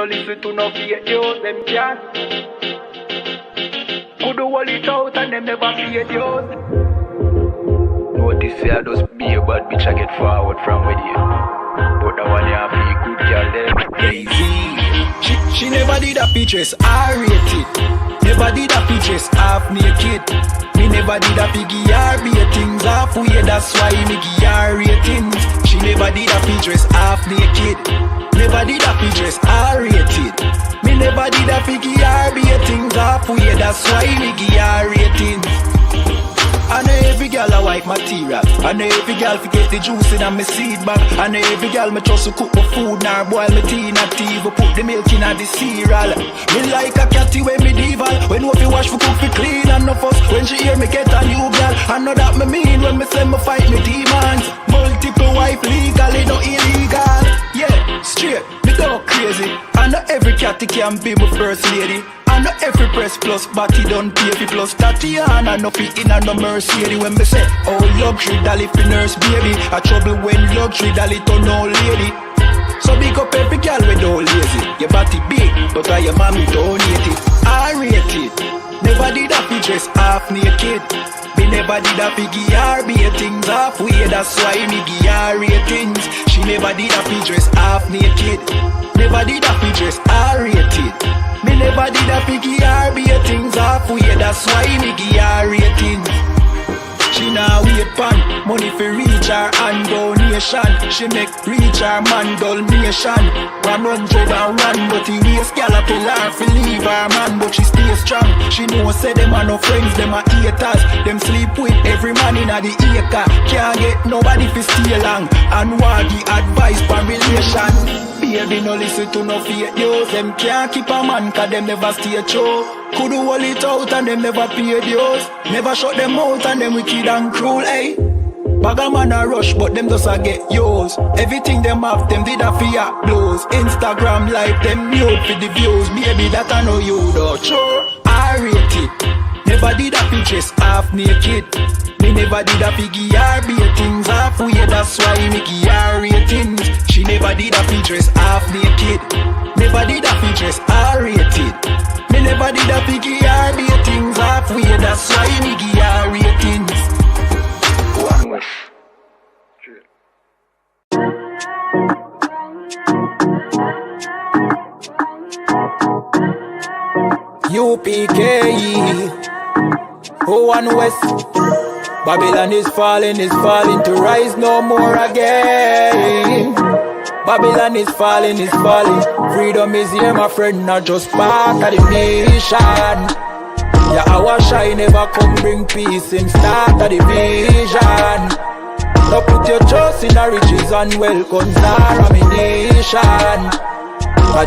no listen to no fake news, them can't. Could do all it out and them never fake news. Notice I just be a bad bitch I get forward from with you. But the one you have be good girl them lazy. She never did a pictures, I rate it. Never did a pictures half naked. Me never did a piggy or ratings halfway, that's why me give her ratings. She never did a pictures half naked. Never did a pictures R rated. Me never did a piggy or ratings halfway, that's why me give her ratings. I know every girl a white material. I know every girl forget the juice in a me seed bag. I know every girl me trust to cook my food, nor boil me tea in a tea, but put the milk in a the cereal. Me like a catty when medieval. When we wash for cook for clean and no fuss. When she hear me get a new girl, I know that me mean when me say me fight me demons. Multiple wife legally, no illegal. Yeah, straight, me go crazy. I know every catty can be my first lady. I know every press plus body don't pay for plus Tatiana no fit in and no mercy. When me say oh luxury dolly fi nurse baby, a trouble when luxury dolly turn old lady. So big up every girl we don't lazy. Your body big, but I your mommy donate it. I rate it. Never did a fi dress half naked. Me never did a fi give her ratings halfway, that's why me give her ratings. She never did a fi dress half naked. Never did a fi dress R rated. Me never did a fi give her ratings halfway, that's why me give her ratings. She now wait pan money for reach her and donation. She make reach her man donation. 101, but he waste caterpillar for leave her man, but she stay strong. She know say them are no friends, them are haters. Them sleep with every man in a the acre. Can't get nobody for stay long and want the advice for relation. Baby no listen to no fake news. Them can't keep a man cause them never stay true. Could do all it out and them never pay dues. Never shut them out and them wicked and cruel, eh? Bag a man a rush but them just a get yours. Everything them have them did a fear blows. Instagram live them nude for the views. Baby that I know you though. Sure, I rate it. Never did a pictures half naked. Me never did a piggy or ratings halfway, that's why me give her ratings. She never did a pictures half naked. Never did a pictures R rated. Me never did a piggy or ratings halfway, that's why me give her ratings. One wish. UPK, one West. Babylon is falling to rise no more again. Babylon is falling. Freedom is here, my friend, not just part of the nation. Yeah, our shine never come bring peace in start of the vision. Now put your trust in the riches and wealth, guns are a nation.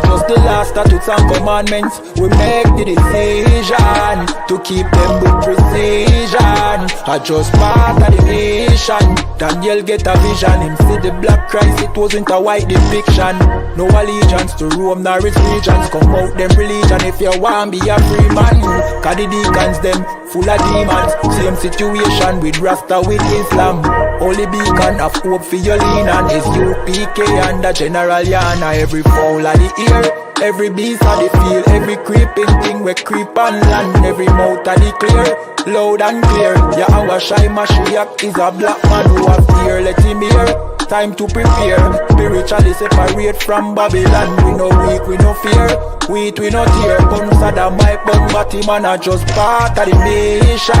Just the last statutes and commandments, we make the decision to keep them with precision. Just part of the nation. Daniel get a vision, him see the black Christ, it wasn't a white depiction. No allegiance to Rome nor its regions, come out them religion if you want be a free man. Cause the deacons them full of demons, same situation with Rasta with Islam. Only beacon of hope for your lean and I.S.U.P.K and the General YAHANNA. Every fowl of the ear, every beast of the field, every creeping thing we creep on land, every mouth of the clear, loud and clear. Yeah, our shy Mashiach is a black man who have fear, let him hear. Time to prepare, spiritually separate from Babylon. We no weak, we no fear, we no tear. Gun Saddam might burn, but him and just part of the nation.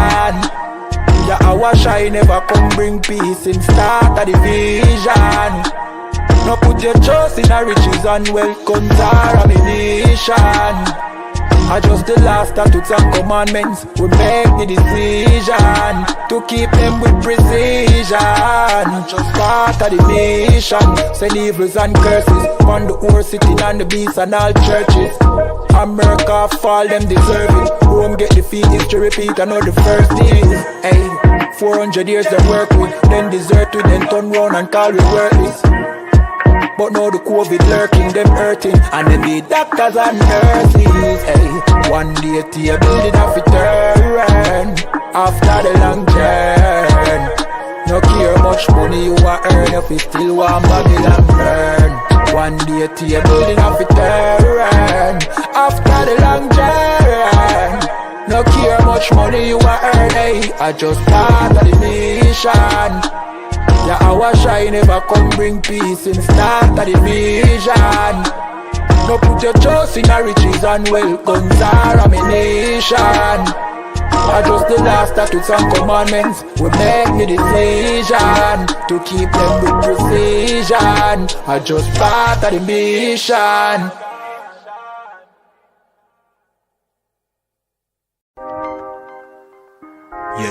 Yeah, our shy never come bring peace in start of the vision. Now put your trust in the riches and wealth, guns are a nation. Just the last statutes and commandments, we make the decision to keep them with precision. Just part of the nation. Send evils and curses on the horse sitting on the beasts and all churches. America fall, them deserve it. Rome get defeat, history repeat, I know the first days. Hey, 400 years they work with, then desert with, then turn round and call we worthless. But now the COVID lurking, them hurting, and them be doctors and nurses. Hey, one day the building have to turn after the long journey. No care much money you a earn if you still want Babylon burn. One day table enough to turn. After the long journey, no care much money you are earning. I just part of the mission. Yeah, our shine never come bring peace in start of the vision. No put your trust in our riches and wealth, guns are ammunition. I just the last statutes and commandments. We make the decision to keep them with precision. I just part of the mission.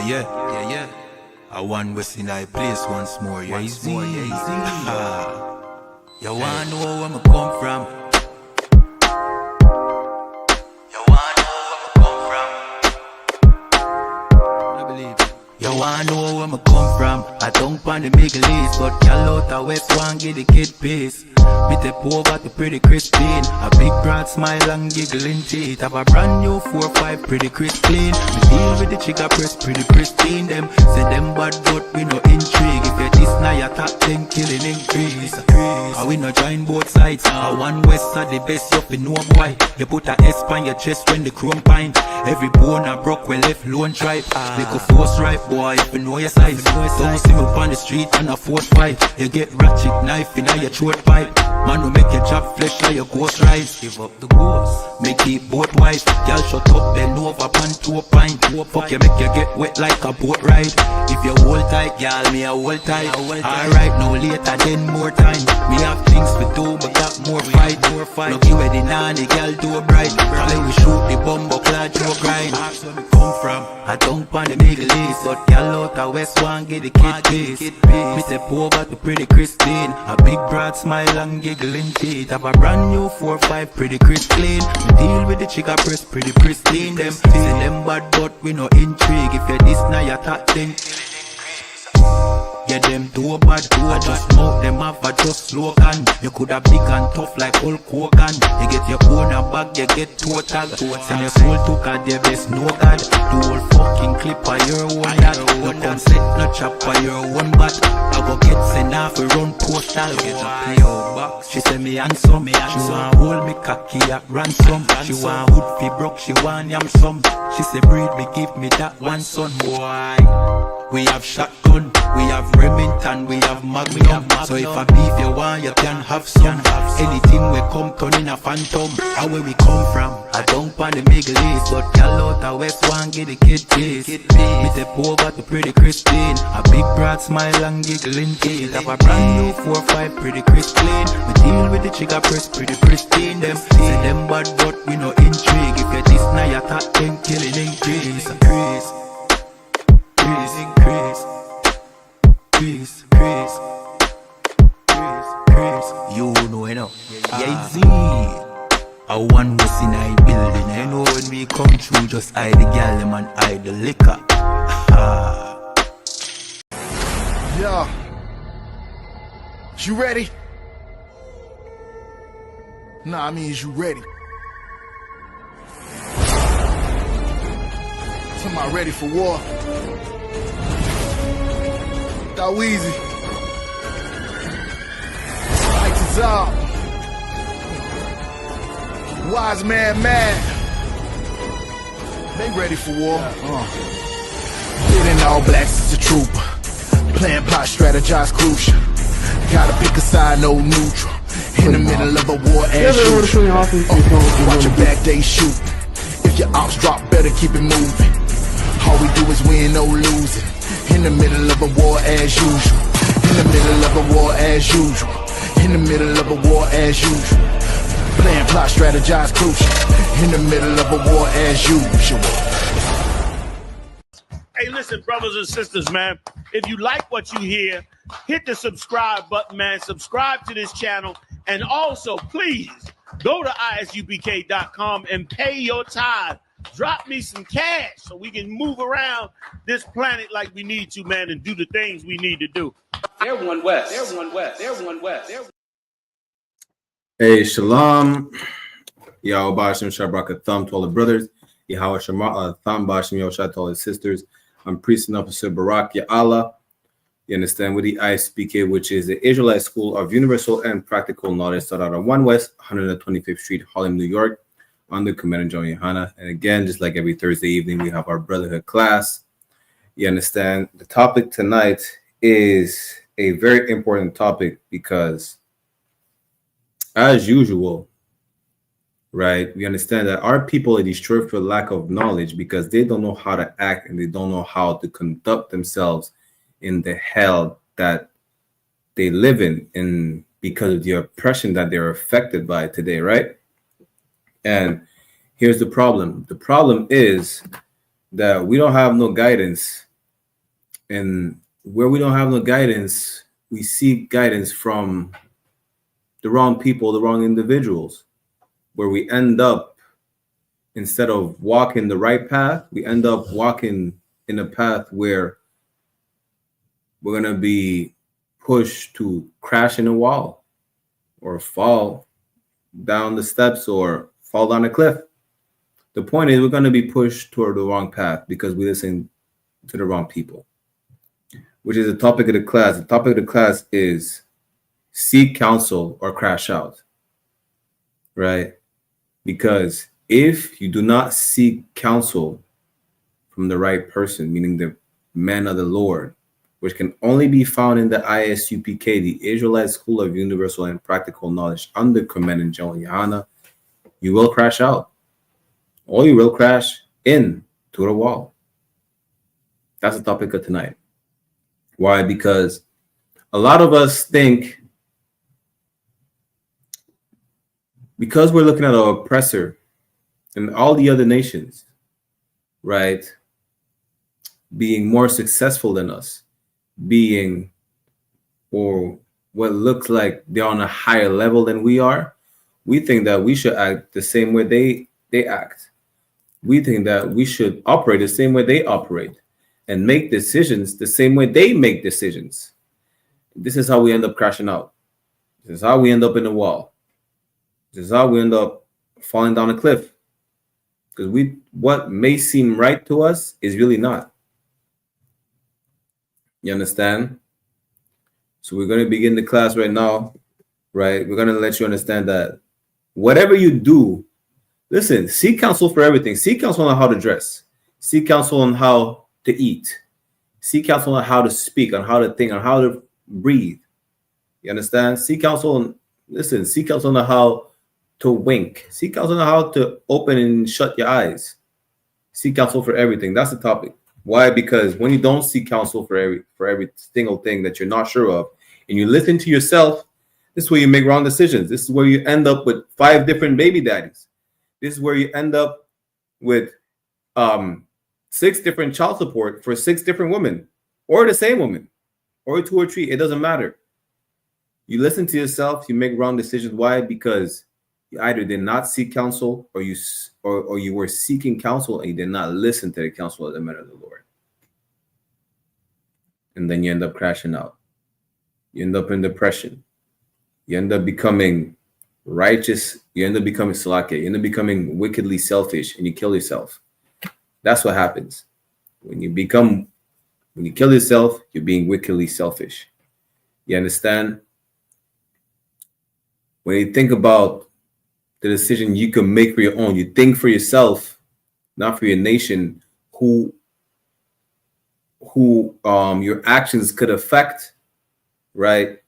Yeah. I want West in I place once more. Yeah, easy. You wanna know where I come from? You wanna know where I come from? I believe. You wanna know where I come from? I don't want the Middle East, but y'all out the West one give the kid peace. Me take over to pretty Christine. A big broad smile and giggling teeth. Have a brand new 4-5 pretty crisp clean. Me deal with the chica press pretty pristine. Them say them bad but we no intrigue. If you this now your top 10 killing increase. And we no join both sides. One West are the best you fi know boy. You put a S on your chest when the chrome pine. Every bone a broke we left lone tribe. Make a force right boy if you know your size. Don't see me on the street on a force fight. You get ratchet knife in your throat pipe. Man will make your chop flesh like your ghost rise. Give up the ghost. Make it both wise. Y'all shut up, bend over, pan to a pint. Fuck you, make you get wet like a boat ride. If you hold tight, y'all, me a hold tight. Alright, no later, then more time. Me have things to do, but got more fight. No give me the nanny, y'all do a bright. Probably we shoot the bumbo clad to a grind. That's where me come from. I don't want the Middle East, but y'all out the West one get the kid piece. Me step over to pretty Christine. A big broad smile and giggling teeth. Have a brand new 4-5 pretty crisp clean. We deal with the chica press pretty pristine. Them say them bad but we no intrigue. If you this now you talk thing. Yeah, them too bad, I just smoke them off, I just slogan. You could have big and tough like Hulk Hogan. You get your own a bag, you get total. Send your soul to God, the best no God. The whole fucking clip of your own dad. No come set, no chop of your own bat. I go get sent off, we run postal. Get a PO box. She say me handsome, she want hold me cocky at ransom. She want hood fi broke, she want yam some. She say breed me, give me that one son, boy. We have shotgun, we have Remington, we have Magnum. So if a beef you want, you can have some. Anything we come turn in a phantom. How where we come from? I don't want the Middle East, but y'all out the West one get the kid piece. Me step over to pretty Christine. A big broad smile and giggling teeth. Have a brand new 4-5 pretty crisp clean. We deal with the chica press pretty pristine. Them say them bad but we no intrigue. If you this now you talk 10 killing increase. Increase. You know, yeah, Z. I want what's in I building. I know when we come through, just eye the gal them and eye the liquor. Yeah. You ready? Nah, I mean, is you ready? Somebody ready for war? That Weezy. Lights is up. Wise man mad. They ready for war. Getting all blacks is a trooper. Plan, plot, strategize, crucial. Gotta pick a side, no neutral. In the middle of a war as usual. Watch your back, they shoot. If your ops drop, better keep it moving. All we do is win, no losing. In the middle of a war as usual. In the middle of a war as usual. In the middle of a war as usual. Plan, plot, strategize, crucial. In the middle of a war as usual. Hey, listen, brothers and sisters, man. If you like what you hear, hit the subscribe button, man. Subscribe to this channel. And also, please, go to isupk.com and pay your tithe. Drop me some cash so we can move around this planet like we need to, man, and do the things we need to do. Everyone west. Hey, Shalom. Yahweh Bashim Shabraka Thumb to all the brothers. Yahweh Thumb Bashim Yoshai to all the sisters. I'm Priest and Officer Barak Ya Allah. You understand? With the I.S.U.P.K, which is the Israelite School of Universal and Practical Knowledge, started out on 1 West 125th Street, Harlem, New York, under Commander John YAHANNA. And again, just like every Thursday evening, we have our Brotherhood class. You understand? The topic tonight is a very important topic because, as usual, right, we understand that our people are destroyed for lack of knowledge because they don't know how to act and they don't know how to conduct themselves in the hell that they live in because of the oppression that they're affected by today, right? And here's the problem. The problem is that we don't have no guidance. And where we don't have no guidance, we seek guidance from the wrong people, the wrong individuals, where we end up, instead of walking the right path, we end up walking in a path where we're going to be pushed to crash in a wall or fall down the steps or fall down a cliff. The point is we're going to be pushed toward the wrong path because we listen to the wrong people, which is the topic of the class. The topic of the class is seek counsel or crash out, right? Because if you do not seek counsel from the right person, meaning the man of the Lord, which can only be found in the I.S.U.P.K, the Israelite School of Universal and Practical Knowledge under Commander John YAHANNA, you will crash out. Or you will crash into the wall. That's the topic of tonight. Why? Because a lot of us think, because we're looking at our oppressor and all the other nations, right, being more successful than us, being, or what looks like they're on a higher level than we are, we think that we should act the same way they act. We think that we should operate the same way they operate and make decisions the same way they make decisions. This is how we end up crashing out. This is how we end up in the wall. This is how we end up falling down a cliff. Because what may seem right to us is really not. You understand? So we're going to begin the class right now, right? We're going to let you understand that whatever you do, listen, seek counsel for everything. Seek counsel on how to dress. Seek counsel on how to eat. Seek counsel on how to speak, on how to think, on how to breathe. You understand? Seek counsel on, listen, seek counsel on how to wink. Seek counsel on how to open and shut your eyes. Seek counsel for everything. That's the topic. Why? Because when you don't seek counsel for every single thing that you're not sure of, and you listen to yourself, this is where you make wrong decisions. This is where you end up with 5 different baby daddies. This is where you end up with 6 different child support for 6 different women, or the same woman, or 2 or 3. It doesn't matter. You listen to yourself, you make wrong decisions. Why? Because you either did not seek counsel, or you were seeking counsel and you did not listen to the counsel of the man of the Lord. And then you end up crashing out. You end up in depression. You end up becoming righteous. You end up becoming SHALAM. You end up becoming wickedly selfish, and you kill yourself. That's what happens. When you kill yourself, you're being wickedly selfish. You understand? When you think about the decision you can make for your own, you think for yourself, not for your nation, who your actions could affect, right?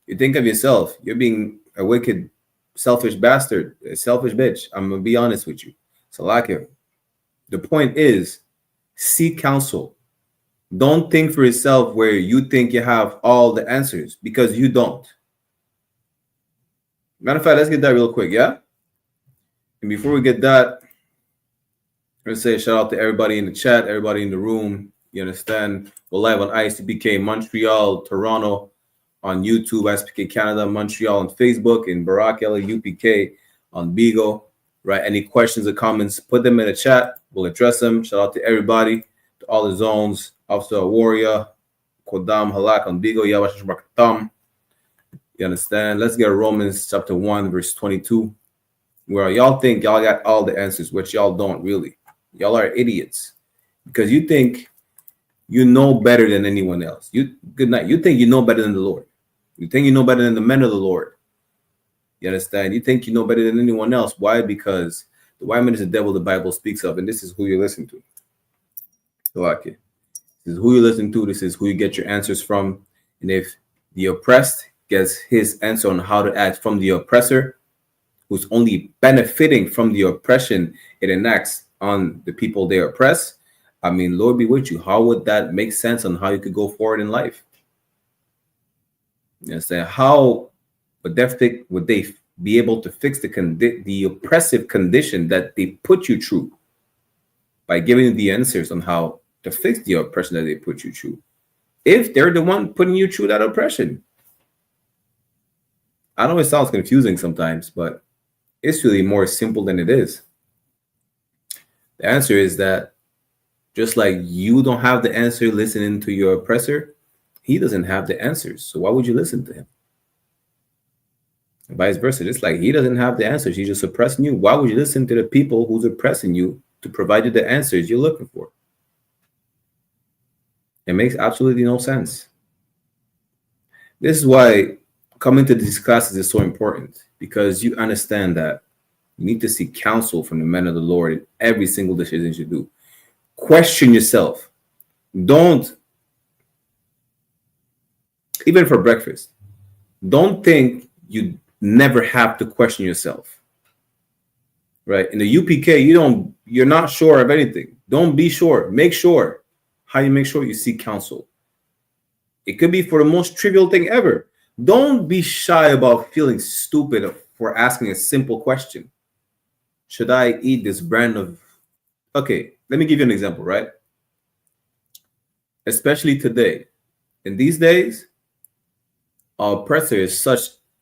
You think of yourself. You're being a wicked, selfish bastard, a selfish bitch. I'm gonna be honest with you. SHALAM. The point is, seek counsel. Don't think for yourself where you think you have all the answers, because you don't. Matter of fact, let's get that real quick, yeah? And before we get that, I'm gonna say a shout out to everybody in the chat, everybody in the room. You understand? We're live on I.S.U.P.K Montreal, Toronto, on YouTube, I.S.U.P.K Canada, Montreal on Facebook, and Barack U.P.K on Bigo. Right? Any questions or comments, put them in the chat. We'll address them. Shout out to everybody, to all the zones, Officer Warrior, Kodam Halak on Bigo, Yawash Bakatam. You understand? Let's get Romans chapter 1, verse 22, where y'all think y'all got all the answers, which y'all don't really. Y'all are idiots, because you think You know better than anyone else. Good night. You think you know better than the Lord. You think you know better than the men of the Lord. You understand? You think you know better than anyone else. Why? Because the white man is the devil the Bible speaks of, and this is who you listen to. So, okay. This is who you listen to. This is who you get your answers from. And if the oppressed gets his answer on how to act from the oppressor, who's only benefiting from the oppression it enacts on the people they oppress, I mean, Lord be with you. How would that make sense on how you could go forward in life? You understand? How would they be able to fix the oppressive condition that they put you through by giving you the answers on how to fix the oppression that they put you through, if they're the one putting you through that oppression? I know it sounds confusing sometimes, but it's really more simple than it is. The answer is that just like you don't have the answer listening to your oppressor, he doesn't have the answers. So why would you listen to him? And vice versa. Just like he doesn't have the answers, he's just oppressing you. Why would you listen to the people who's oppressing you to provide you the answers you're looking for? It makes absolutely no sense. This is why coming to these classes is so important, because you understand that you need to seek counsel from the men of the Lord in every single decision you do. Question yourself. Don't, even for breakfast, don't think you never have to question yourself. Right? In the UPK, you're not sure of anything. Don't be sure. Make sure. How you make sure? You seek counsel. It could be for the most trivial thing ever. Don't be shy about feeling stupid for asking a simple question. Should I eat this brand of... Okay, let me give you an example, right? Especially today. In these days, our oppressor is such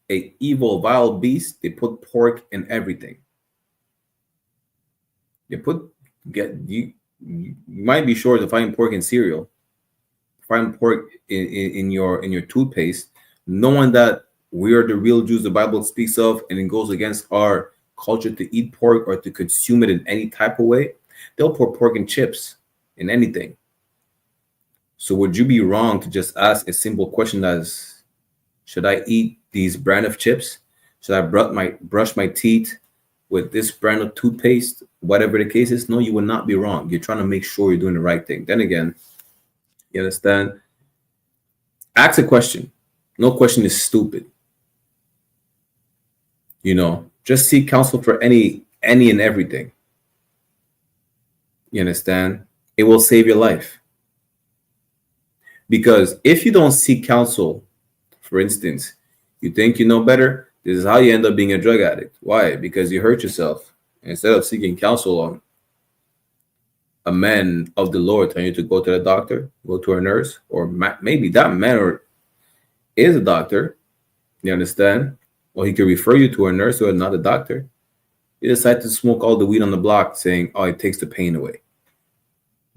an evil, vile beast. They put pork in everything. You might be sure to find pork in cereal, find pork in your toothpaste, knowing that we are the real Jews the Bible speaks of, and it goes against our culture to eat pork or to consume it in any type of way. They'll pour pork in chips, in anything. So would you be wrong to just ask a simple question as, should I eat these brand of chips? Should I brush my teeth with this brand of toothpaste? Whatever the case is, no, you would not be wrong. You're trying to make sure you're doing the right thing. Then again, you understand? Ask a question. No question is stupid. Just seek counsel for any and everything. You understand? It will save your life. Because if you don't seek counsel, for instance, you think you know better, this is how you end up being a drug addict. Why? Because you hurt yourself. Instead of seeking counsel on a man of the Lord telling you to go to the doctor, go to a nurse, or maybe that man is a doctor, you understand? Or he could refer you to a nurse or not a doctor. You decide to smoke all the weed on the block saying, oh, it takes the pain away.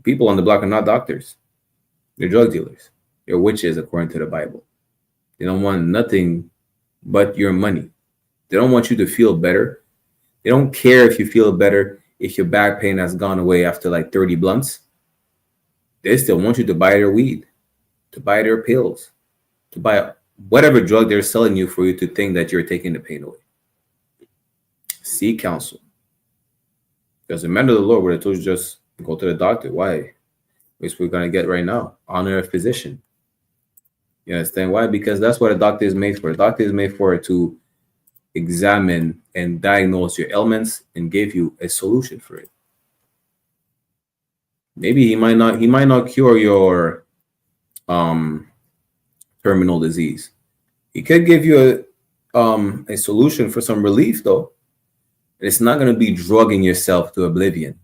People on the block are not doctors. They're drug dealers. They're witches, according to the Bible. They don't want nothing but your money. They don't want you to feel better. They don't care if you feel better if your back pain has gone away after like 30 blunts. They still want you to buy their weed, to buy their pills, to buy whatever drug they're selling you for you to think that you're taking the pain away. Seek counsel. Because the men of the Lord would have told you just go to the doctor. Why? Which we're going to get right now. Honor a physician. You understand why? Because that's what a doctor is made for. A doctor is made for to examine and diagnose your ailments and give you a solution for it. Maybe he might not cure your terminal disease. He could give you a solution for some relief, though. It's not going to be drugging yourself to oblivion,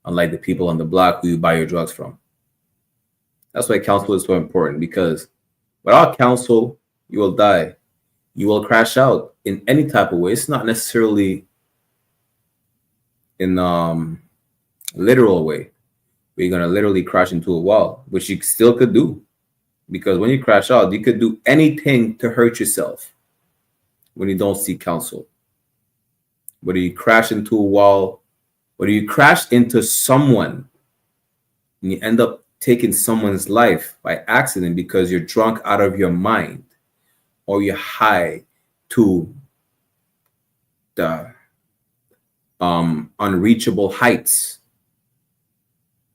unlike the people on the block who you buy your drugs from. That's why counsel is so important, because without counsel, you will die. You will crash out in any type of way. It's not necessarily in literal way, where you're going to literally crash into a wall, which you still could do. Because when you crash out, you could do anything to hurt yourself when you don't seek counsel. Whether you crash into a wall, whether you crash into someone and you end up taking someone's life by accident because you're drunk out of your mind or you're high to the unreachable heights.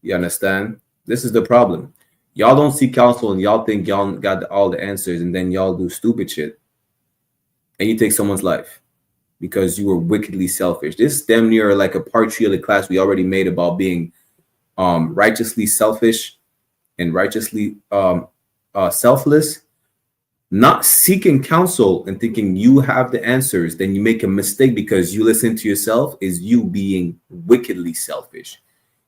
You understand? This is the problem. Y'all don't seek counsel and y'all think y'all got all the answers, and then y'all do stupid shit and you take someone's life because you were wickedly selfish. This damn near like a part 3 of the class we already made about being righteously selfish and righteously selfless. Not seeking counsel and thinking you have the answers, then you make a mistake because you listen to yourself, is you being wickedly selfish.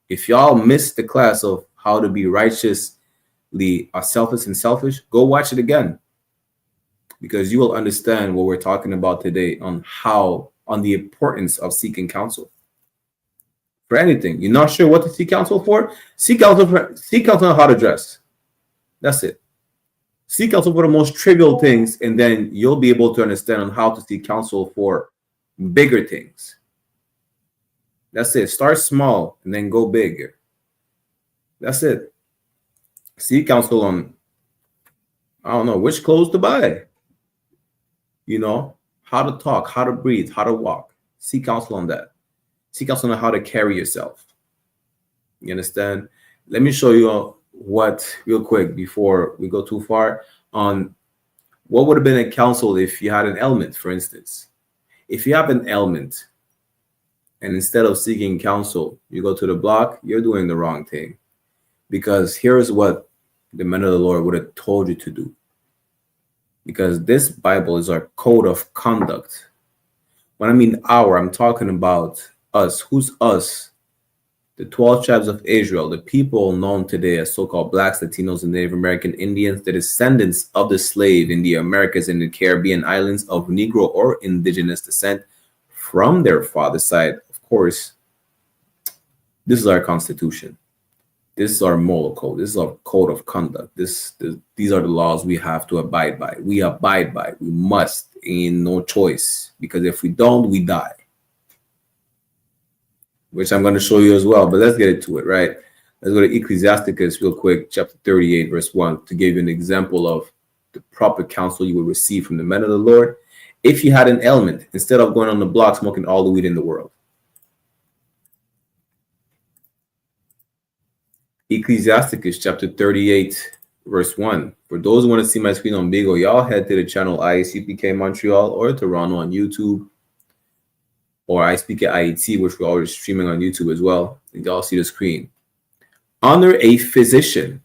If y'all missed the class of how to be righteously selfless and selfish, go watch it again, because you will understand what we're talking about today on the importance of seeking counsel for anything. You're not sure what to seek counsel for? Seek counsel on how to dress. That's it. Seek counsel for the most trivial things, and then you'll be able to understand on how to seek counsel for bigger things. That's it. Start small and then go bigger. That's it. Seek counsel on, I don't know, which clothes to buy. You know, how to talk, how to breathe, how to walk. Seek counsel on that. Seek counsel on how to carry yourself. You understand? Let me show you real quick before we go too far, on what would have been a counsel if you had an ailment, for instance. If you have an ailment and instead of seeking counsel, you go to the block, you're doing the wrong thing. Because here's what the men of the Lord would have told you to do. Because this Bible is our code of conduct. When I mean I'm talking about us. Who's us? The 12 tribes of Israel, the people known today as so-called blacks, Latinos, and Native American Indians, the descendants of the slave in the Americas and the Caribbean islands of Negro or indigenous descent from their father's side. Of course, this is our constitution. This is our moral code. This is our code of conduct. These are the laws we have to abide by. We abide by. We must. Ain't no choice. Because if we don't, we die. Which I'm going to show you as well. But let's get into it, right? Let's go to Ecclesiasticus real quick, chapter 38, verse 1, to give you an example of the proper counsel you will receive from the men of the Lord if you had an ailment, instead of going on the block smoking all the weed in the world. Ecclesiasticus chapter 38, verse 1. For those who want to see my screen on Bigo, y'all head to the channel I.S.U.P.K Montreal or Toronto on YouTube, or isupkayiti, which we're always streaming on YouTube as well. Y'all see the screen. Honor a physician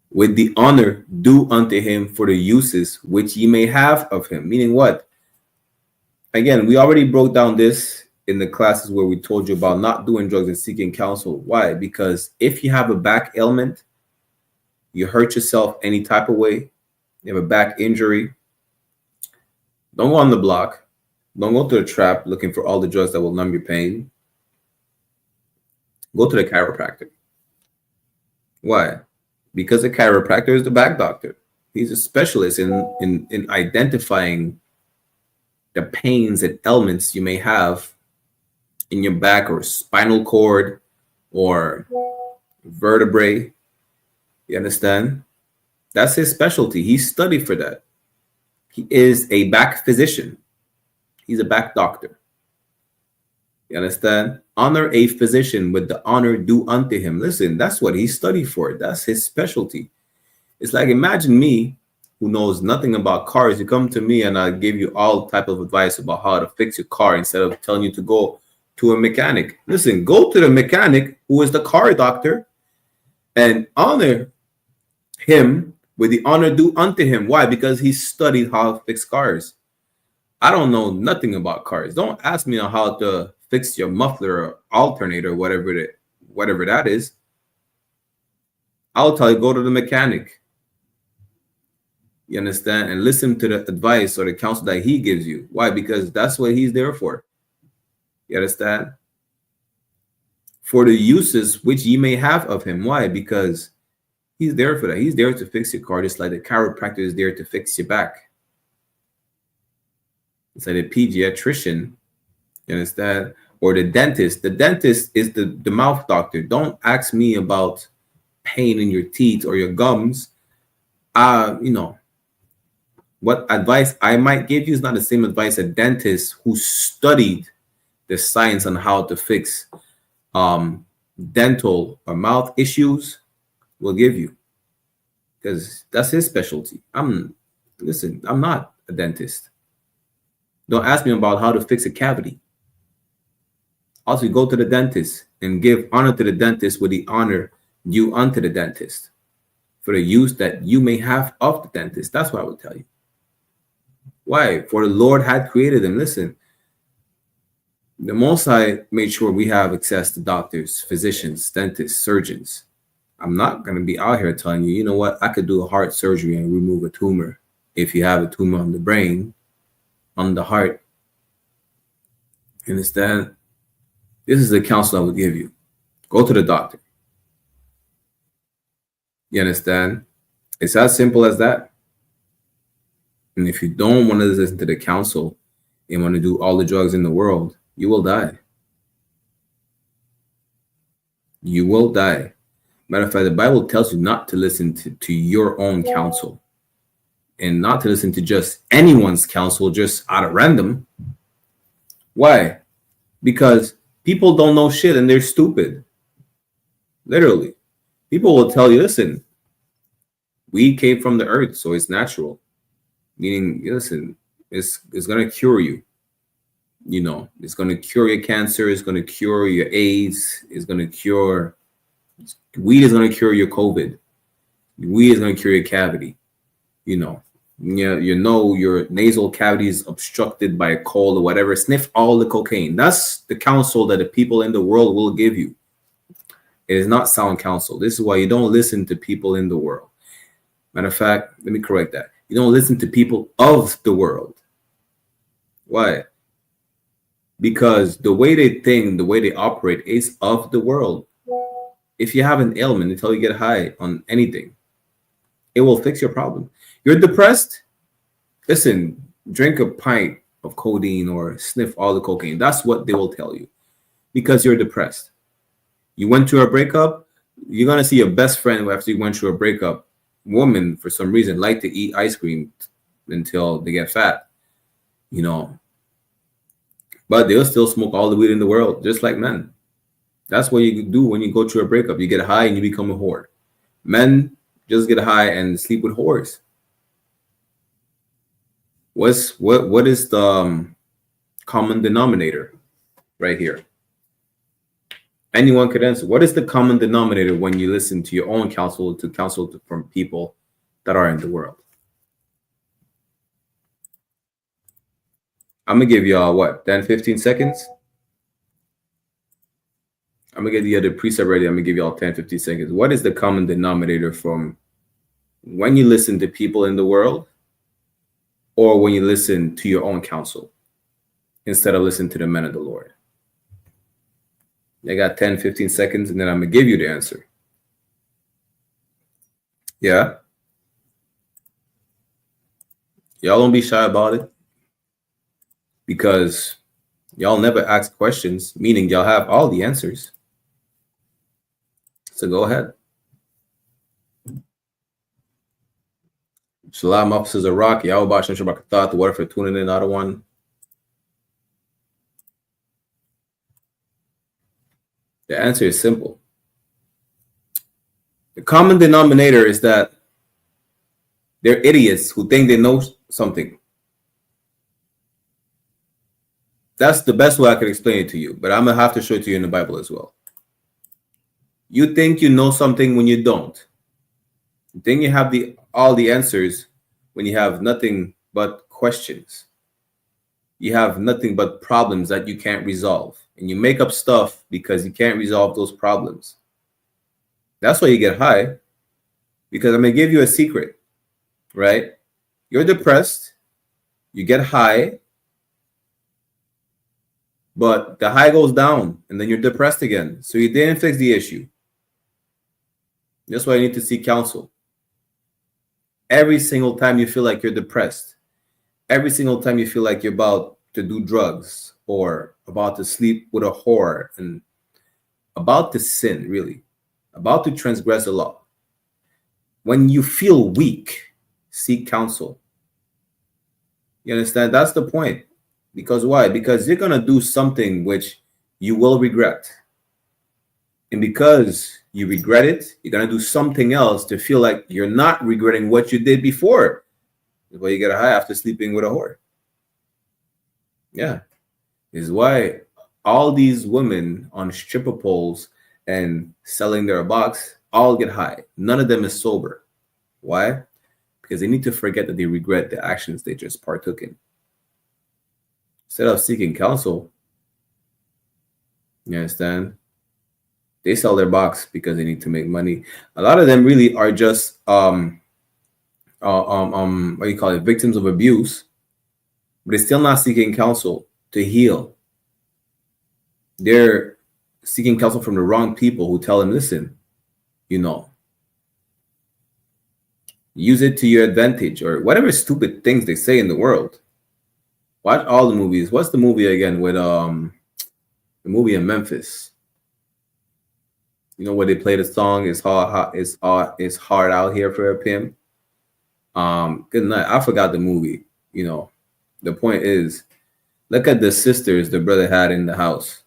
with the honor due unto him for the uses which ye may have of him. Meaning what? Again, we already broke down this in the classes where we told you about not doing drugs and seeking counsel. Why? Because if you have a back ailment, you hurt yourself any type of way, you have a back injury, don't go on the block. Don't go to the trap looking for all the drugs that will numb your pain. Go to the chiropractor. Why? Because the chiropractor is the back doctor. He's a specialist in identifying the pains and ailments you may have in your back or spinal cord or vertebrae. You understand? That's his specialty. He studied for that. He is a back physician. He's a back doctor. You understand? Honor a physician with the honor due unto him. Listen, that's what he studied for. That's his specialty. It's like, imagine me, who knows nothing about cars. You come to me and I give you all type of advice about how to fix your car instead of telling you to go to a mechanic. Listen, go to the mechanic who is the car doctor and honor him with the honor due unto him. Why? Because he studied how to fix cars. I don't know nothing about cars. Don't ask me on how to fix your muffler or alternator, whatever that is. I'll tell you, go to the mechanic. You understand? And listen to the advice or the counsel that he gives you. Why? Because that's what he's there for. You understand? For the uses which ye may have of him. Why? Because he's there for that. He's there to fix your car, just like the chiropractor is there to fix your back. It's like a pediatrician, you understand, or the dentist. The dentist is the mouth doctor. Don't ask me about pain in your teeth or your gums. What advice I might give you is not the same advice a dentist who studied the science on how to fix dental or mouth issues will give you, because that's his specialty. I'm not a dentist. Don't ask me about how to fix a cavity. Also, go to the dentist and give honor to the dentist with the honor due unto the dentist for the use that you may have of the dentist. That's what I would tell you. Why? For the Lord had created them. Listen, the Most High made sure we have access to doctors, physicians, dentists, surgeons. I'm not going to be out here telling you, you know what, I could do a heart surgery and remove a tumor if you have a tumor on the brain, on the heart. Understand? This is the counsel I would give you. Go to the doctor. You understand? It's as simple as that. And if you don't want to listen to the counsel and want to do all the drugs in the world, you will die. You will die. Matter of fact, the Bible tells you not to listen to your own counsel and not to listen to just anyone's counsel just out of random. Why? Because people don't know shit and they're stupid. Literally. People will tell you, listen, we came from the earth, so it's natural. Meaning, listen, it's going to cure you. You know, it's going to cure your cancer. It's going to cure your AIDS. It's going to cure, weed is going to cure your COVID. Weed is going to cure your cavity. You know, your nasal cavity is obstructed by a cold or whatever. Sniff all the cocaine. That's the counsel that the people in the world will give you. It is not sound counsel. This is why you don't listen to people in the world. Matter of fact, let me correct that. You don't listen to people of the world. Why? Because the way they think, the way they operate is of the world. If you have an ailment, until you get high on anything, it will fix your problem. You're depressed? Listen, drink a pint of codeine or sniff all the cocaine. That's what they will tell you. Because you're depressed. You went through a breakup, you're going to see your best friend after you went through a breakup. Women, for some reason, like to eat ice cream until they get fat, you know. But they'll still smoke all the weed in the world, just like men. That's what you do when you go through a breakup. You get high and you become a whore. Men just get high and sleep with whores. What is the common denominator right here? Anyone could answer. What is the common denominator when you listen to your own counsel from people that are in the world? I'm going to give y'all, what, 10, 15 seconds? I'm going to get the other preset ready. I'm going to give y'all 10, 15 seconds. What is the common denominator from when you listen to people in the world or when you listen to your own counsel instead of listening to the men of the Lord? I got 10, 15 seconds, and then I'm going to give you the answer. Yeah? Y'all don't be shy about it. Because y'all never ask questions, meaning y'all have all the answers. So go ahead. Shalom, officers of Rock. Yahweh Shem Shabbat the word for tuning in, another one. The answer is simple. The common denominator is that they're idiots who think they know something. That's the best way I can explain it to you, but I'm going to have to show it to you in the Bible as well. You think you know something when you don't. You think you have all the answers when you have nothing but questions. You have nothing but problems that you can't resolve. And you make up stuff because you can't resolve those problems. That's why you get high. Because I'm going to give you a secret, right? You're depressed. You get high. But the high goes down and then you're depressed again. So you didn't fix the issue. That's why you need to seek counsel. Every single time you feel like you're depressed, every single time you feel like you're about to do drugs or about to sleep with a whore and about to sin, really, about to transgress the law, when you feel weak, seek counsel. You understand? That's the point. Because why? Because you're going to do something which you will regret. And because you regret it, you're going to do something else to feel like you're not regretting what you did before. That's why you get a high after sleeping with a whore. Yeah. Is why all these women on stripper poles and selling their box all get high. None of them is sober. Why? Because they need to forget that they regret the actions they just partook in. Instead of seeking counsel, you understand? They sell their box because they need to make money. A lot of them really are just what do you call it? Victims of abuse, but they're still not seeking counsel to heal. They're seeking counsel from the wrong people who tell them, listen, you know, use it to your advantage, or whatever stupid things they say in the world. Watch all the movies. What's the movie again with the movie in Memphis? You know, where they play the song "It's hard out here for a pimp." Good night. I forgot the movie. You know, the point is, look at the sisters the brother had in the house.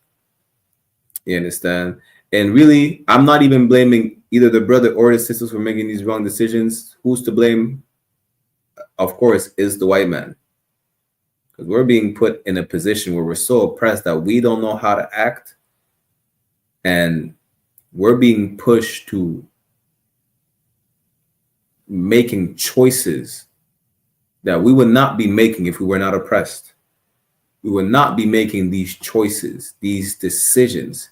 You understand? And really, I'm not even blaming either the brother or the sisters for making these wrong decisions. Who's to blame? Of course, is the white man. Because we're being put in a position where we're so oppressed that we don't know how to act. And we're being pushed to making choices that we would not be making if we were not oppressed. We would not be making these choices, these decisions,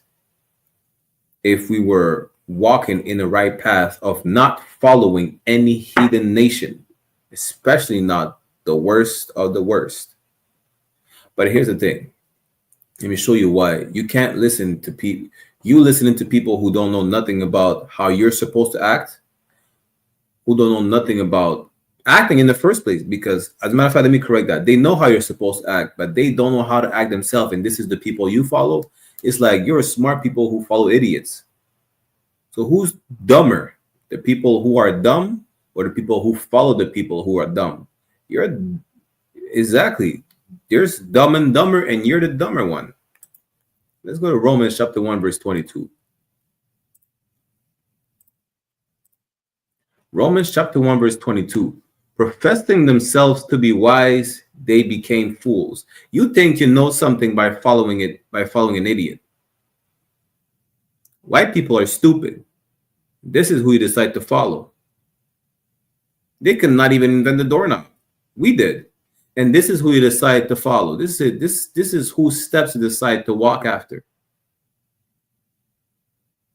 if we were walking in the right path of not following any heathen nation, especially not the worst of the worst. But here's the thing. Let me show you why. You can't listen to people. You listening to people who don't know nothing about how you're supposed to act, who don't know nothing about acting in the first place. Because, as a matter of fact, let me correct that. They know how you're supposed to act, but they don't know how to act themselves. And this is the people you follow. It's like you're smart people who follow idiots. So who's dumber? The people who are dumb or the people who follow the people who are dumb? You're exactly. There's dumb and dumber, and you're the dumber one. Let's go to Romans chapter 1, verse 22. Romans chapter 1, verse 22. Professing themselves to be wise, they became fools. You think you know something by following an idiot. White people are stupid. This is who you decide to follow. They could not even invent the doorknob. We did. And this is who you decide to follow. This is whose steps you decide to walk after.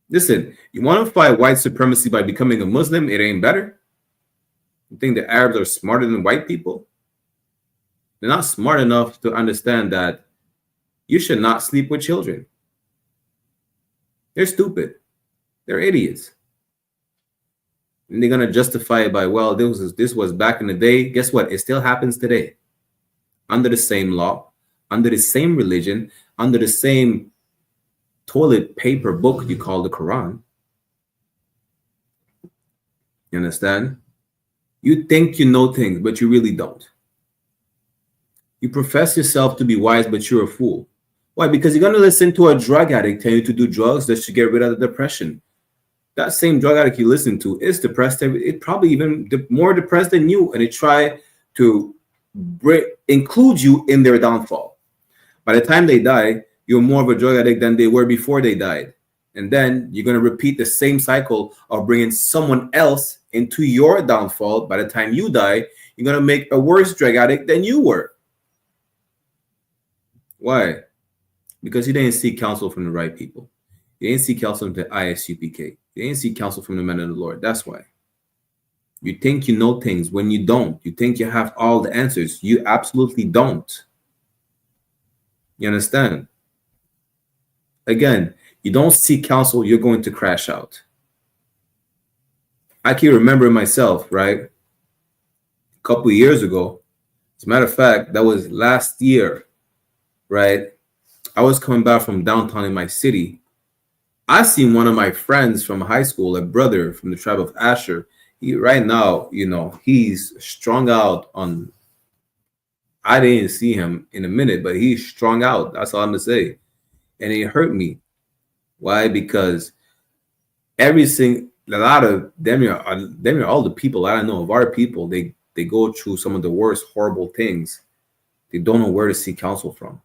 Listen, you want to fight white supremacy by becoming a Muslim? It ain't better. You think the Arabs are smarter than white people? They're not smart enough to understand that you should not sleep with children. They're stupid. They're idiots. And they're going to justify it by, well, this was back in the day. Guess what? It still happens today. Under the same law, under the same religion, under the same toilet paper book you call the Quran. You understand? You think you know things, but you really don't. You profess yourself to be wise, but you're a fool. Why? Because you're going to listen to a drug addict tell you to do drugs that should get rid of the depression. That same drug addict you listen to is depressed. It probably even more depressed than you, and they try to include you in their downfall. By the time they die, you're more of a drug addict than they were before they died. And then you're going to repeat the same cycle of bringing someone else into your downfall. By the time you die, you're going to make a worse drug addict than you were. Why? Because you didn't seek counsel from the right people. You didn't seek counsel from the I.S.U.P.K. You didn't seek counsel from the men of the Lord. That's why. You think you know things when you don't. You think you have all the answers. You absolutely don't. You understand? Again, you don't seek counsel, you're going to crash out. I can remember myself, right? A couple of years ago. As a matter of fact, that was last year, right? I was coming back from downtown in my city. I seen one of my friends from high school, a brother from the tribe of Asher. He right now, he's strung out on. I didn't see him in a minute, but he's strung out. That's all I'm gonna say, and it hurt me. Why? Because a lot of them are all the people I know of our people. They go through some of the worst horrible things. They don't know where to seek counsel from.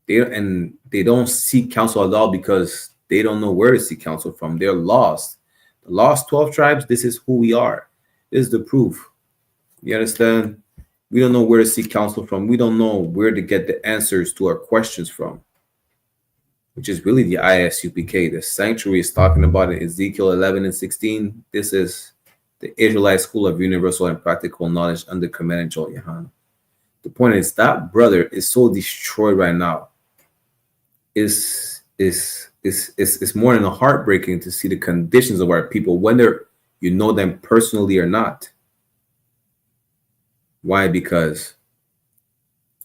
They don't seek counsel at all because they don't know where to seek counsel from. They're lost. The lost 12 tribes, this is who we are. This is the proof. You understand? We don't know where to seek counsel from. We don't know where to get the answers to our questions from, which is really the I.S.U.P.K. The sanctuary is talking about in Ezekiel 11 and 16. This is the Israelite school of universal and practical knowledge under command of YAHANNA. The point is that brother is so destroyed right now. It's more than heartbreaking to see the conditions of our people, whether you know them personally or not. Why? Because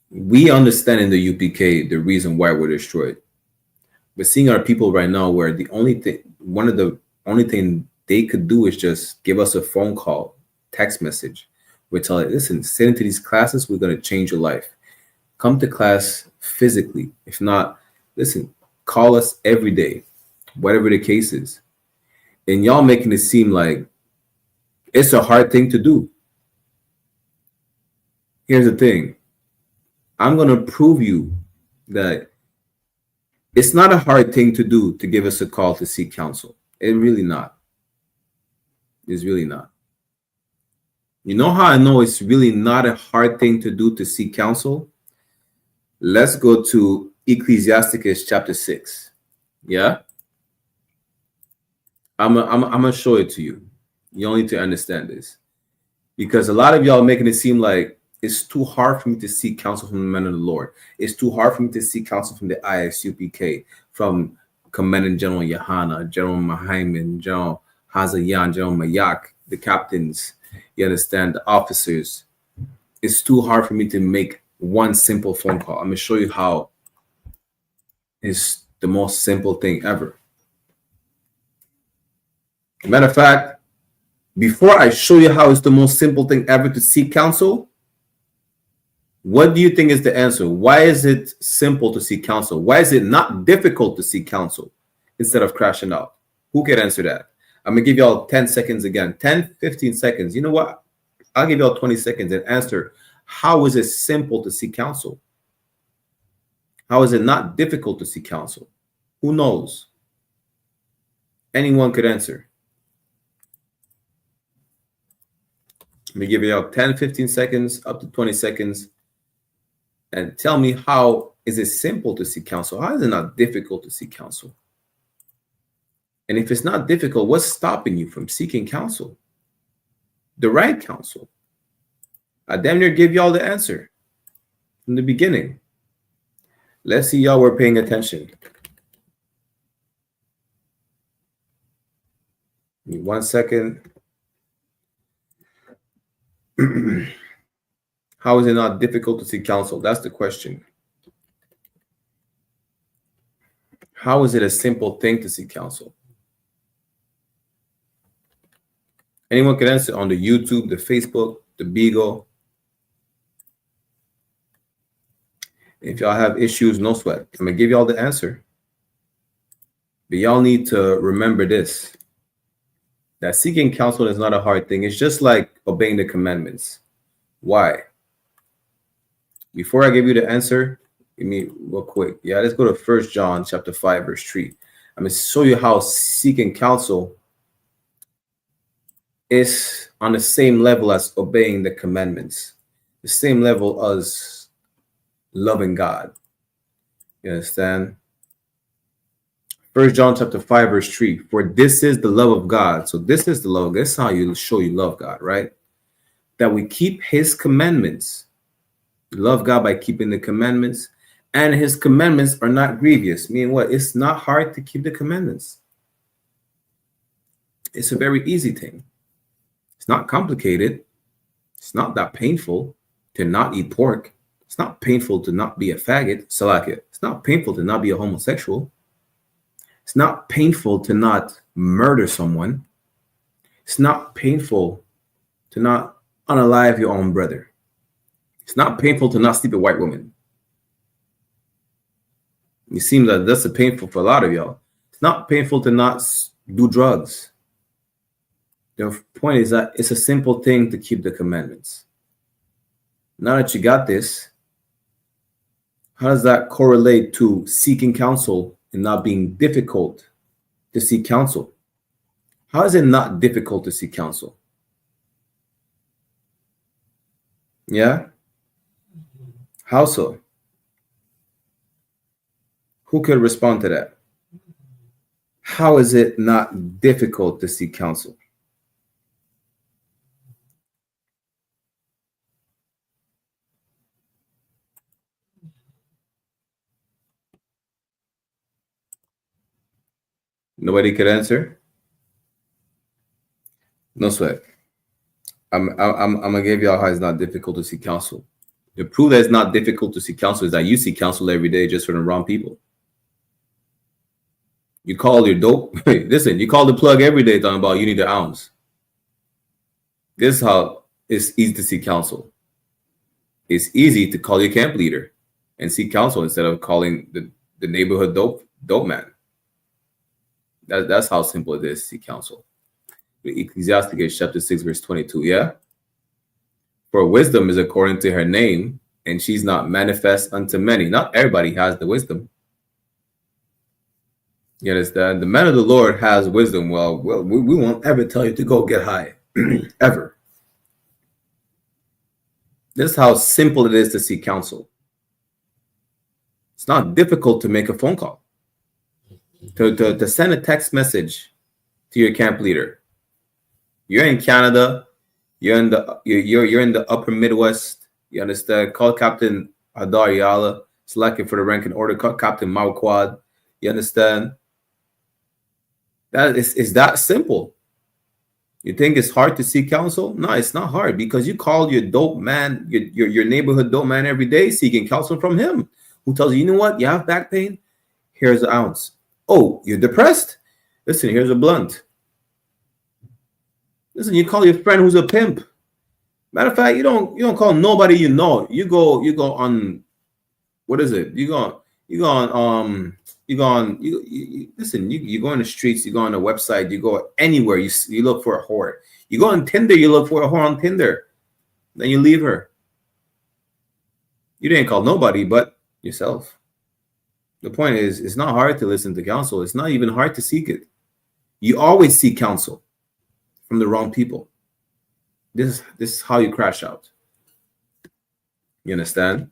we understand in the UPK the reason why we're destroyed. We're seeing our people right now where one of the only thing they could do is just give us a phone call, text message. We're telling, listen, sit into these classes, we're going to change your life. Come to class physically. If not, listen, call us every day, whatever the case is. And y'all making it seem like it's a hard thing to do. Here's the thing. I'm going to prove you that it's not a hard thing to do to give us a call to seek counsel. It's really not. It's really not. You know how I know it's really not a hard thing to do to seek counsel? Let's go to Ecclesiasticus chapter 6. Yeah? I'm going to show it to you. You all need to understand this. Because a lot of y'all making it seem like it's too hard for me to seek counsel from the men of the Lord. It's too hard for me to seek counsel from the I.S.U.P.K, from Commandant General YAHANNA, General Mahaiman, General Hazayan, General Mayak, the captains, you understand, the officers. It's too hard for me to make one simple phone call. I'm going to show you how it's the most simple thing ever. Matter of fact, before I show you how it's the most simple thing ever to seek counsel, what do you think is the answer? Why is it simple to seek counsel? Why is it not difficult to seek counsel instead of crashing out? Who can answer that? I'm going to give y'all 10 seconds again. 10, 15 seconds. You know what? I'll give y'all 20 seconds and answer. How is it simple to seek counsel? How is it not difficult to seek counsel? Who knows? Anyone could answer. Let me give y'all 10, 15 seconds, up to 20 seconds. And tell me, how is it simple to seek counsel? How is it not difficult to seek counsel? And if it's not difficult, what's stopping you from seeking counsel? The right counsel. I damn near give y'all the answer from the beginning. Let's see y'all were paying attention. Give me 1 second. How is it not difficult to seek counsel? That's the question. How is it a simple thing to seek counsel? Anyone can answer on the YouTube, the Facebook, the Beagle. If y'all have issues, no sweat. I'm going to give y'all the answer. But y'all need to remember this, that seeking counsel is not a hard thing. It's just like obeying the commandments. Why? Before I give you the answer, give me real quick. Yeah, let's go to 1 John chapter 5, verse 3. I'm going to show you how seeking counsel is on the same level as obeying the commandments, the same level as loving God. You understand? 1 John chapter 5, verse 3. For this is the love of God. So this is the love. This is how you show you love God, right? That we keep his commandments. You love God by keeping the commandments, and his commandments are not grievous. Meaning what? It's not hard to keep the commandments. It's a very easy thing. It's not complicated. It's not that painful to not eat pork. It's not painful to not be a faggot. Salakia. It's not painful to not be a homosexual. It's not painful to not murder someone. It's not painful to not unalive your own brother. It's not painful to not sleep with white women. It seems that that's painful for a lot of y'all. It's not painful to not do drugs. The point is that it's a simple thing to keep the commandments. Now that you got this, how does that correlate to seeking counsel and not being difficult to seek counsel? How is it not difficult to seek counsel? Yeah? How so? Who could respond to that? How is it not difficult to seek counsel? Nobody could answer? No sweat. I'm gonna give y'all how it's not difficult to seek counsel. The proof that it's not difficult to seek counsel is that you seek counsel every day just for the wrong people. You call your dope. Listen, you call the plug every day talking about you need an ounce. This is how it's easy to seek counsel. It's easy to call your camp leader and seek counsel instead of calling the neighborhood dope man. That's how simple it is to seek counsel. Ecclesiastes chapter 6, verse 22. Yeah. For wisdom is according to her name, and she's not manifest unto many. Not everybody has the wisdom. You understand? The man of the Lord has wisdom. Well, we won't ever tell you to go get high. Ever. This is how simple it is to seek counsel. It's not difficult to make a phone call. To send a text message to your camp leader. You're in Canada. You're in the upper Midwest. You understand? Call Captain Adar Yala, selected for the rank and order. Call Captain Mawquad. You understand? That is that simple. You think it's hard to seek counsel? No, it's not hard because you call your dope man, your neighborhood dope man every day, seeking counsel from him, who tells you, you know what? You have back pain? Here's an ounce. Oh, you're depressed? Listen, here's a blunt. Listen, you call your friend who's a pimp. Matter of fact, you don't call nobody you know. You go on, what is it? You go on listen, you go on the streets, you go on the website, you go anywhere, you look for a whore. You go on Tinder, you look for a whore on Tinder. Then you leave her. You didn't call nobody but yourself. The point is, it's not hard to listen to counsel. It's not even hard to seek it. You always seek counsel from the wrong people. This is how you crash out. You understand?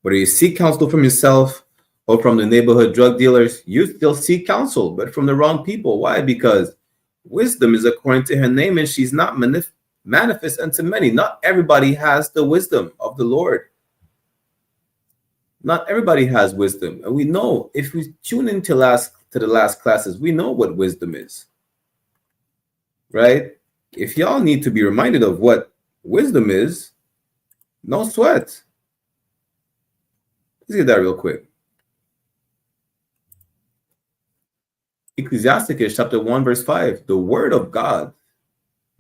Whether you seek counsel from yourself or from the neighborhood drug dealers, you still seek counsel, but from the wrong people. Why? Because wisdom is according to her name, and she's not manifest unto many. Not everybody has the wisdom of the Lord. Not everybody has wisdom. And we know, if we tune into the last classes, we know what wisdom is. Right? If y'all need to be reminded of what wisdom is, no sweat. Let's get that real quick. Ecclesiastes chapter 1, verse 5. The word of God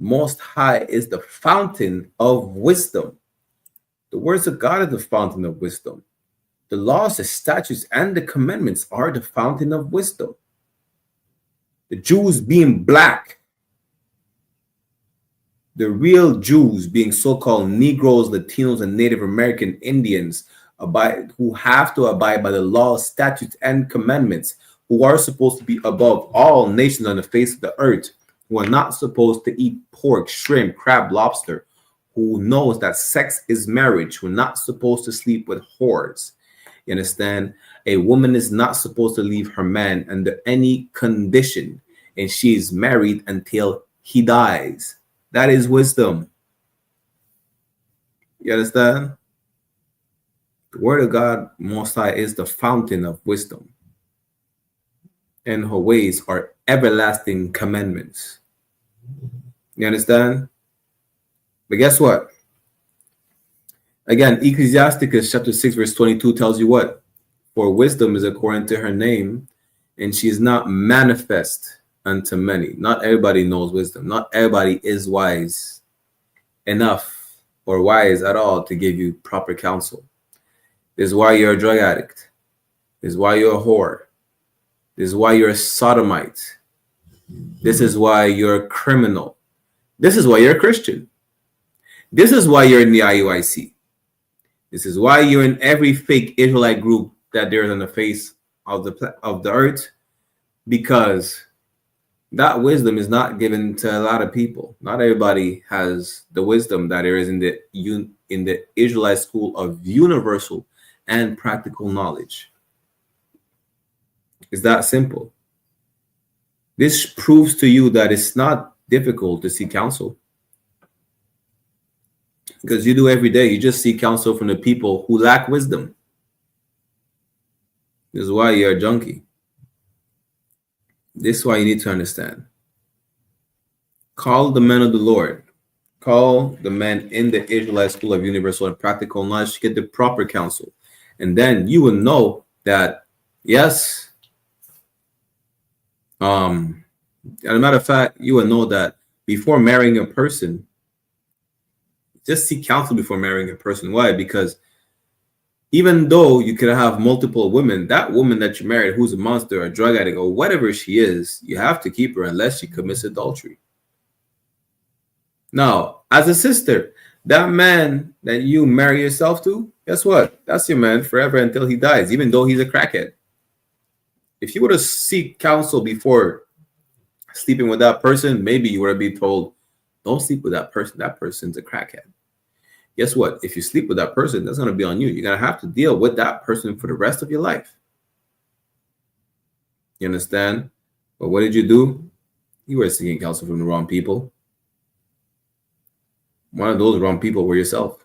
Most High is the fountain of wisdom. The words of God are the fountain of wisdom. The laws, the statutes, and the commandments are the fountain of wisdom. The Jews being black, the real Jews being so-called Negroes, Latinos, and Native American Indians who have to abide by the laws, statutes, and commandments, who are supposed to be above all nations on the face of the earth, who are not supposed to eat pork, shrimp, crab, lobster, who knows that sex is marriage, who are not supposed to sleep with whores. You understand? A woman is not supposed to leave her man under any condition, and she is married until he dies. That is wisdom. You understand? The word of God, Most High, is the fountain of wisdom, and her ways are everlasting commandments. You understand? But guess what? Again, Ecclesiastes chapter 6, verse 22 tells you what? For wisdom is according to her name, and she is not manifest unto many. Not everybody knows wisdom. Not everybody is wise enough or wise at all to give you proper counsel. This is why you're a drug addict. This is why you're a whore. This is why you're a sodomite. This is why you're a criminal. This is why you're a Christian. This is why you're in the IUIC. This is why you're in every fake Israelite group that there is on the face of the earth, because that wisdom is not given to a lot of people. Not everybody has the wisdom that there is in the Israelite school of universal and practical knowledge. It's that simple. This proves to you that it's not difficult to seek counsel, because you do every day. You just seek counsel from the people who lack wisdom. This is why you're a junkie. This is why you need to understand. Call the men of the Lord. Call the men in the Israelite school of universal and practical knowledge to get the proper counsel. And then you will know that, yes, as a matter of fact, you will know that before marrying a person, just seek counsel before marrying a person. Why? Because even though you could have multiple women, that woman that you married who's a monster or a drug addict or whatever she is, you have to keep her unless she commits adultery. Now, as a sister, that man that you marry yourself to, guess what? That's your man forever until he dies, even though he's a crackhead. If you were to seek counsel before sleeping with that person, maybe you would be told, don't sleep with that person. That person's a crackhead. Guess what? If you sleep with that person, that's going to be on you. You're going to have to deal with that person for the rest of your life. You understand? But what did you do? You were seeking counsel from the wrong people. One of those wrong people were yourself.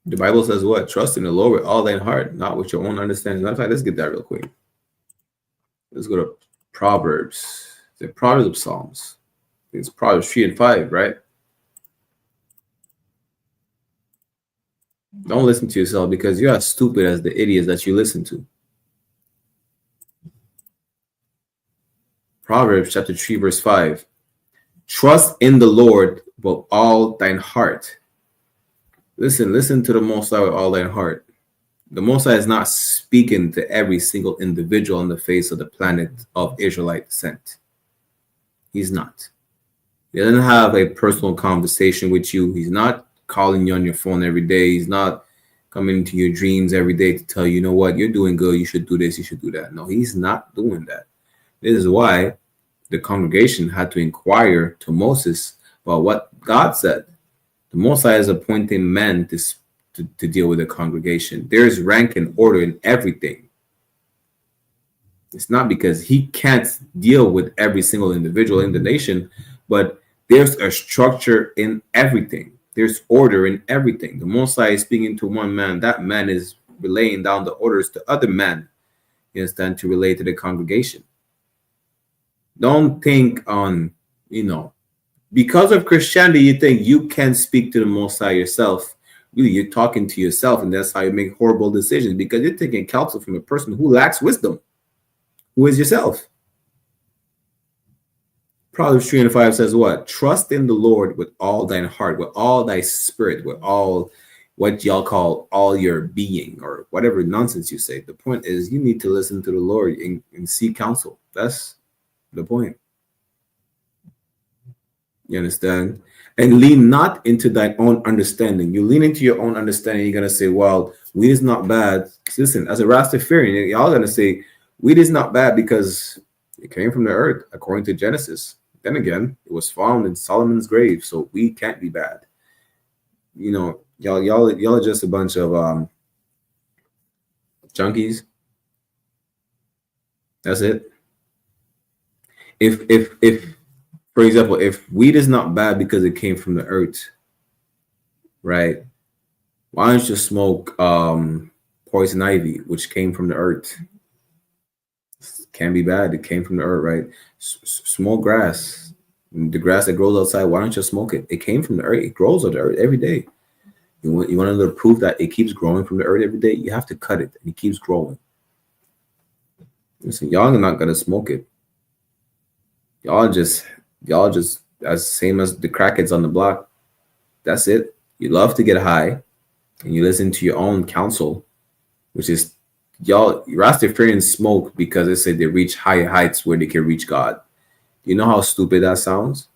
The Bible says what? Trust in the Lord with all thine heart, not with your own understanding. Matter of fact, let's get that real quick. Let's go to Proverbs. The Proverbs of Psalms. It's Proverbs 3 and 5, right? Don't listen to yourself, because you're as stupid as the idiots that you listen to. Proverbs chapter 3, verse 5. Trust in the Lord with all thine heart. Listen to the Most High with all thine heart. The Most High is not speaking to every single individual on the face of the planet of Israelite descent. He's not. He doesn't have a personal conversation with you. He's not calling you on your phone every day. He's not coming into your dreams every day to tell you, you know what, you're doing good. You should do this. You should do that. No, he's not doing that. This is why the congregation had to inquire to Moses about what God said. The Most High is appointing men to deal with the congregation. There's rank and order in everything. It's not because he can't deal with every single individual in the nation, but there's a structure in everything. There's order in everything. The Most High is speaking to one man. That man is relaying down the orders to other men, you understand, to relate to the congregation. Don't think on, because of Christianity, you think you can speak to the Most High yourself. Really, you're talking to yourself, and that's how you make horrible decisions, because you're taking counsel from a person who lacks wisdom, who is yourself. Proverbs 3 and 5 says what? Trust in the Lord with all thine heart, with all thy spirit, with all what y'all call all your being, or whatever nonsense you say. The point is, you need to listen to the Lord and seek counsel. That's the point. You understand? And lean not into thine own understanding. You lean into your own understanding, you're going to say, well, weed is not bad. Listen, as a Rastafarian, y'all going to say, weed is not bad because it came from the earth, according to Genesis. Then again, it was found in Solomon's grave, so weed can't be bad. Y'all are just a bunch of junkies. That's it. If for example, if weed is not bad because it came from the earth, right? Why don't you smoke poison ivy, which came from the earth? Can be bad. It came from the earth, right? Smoke grass. The grass that grows outside, why don't you smoke it? It came from the earth. It grows on the earth every day. You want another proof that it keeps growing from the earth every day? You have to cut it, and it keeps growing. Listen, y'all are not gonna smoke it. Y'all just as same as the crackheads on the block. That's it. You love to get high, and you listen to your own counsel, which is y'all Rastafarians smoke because they say they reach higher heights where they can reach God. You know how stupid that sounds?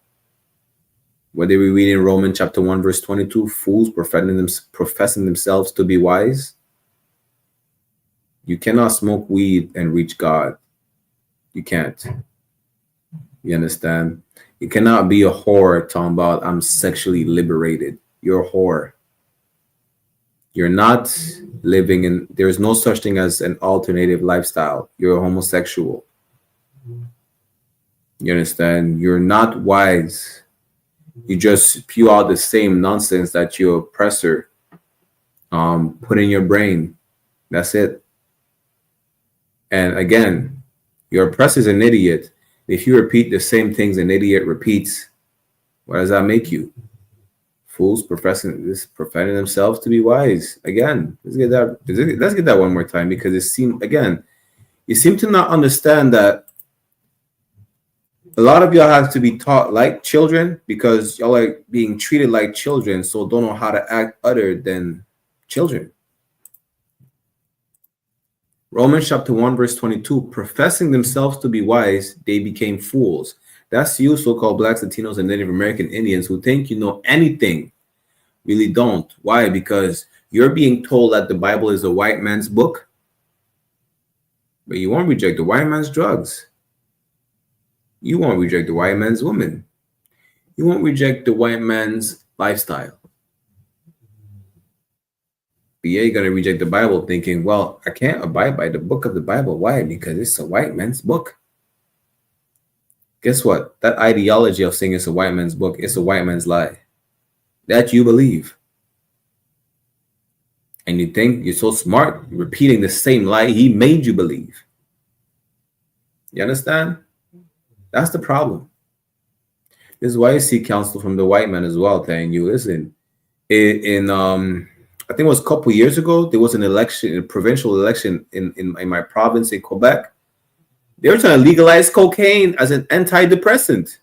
What they were reading in Romans chapter 1, verse 22, fools professing themselves to be wise. You cannot smoke weed and reach God. You can't. You understand? You cannot be a whore talking about I'm sexually liberated. You're a whore. You're not living in, there's no such thing as an alternative lifestyle. You're a homosexual. You understand? You're not wise. You just spew out the same nonsense that your oppressor put in your brain. That's it. And again, your oppressor is an idiot. If you repeat the same things an idiot repeats, what does that make you? Fools professing themselves to be wise. Again, let's get that one more time, because you seem to not understand that a lot of y'all have to be taught like children because y'all are being treated like children, so don't know how to act other than children. Romans chapter 1, verse 22, professing themselves to be wise, they became fools. That's you, so-called blacks, Latinos, and Native American Indians who think you know anything. Really don't. Why? Because you're being told that the Bible is a white man's book, but you won't reject the white man's drugs. You won't reject the white man's woman. You won't reject the white man's lifestyle. But yeah, you're going to reject the Bible thinking, well, I can't abide by the book of the Bible. Why? Because it's a white man's book. Guess what? That ideology of saying it's a white man's book, it's a white man's lie. That you believe. And you think you're so smart, repeating the same lie he made you believe. You understand? That's the problem. This is why you see counsel from the white man as well telling you, listen, I think it was a couple years ago, there was an election, a provincial election in my province in Quebec. They were trying to legalize cocaine as an antidepressant.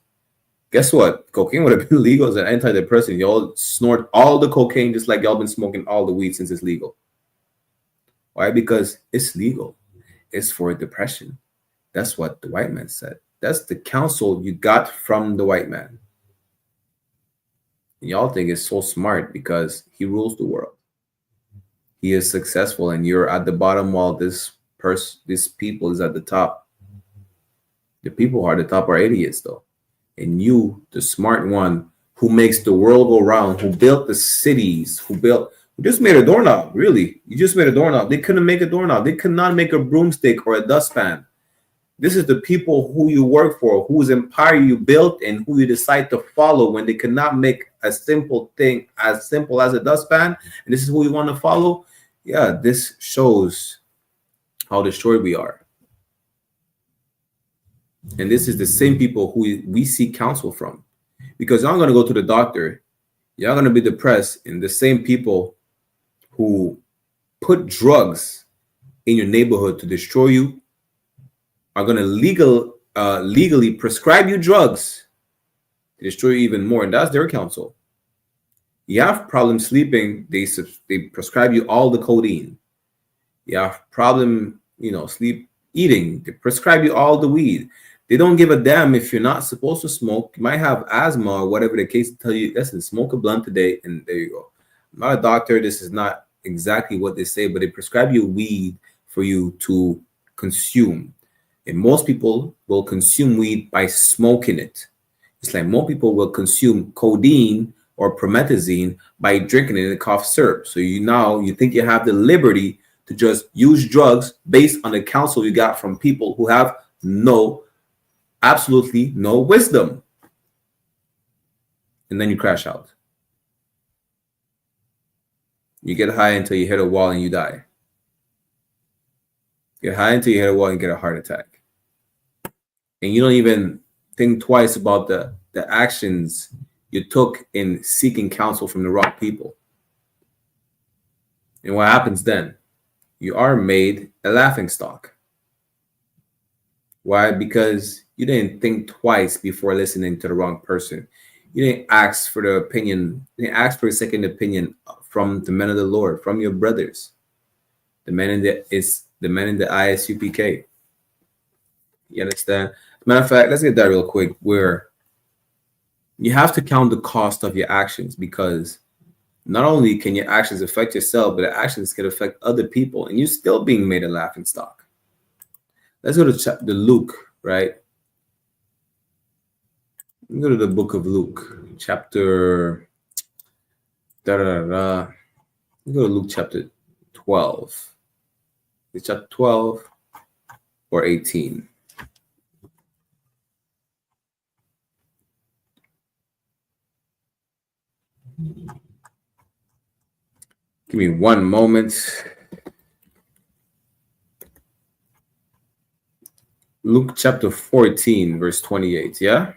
Guess what? Cocaine would have been legal as an antidepressant. Y'all snort all the cocaine just like y'all been smoking all the weed since it's legal. Why? Because it's legal. It's for depression. That's what the white man said. That's the counsel you got from the white man. And y'all think it's so smart because he rules the world. He is successful and you're at the bottom while this people is at the top. The people who are at the top are idiots though. And you, the smart one who makes the world go round, who built the cities, who just made a doorknob, really. You just made a doorknob. They couldn't make a doorknob. They could not make a broomstick or a dustpan. This is the people who you work for, whose empire you built and who you decide to follow when they cannot make a simple thing as simple as a dustpan. And this is who you want to follow. Yeah, this shows how destroyed we are. And this is the same people who we seek counsel from. Because y'all going to go to the doctor. Y'all going to be depressed. And the same people who put drugs in your neighborhood to destroy you are going to legally prescribe you drugs to destroy you even more. And that's their counsel. You have problems sleeping, they prescribe you all the codeine. You have problem, sleep eating, they prescribe you all the weed. They don't give a damn if you're not supposed to smoke. You might have asthma or whatever the case, tell you, listen, smoke a blunt today, and there you go. I'm not a doctor. This is not exactly what they say, but they prescribe you weed for you to consume. And most people will consume weed by smoking it. It's like most people will consume codeine or promethazine by drinking it in a cough syrup. So you think you have the liberty to just use drugs based on the counsel you got from people who have absolutely no wisdom. And then you crash out. You get high until you hit a wall and you die. Get high until you hit a wall and get a heart attack. And you don't even think twice about the actions you took in seeking counsel from the wrong people. And what happens then? You are made a laughing stock. Why? Because you didn't think twice before listening to the wrong person. You didn't ask for the opinion. You didn't ask for a second opinion from the men of the Lord, from your brothers, the men in the I.S.U.P.K. You understand? Matter of fact, let's get that real quick. Where you have to count the cost of your actions, because not only can your actions affect yourself, but the actions can affect other people, and you're still being made a laughing stock. Let's go to the Luke, right? Let's go to the book of Luke, chapter. Let's go to Luke chapter 12. It's chapter 12 or 18. Give me one moment. Luke chapter 14, verse 28. Yeah?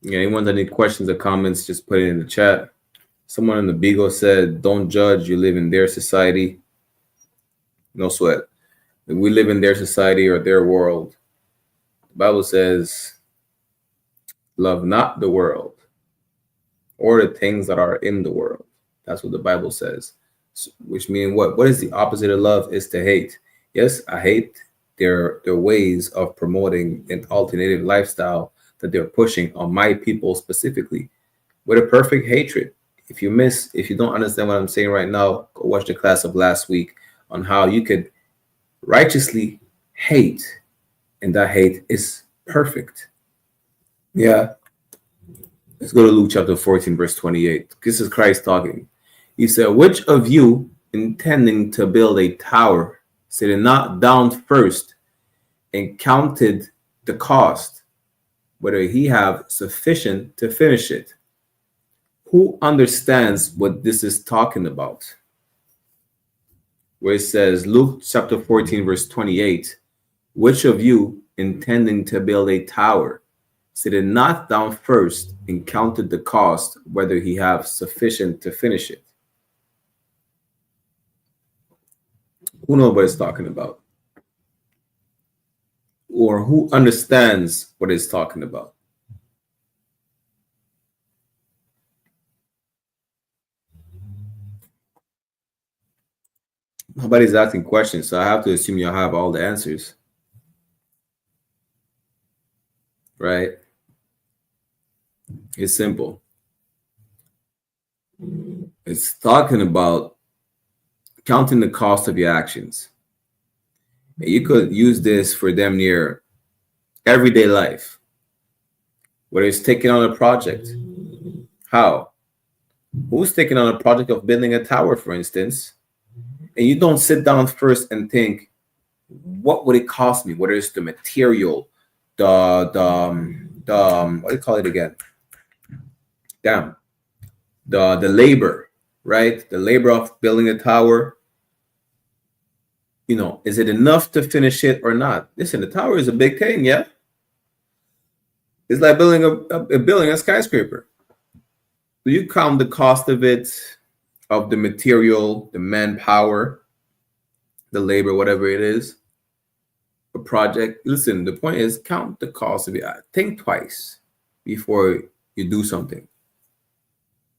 Anyone that need questions or comments, just put it in the chat. Someone in the Beagle said, don't judge, you live in their society. No sweat. If we live in their society or their world, the Bible says, love not the world or the things that are in the world. That's what the Bible says. Which means what? What is the opposite of love? Is to hate. Yes, I hate their ways of promoting an alternative lifestyle that they're pushing on my people specifically, with a perfect hatred. If you don't understand what I'm saying right now, go watch the class of last week on how you could righteously hate, and that hate is perfect. Yeah. Let's go to Luke chapter 14, verse 28. This is Christ talking. He said, which of you, intending to build a tower, sitting not down first and counted the cost, whether he have sufficient to finish it? Who understands what this is talking about? Where it says, Luke chapter 14, verse 28, which of you, intending to build a tower, sitting not down first and counted the cost, whether he have sufficient to finish it? Who knows what it's talking about? Or who understands what it's talking about? Nobody's asking questions, so I have to assume you'll have all the answers. Right? It's simple. It's talking about counting the cost of your actions. And you could use this for damn near everyday life. Whether it's taking on a project. How? Who's taking on a project of building a tower, for instance, and you don't sit down first and think, what would it cost me? Whether it's the material, the what do you call it again? Damn. The labor, right? The labor of building a tower. You know, is it enough to finish it or not? Listen, the tower is a big thing, yeah? It's like building a skyscraper. Do you count the cost of it, of the material, the manpower, the labor, whatever it is, a project? Listen, the point is count the cost of it. Think twice before you do something.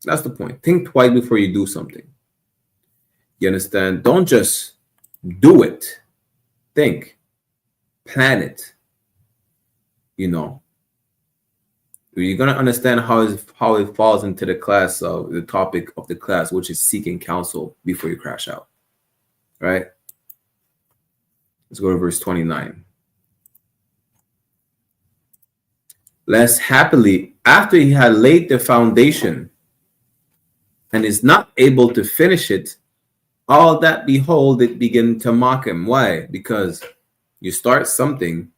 That's the point. Think twice before you do something. You understand? Don't just do it. Think. Plan it. You know. You're going to understand how it falls into the class of the topic of the class, which is seeking counsel before you crash out. Right? Let's go to verse 29. Lest happily, after he had laid the foundation and is not able to finish it, all that behold it begin to mock him. Why? Because you start something,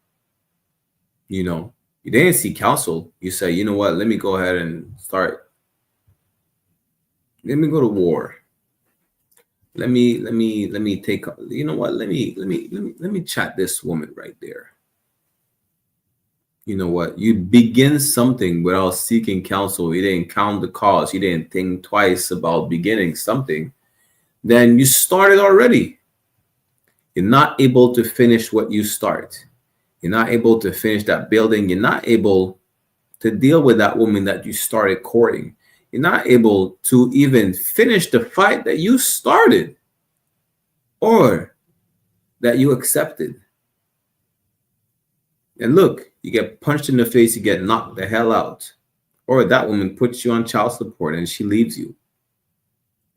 you know, you didn't seek counsel. You say, you know what, let me go ahead and start. Let me go to war. Let me take, you know what, let me chat this woman right there. you know what, you begin something without seeking counsel, you didn't count the cost, you didn't think twice about beginning something, then you started already. You're not able to finish what you start. You're not able to finish that building. You're not able to deal with that woman that you started courting. You're not able to even finish the fight that you started or that you accepted. And look, you get punched in the face, you get knocked the hell out. Or that woman puts you on child support and she leaves you.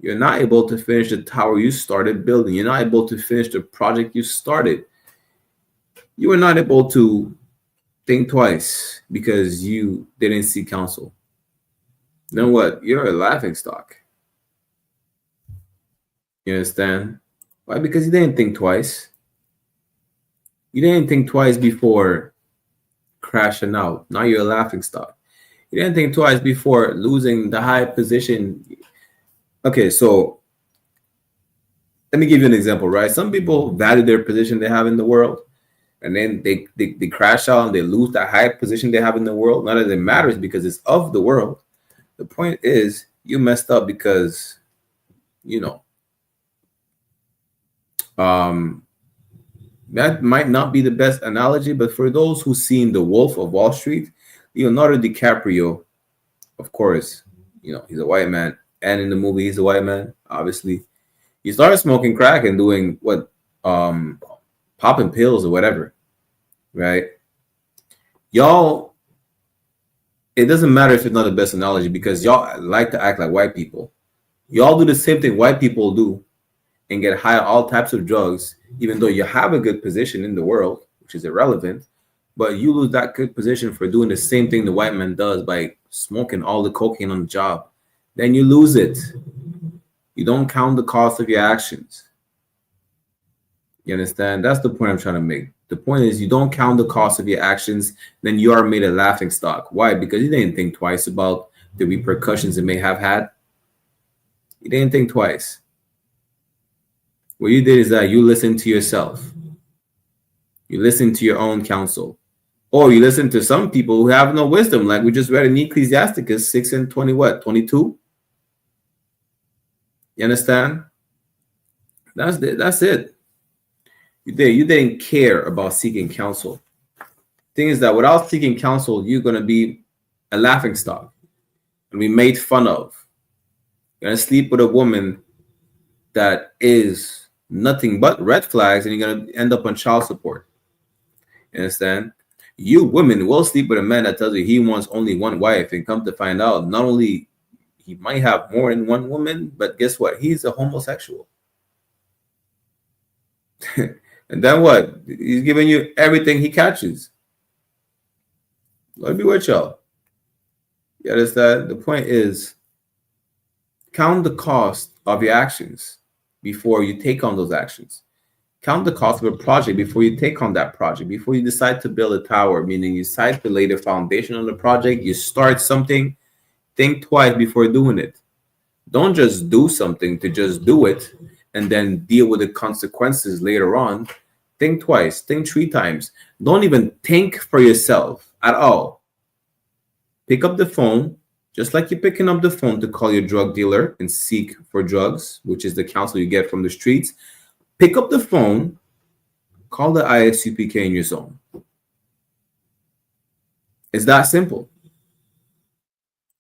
You're not able to finish the tower you started building. You're not able to finish the project you started. You were not able to think twice because you didn't seek counsel. Then what? You're a laughing stock. You understand? Why? Because you didn't think twice. You didn't think twice before crashing out. Now you're a laughing stock. You didn't think twice before losing the high position. Okay, so let me give you an example, right? Some people value their position they have in the world, and then they crash out and they lose that high position they have in the world. Not that it matters because it's of the world. The point is you messed up because, you know, that might not be the best analogy, but for those who've seen The Wolf of Wall Street, Leonardo DiCaprio, of course, you know, he's a white man. And in the movie, he's a white man, obviously. He started smoking crack and doing what? Popping pills or whatever, right? Y'all, it doesn't matter if it's not the best analogy because y'all like to act like white people. Y'all do the same thing white people do and get high on all types of drugs, even though you have a good position in the world, which is irrelevant. But you lose that good position for doing the same thing the white man does by smoking all the cocaine on the job. Then you lose it. You don't count the cost of your actions. You understand? That's the point I'm trying to make. The point is you don't count the cost of your actions, then you are made a laughing stock. Why? Because you didn't think twice about the repercussions it may have had. You didn't think twice. What you did is that you listened to yourself. You listened to your own counsel. Or you listen to some people who have no wisdom, like we just read in Ecclesiasticus 6 and 20, what? 22? You understand? That's it. You didn't care about seeking counsel. Thing is that without seeking counsel, you're going to be a laughing stock and be made fun of. You're going to sleep with a woman that is nothing but red flags, and you're going to end up on child support. You understand? You women will sleep with a man that tells you he wants only one wife, and come to find out, not only he might have more than one woman, but guess what? He's a homosexual. And then what? He's giving you everything he catches. Let me be with y'all. You understand? The point is, count the cost of your actions before you take on those actions. Count the cost of a project before you take on that project. Before you decide to build a tower, meaning you decide to lay the foundation on the project, you start something, think twice before doing it. Don't just do something to just do it and then deal with the consequences later on. Think twice, think 3 times. Don't even think for yourself at all. Pick up the phone, just like you're picking up the phone to call your drug dealer and seek for drugs, which is the counsel you get from the streets. Pick up the phone, call the I.S.U.P.K in your zone. It's that simple.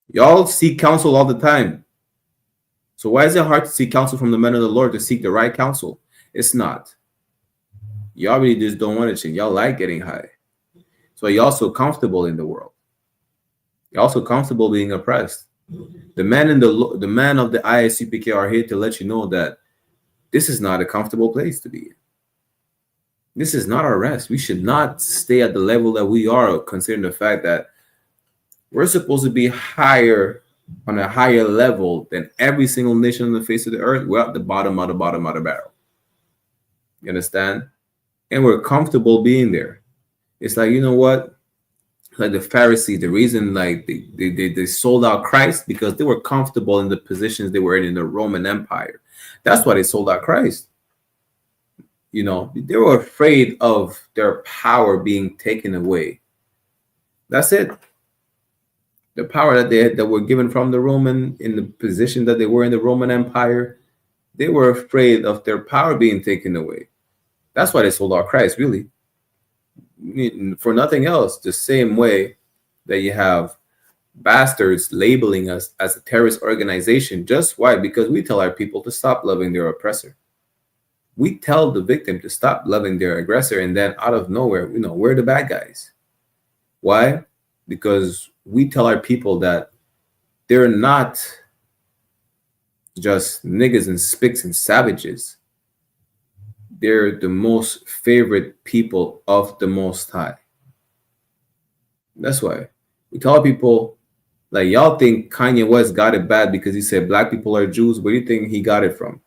Y'all seek counsel all the time. So why is it hard to seek counsel from the men of the Lord, to seek the right counsel? It's not. Y'all really just don't want to change. Y'all like getting high. So y'all so comfortable in the world. You're also comfortable being oppressed. The men of the I.S.U.P.K are here to let you know that this is not a comfortable place to be in. This is not our rest. We should not stay at the level that we are, considering the fact that we're supposed to be higher, on a higher level than every single nation on the face of the earth. We're at the bottom of the barrel. You understand? And we're comfortable being there. It's like, you know what? Like the Pharisees, the reason like they sold out Christ, because they were comfortable in the positions they were in the Roman Empire. That's why they sold out Christ. You know, they were afraid of their power being taken away. That's it. The power that were given from the Roman, in the position that they were in the Roman Empire, they were afraid of their power being taken away. That's why they sold out Christ, really. For nothing else. The same way that you have bastards labeling us as a terrorist organization. Just why? Because we tell our people to stop loving their oppressor. We tell the victim to stop loving their aggressor, and then out of nowhere, we're the bad guys. Why? Because we tell our people that they're not just niggas and spicks and savages. They're the most favorite people of the Most High. That's why we tell people, like, y'all think Kanye West got it bad because he said black people are Jews. Where do you think he got it from?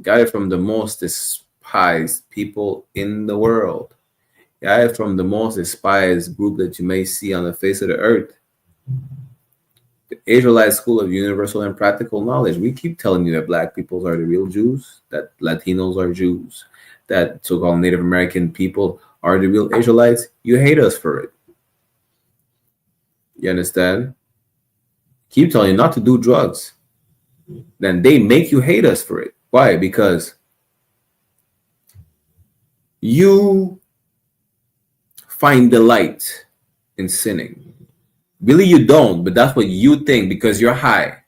Got it from the most despised people in the world. Got it from the most despised group that you may see on the face of the earth. The Israelite School of Universal and Practical Knowledge. We keep telling you that black peoples are the real Jews, that Latinos are Jews, that so-called Native American people are the real Israelites. You hate us for it. You understand? Keep telling you not to do drugs. Then they make you hate us for it. Why? Because you find delight in sinning. Really, you don't, but that's what you think because you're high.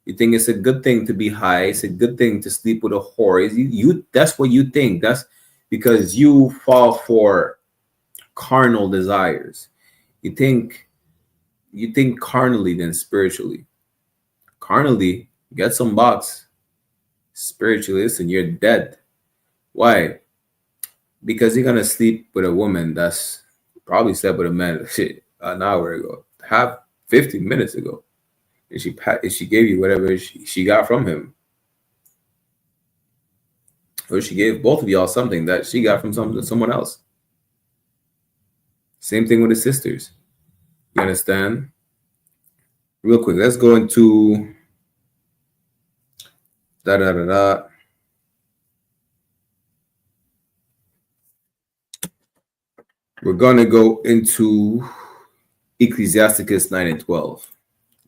You think it's a good thing to be high. It's a good thing to sleep with a whore. That's what you think. That's because you fall for carnal desires. You think carnally than spiritually. Carnally, get some box. Spiritually, listen, you're dead. Why? Because you're gonna sleep with a woman that's probably slept with a man an hour ago, 50 minutes ago, and she gave you whatever she got from him, or she gave both of y'all something that she got from someone else. Same thing with the sisters. You understand? Real quick, let's go into We're gonna go into Ecclesiasticus 9 and 12,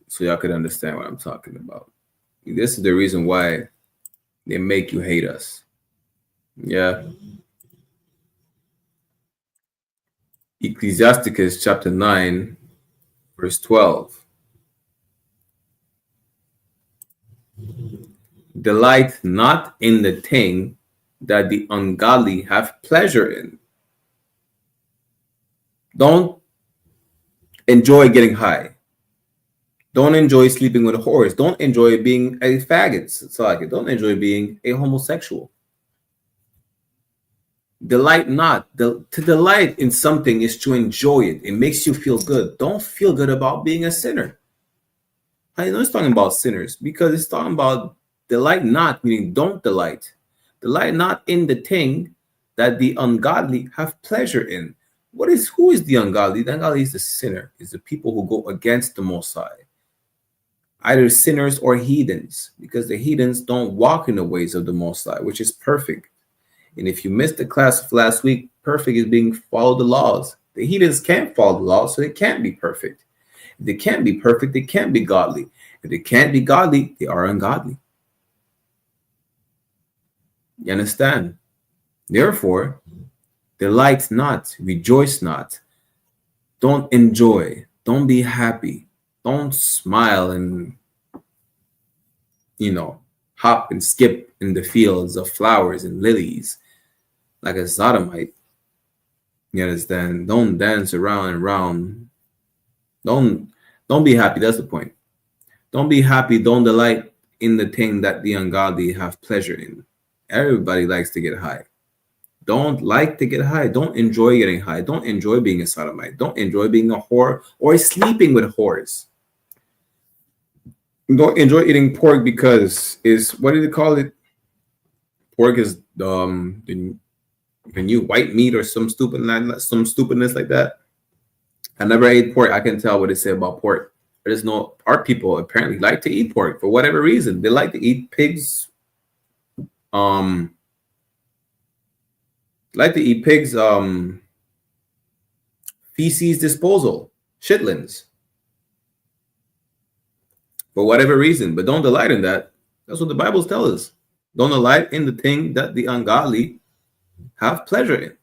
so y'all could understand what I'm talking about. This is the reason why they make you hate us. Yeah. Ecclesiasticus chapter 9, verse 12. Delight not in the thing that the ungodly have pleasure in. Don't enjoy getting high. Don't enjoy sleeping with whores. Don't enjoy being a faggot. Don't enjoy being a homosexual. Delight not. To delight in something is to enjoy it. It makes you feel good. Don't feel good about being a sinner. I know it's talking about sinners because it's talking about delight not, meaning don't delight. Delight not in the thing that the ungodly have pleasure in. Who is the ungodly? The ungodly is the sinner. It's the people who go against the Most High. Either sinners or heathens, because the heathens don't walk in the ways of the Most High, which is perfect. And if you missed the class of last week, perfect is being follow the laws. The heathens can't follow the laws, so they can't be perfect. If they can't be perfect, they can't be godly. If they can't be godly, they are ungodly. You understand? Therefore, delight not, rejoice not. Don't enjoy. Don't be happy. Don't smile and, hop and skip in the fields of flowers and lilies like a sodomite. You understand? Don't dance around and round. Don't be happy. That's the point. Don't be happy. Don't delight in the thing that the ungodly have pleasure in. Everybody likes to get high. Don't like to get high. Don't enjoy getting high. Don't enjoy being a sodomite. Don't enjoy being a whore or sleeping with whores. Don't enjoy eating pork because what do they call it? Pork is the new white meat or some stupidness like that. I never ate pork. I can tell what they say about pork. I just know our people apparently like to eat pork for whatever reason. They like to eat pigs. feces disposal, shitlins, for whatever reason. But don't delight in that. That's what the Bible tells us. Don't delight in the thing that the ungodly have pleasure in.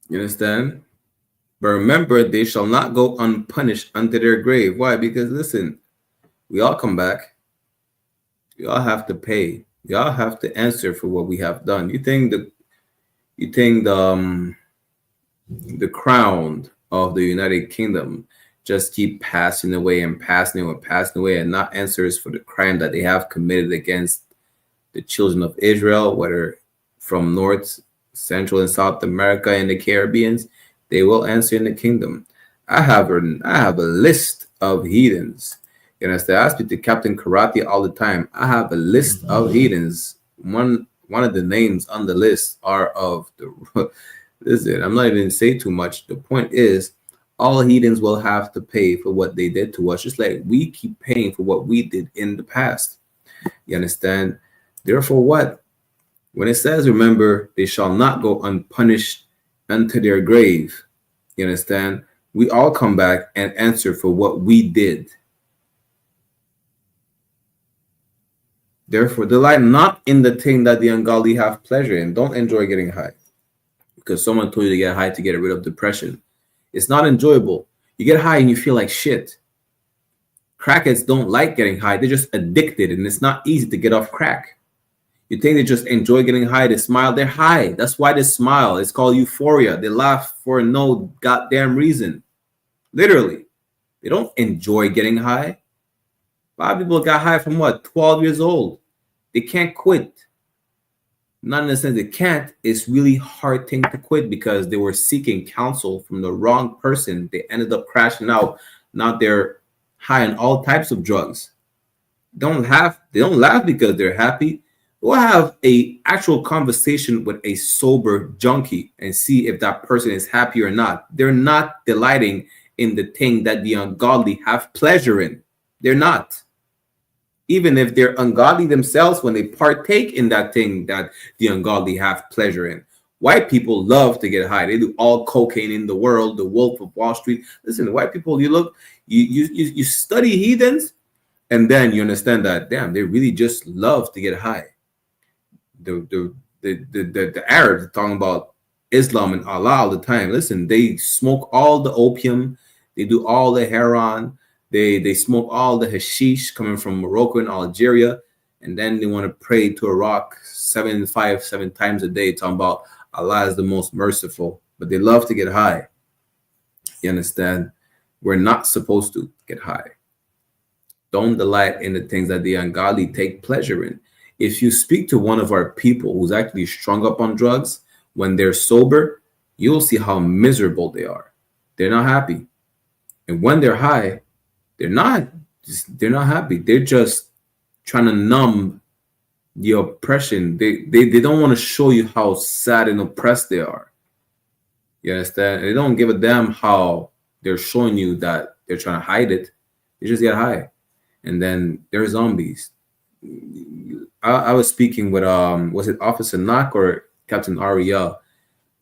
You understand? But remember, they shall not go unpunished unto their grave. Why? Because listen, we all come back. We all have to pay. We all have to answer for what we have done. You think the crown of the United Kingdom just keep passing away and passing away and not answers for the crime that they have committed against the children of Israel, whether from North, Central, and South America and the Caribbeans? They will answer in the kingdom. I have a list of heathens. You understand? I speak to Captain Karate all the time. I have a list of heathens. One of the names on the list are of the. Listen, I'm not even say too much. The point is, all heathens will have to pay for what they did to us, just like we keep paying for what we did in the past. You understand? Therefore, what? When it says, remember, they shall not go unpunished unto their grave. You understand? We all come back and answer for what we did. Therefore, delight not in the thing that the ungodly have pleasure in. Don't enjoy getting high. Because someone told you to get high to get rid of depression. It's not enjoyable. You get high and you feel like shit. Crackheads don't like getting high. They're just addicted, and it's not easy to get off crack. You think they just enjoy getting high, they smile, they're high. That's why they smile. It's called euphoria. They laugh for no goddamn reason. Literally. They don't enjoy getting high. A lot of people got high from what? 12 years old. They can't quit. Not in the sense they can't. It's really hard thing to quit because they were seeking counsel from the wrong person. They ended up crashing out. Now they're high on all types of drugs. They don't laugh because they're happy. We'll have a actual conversation with a sober junkie and see if that person is happy or not. They're not delighting in the thing that the ungodly have pleasure in. They're not. Even if they're ungodly themselves, when they partake in that thing that the ungodly have pleasure in. White people love to get high. They do all cocaine in the world, the Wolf of Wall Street. Listen, white people, you study heathens, and then you understand that, damn, they really just love to get high. The Arabs are talking about Islam and Allah all the time. Listen, they smoke all the opium, they do all the heroin, they smoke all the hashish coming from Morocco and Algeria, and then they want to pray to a rock 7 times a day, talking about Allah is the most merciful, but they love to get high. You understand? We're not supposed to get high. Don't delight in the things that the ungodly take pleasure in. If you speak to one of our people who's actually strung up on drugs, when they're sober, you'll see how miserable they are. They're not happy. And when they're high, they're not happy. They're just trying to numb the oppression. They don't want to show you how sad and oppressed they are. You understand? They don't give a damn how they're showing you that they're trying to hide it. They just get high. And then they're zombies. I was speaking with was it Officer Knock or Captain Ariel?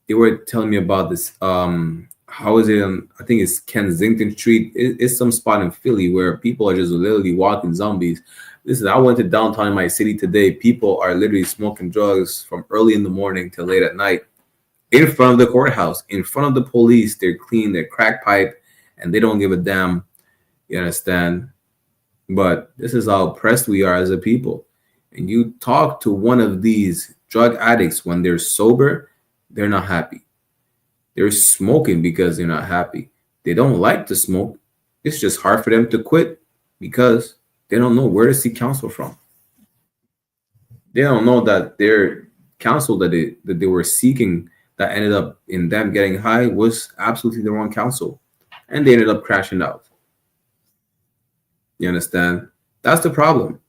They were telling me about this. How is it? I think it's Kensington Street. It's some spot in Philly where people are just literally walking zombies. Listen, I went to downtown my city today. People are literally smoking drugs from early in the morning till late at night in front of the courthouse, in front of the police. They're clean their crack pipe, and they don't give a damn. You understand? But this is how oppressed we are as a people. And you talk to one of these drug addicts when they're sober, they're not happy. They're smoking because they're not happy. They don't like to smoke. It's just hard for them to quit because they don't know where to seek counsel from. They don't know that their counsel that they were seeking that ended up in them getting high was absolutely the wrong counsel. And they ended up crashing out. You understand? That's the problem.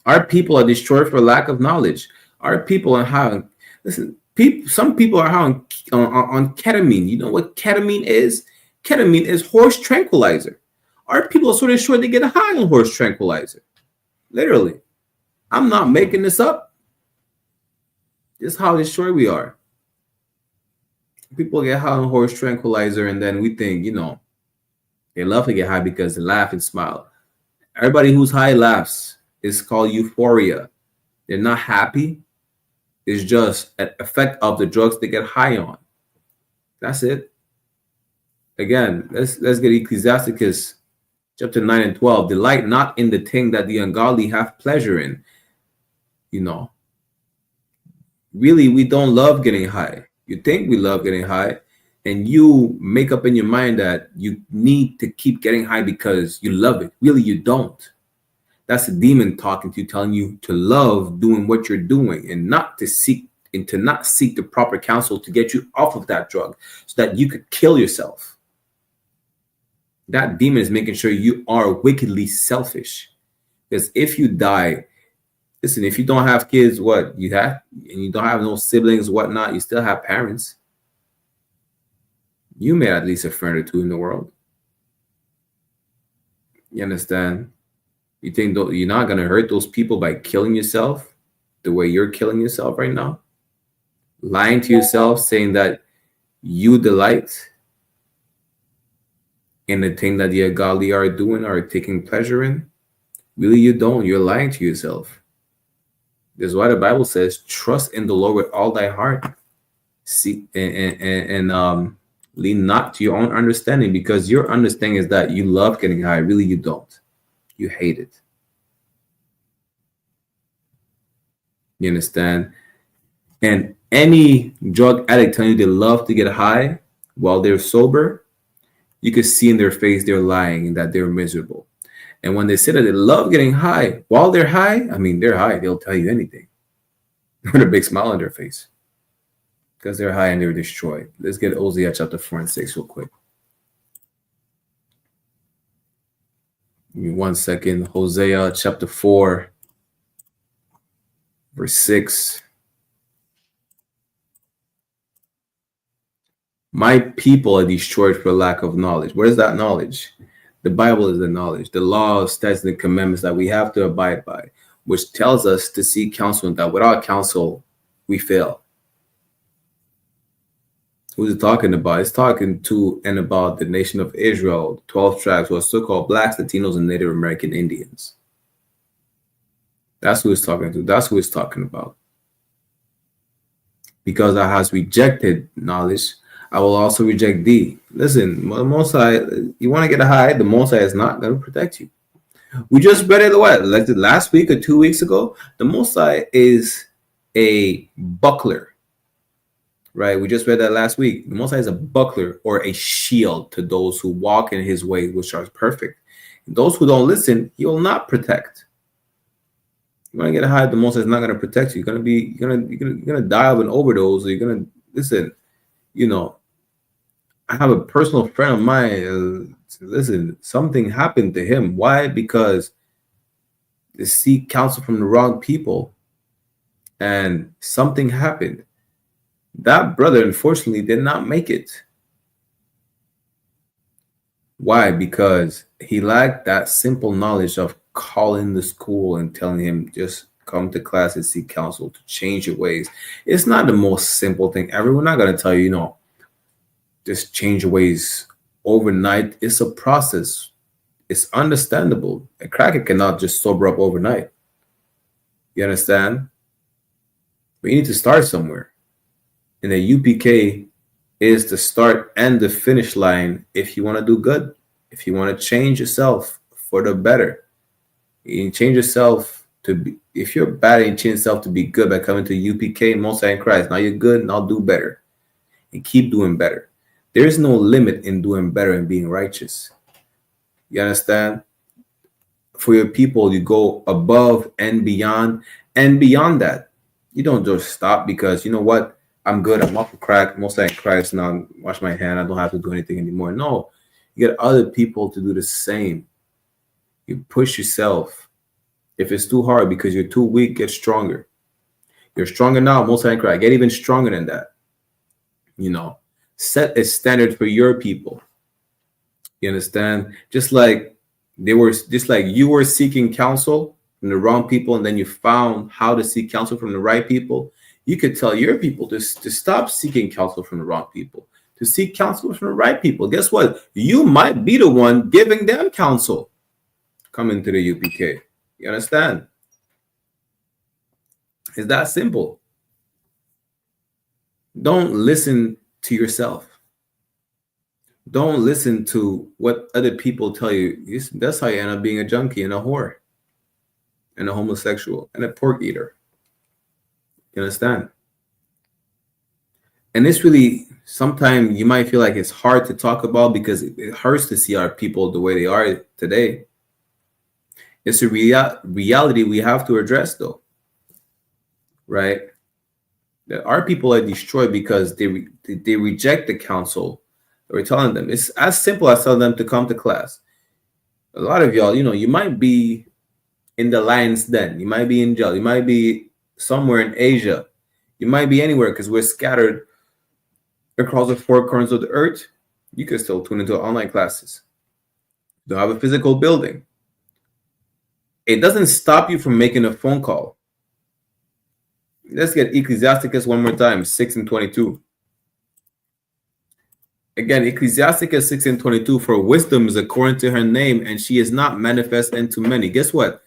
Our people are destroyed for lack of knowledge. Our people are having, listen, some people are having on ketamine. You know what ketamine is? Ketamine is horse tranquilizer. Our people are so destroyed they get high on horse tranquilizer. Literally. I'm not making this up. This is how destroyed we are. People get high on horse tranquilizer, and then we think, they love to get high because they laugh and smile. Everybody who's high laughs. It's called euphoria. They're not happy. It's just an effect of the drugs they get high on. That's it. Again, let's get Ecclesiasticus chapter 9 and 12. Delight not in the thing that the ungodly have pleasure in. Really, we don't love getting high. You think we love getting high, and you make up in your mind that you need to keep getting high because you love it. Really, you don't. That's a demon talking to you, telling you to love doing what you're doing and not to seek the proper counsel to get you off of that drug so that you could kill yourself. That demon is making sure you are wickedly selfish. Because if you die, listen, if you don't have kids, what you have, and you don't have no siblings, whatnot, you still have parents. You made at least a friend or two in the world. You understand? You think you're not going to hurt those people by killing yourself the way you're killing yourself right now? Lying to yourself, saying that you delight in the thing that the ungodly are doing or taking pleasure in? Really, you don't. You're lying to yourself. That's why the Bible says, trust in the Lord with all thy heart. See, and lean not to your own understanding, because your understanding is that you love getting high. Really, you don't. You hate it. You understand? And any drug addict telling you they love to get high while they're sober, you can see in their face they're lying and that they're miserable. And when they say that they love getting high while they're high, I mean, they're high. They'll tell you anything with a big smile on their face because they're high and they're destroyed. Let's get Hosea chapter 4 and 6 real quick. Give me 1 second. Hosea chapter 4, verse 6. My people are destroyed for lack of knowledge. What is that knowledge? The Bible is the knowledge, the laws, statutes, and commandments that we have to abide by, which tells us to seek counsel, and that without counsel, we fail. Who's it talking about? It's talking to and about the nation of Israel, 12 tribes, who are so-called blacks, Latinos, and Native American Indians. That's who it's talking to. That's who it's talking about. Because thou hast rejected knowledge, I will also reject thee. Listen, the Most High, you want to get a high, the Most High is not going to protect you. We just read it, like last week or 2 weeks ago. The Most High is a buckler, right? We just read that last week. The Most High is a buckler or a shield to those who walk in his way, which are perfect. And those who don't listen, he will not protect. You want to get a high, the Most High is not going to protect you. You're gonna die of an overdose, or you're going to listen. I have a personal friend of mine. Listen, something happened to him. Why? Because they seek counsel from the wrong people, and something happened. That brother, unfortunately, did not make it. Why? Because he lacked that simple knowledge of calling the school and telling him, just come to class and seek counsel to change your ways. It's not the most simple thing ever. We're not going to tell you, just change your ways overnight. It's a process. It's understandable. A cracker cannot just sober up overnight. You understand? But you need to start somewhere. And the UPK is the start and the finish line if you want to do good. If you want to change yourself for the better. You change yourself to be, if you're bad and you change yourself to be good by coming to UPK, Most High in Christ. Now you're good and I'll do better. And keep doing better. There is no limit in doing better and being righteous. You understand? For your people, you go above and beyond that. You don't just stop because, you know what? I'm good. I'm off the crack. Most High in Christ. Now wash my hand. I don't have to do anything anymore. No. You get other people to do the same. You push yourself. If it's too hard because you're too weak, get stronger. You're stronger now. Most High in Christ. Get even stronger than that. Set a standard for your people. You understand? Just like you were seeking counsel from the wrong people, and then you found how to seek counsel from the right people. You could tell your people to stop seeking counsel from the wrong people, to seek counsel from the right people. Guess what? You might be the one giving them counsel. Come into the UPK. You understand? It's that simple. Don't listen to yourself. Don't listen to what other people tell you. That's how you end up being a junkie and a whore and a homosexual and a pork eater. You understand? And it's really, sometimes you might feel like it's hard to talk about because it hurts to see our people the way they are today. It's a reality we have to address, though, right? That our people are destroyed because they reject the counsel that we're telling them. It's as simple as telling them to come to class. A lot of y'all, you might be in the lion's den. You might be in jail. You might be somewhere in Asia. You might be anywhere because we're scattered across the four corners of the earth. You can still tune into online classes. You don't have a physical building. It doesn't stop you from making a phone call. Let's get Ecclesiasticus one more time, 6:22. Again, Ecclesiasticus 6:22, for wisdom is according to her name, and she is not manifest unto many. Guess what?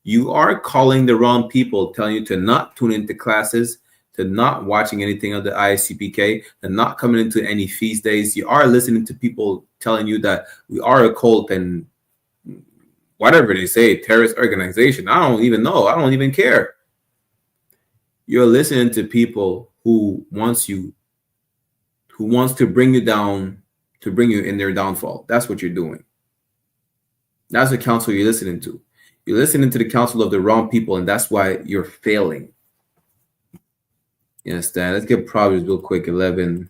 You are calling the wrong people, telling you to not tune into classes, to not watching anything of the I.S.U.P.K, to not coming into any feast days. You are listening to people telling you that we are a cult and whatever they say, terrorist organization. I don't even know. I don't even care. You're listening to people who wants to bring you down, to bring you in their downfall. That's what you're doing. That's the counsel you're listening to. You're listening to the counsel of the wrong people, and that's why you're failing. You understand? Let's get Proverbs real quick, 11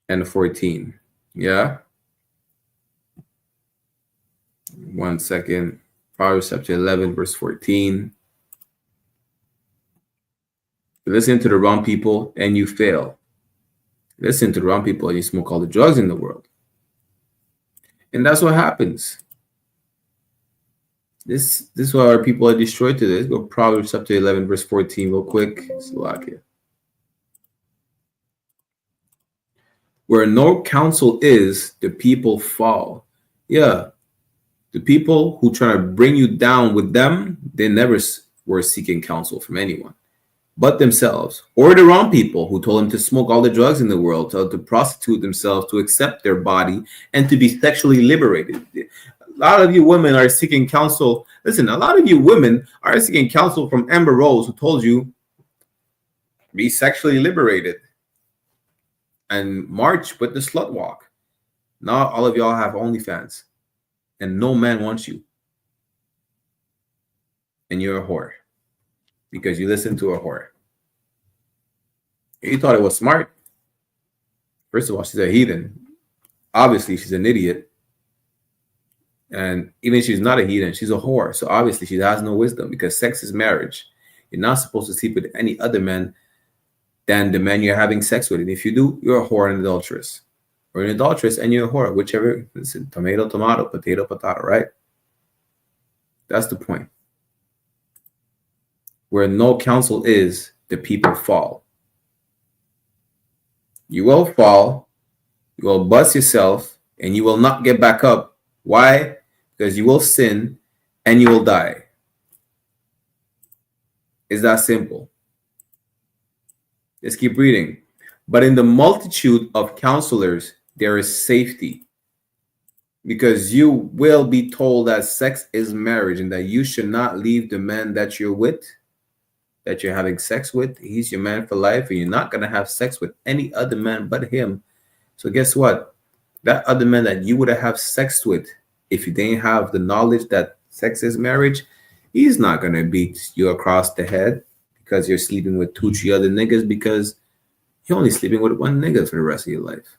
and 14. Yeah? 1 second. Proverbs chapter 11, verse 14. You listen to the wrong people and you fail. Listen to the wrong people and you smoke all the drugs in the world. And that's what happens. This is why our people are destroyed today. Let's go Proverbs chapter 11, verse 14 real quick. Slovakia. Where no counsel is, the people fall. Yeah. The people who try to bring you down with them, they never were seeking counsel from anyone but themselves, or the wrong people who told them to smoke all the drugs in the world, to prostitute themselves, to accept their body, and to be sexually liberated. A lot of you women are seeking counsel. Listen, a lot of you women are seeking counsel from Amber Rose, who told you be sexually liberated and march with the slut walk. Now all of y'all have OnlyFans, and no man wants you. And you're a whore because you listen to a whore. You thought it was smart. First of all, she's a heathen. Obviously, she's an idiot. And even if she's not a heathen, she's a whore. So obviously, she has no wisdom because sex is marriage. You're not supposed to sleep with any other man than the man you're having sex with. And if you do, you're a whore and adulteress. Or an adulteress and you're a whore. Whichever, listen, tomato, tomato, potato, potato, right? That's the point. Where no counsel is, the people fall. You will fall, you will bust yourself, and you will not get back up. Why? Because you will sin and you will die. It's that simple. Let's keep reading. But in the multitude of counselors, there is safety. Because you will be told that sex is marriage and that you should not leave the man that you're with, that you're having sex with. He's your man for life, and you're not going to have sex with any other man but him. So guess what? That other man that you would have sex with, if you didn't have the knowledge that sex is marriage, he's not going to beat you across the head because you're sleeping with 2-3 other niggas, because you're only sleeping with one nigga for the rest of your life.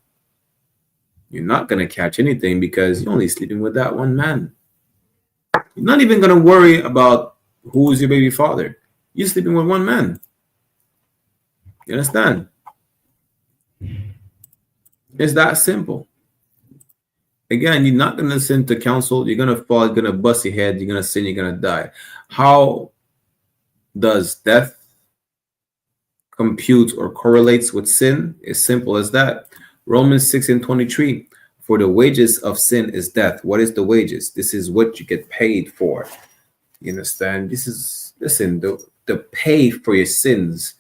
You're not going to catch anything because you're only sleeping with that one man. You're not even going to worry about who's your baby father. You're sleeping with one man. You understand? It's that simple. Again, you're not going to listen to counsel. You're going to fall. You're going to bust your head. You're going to sin. You're going to die. How does death computes or correlates with sin? It's simple as that. Romans 6:23. For the wages of sin is death. What is the wages? This is what you get paid for. You understand? This is, listen, the pay for your sins.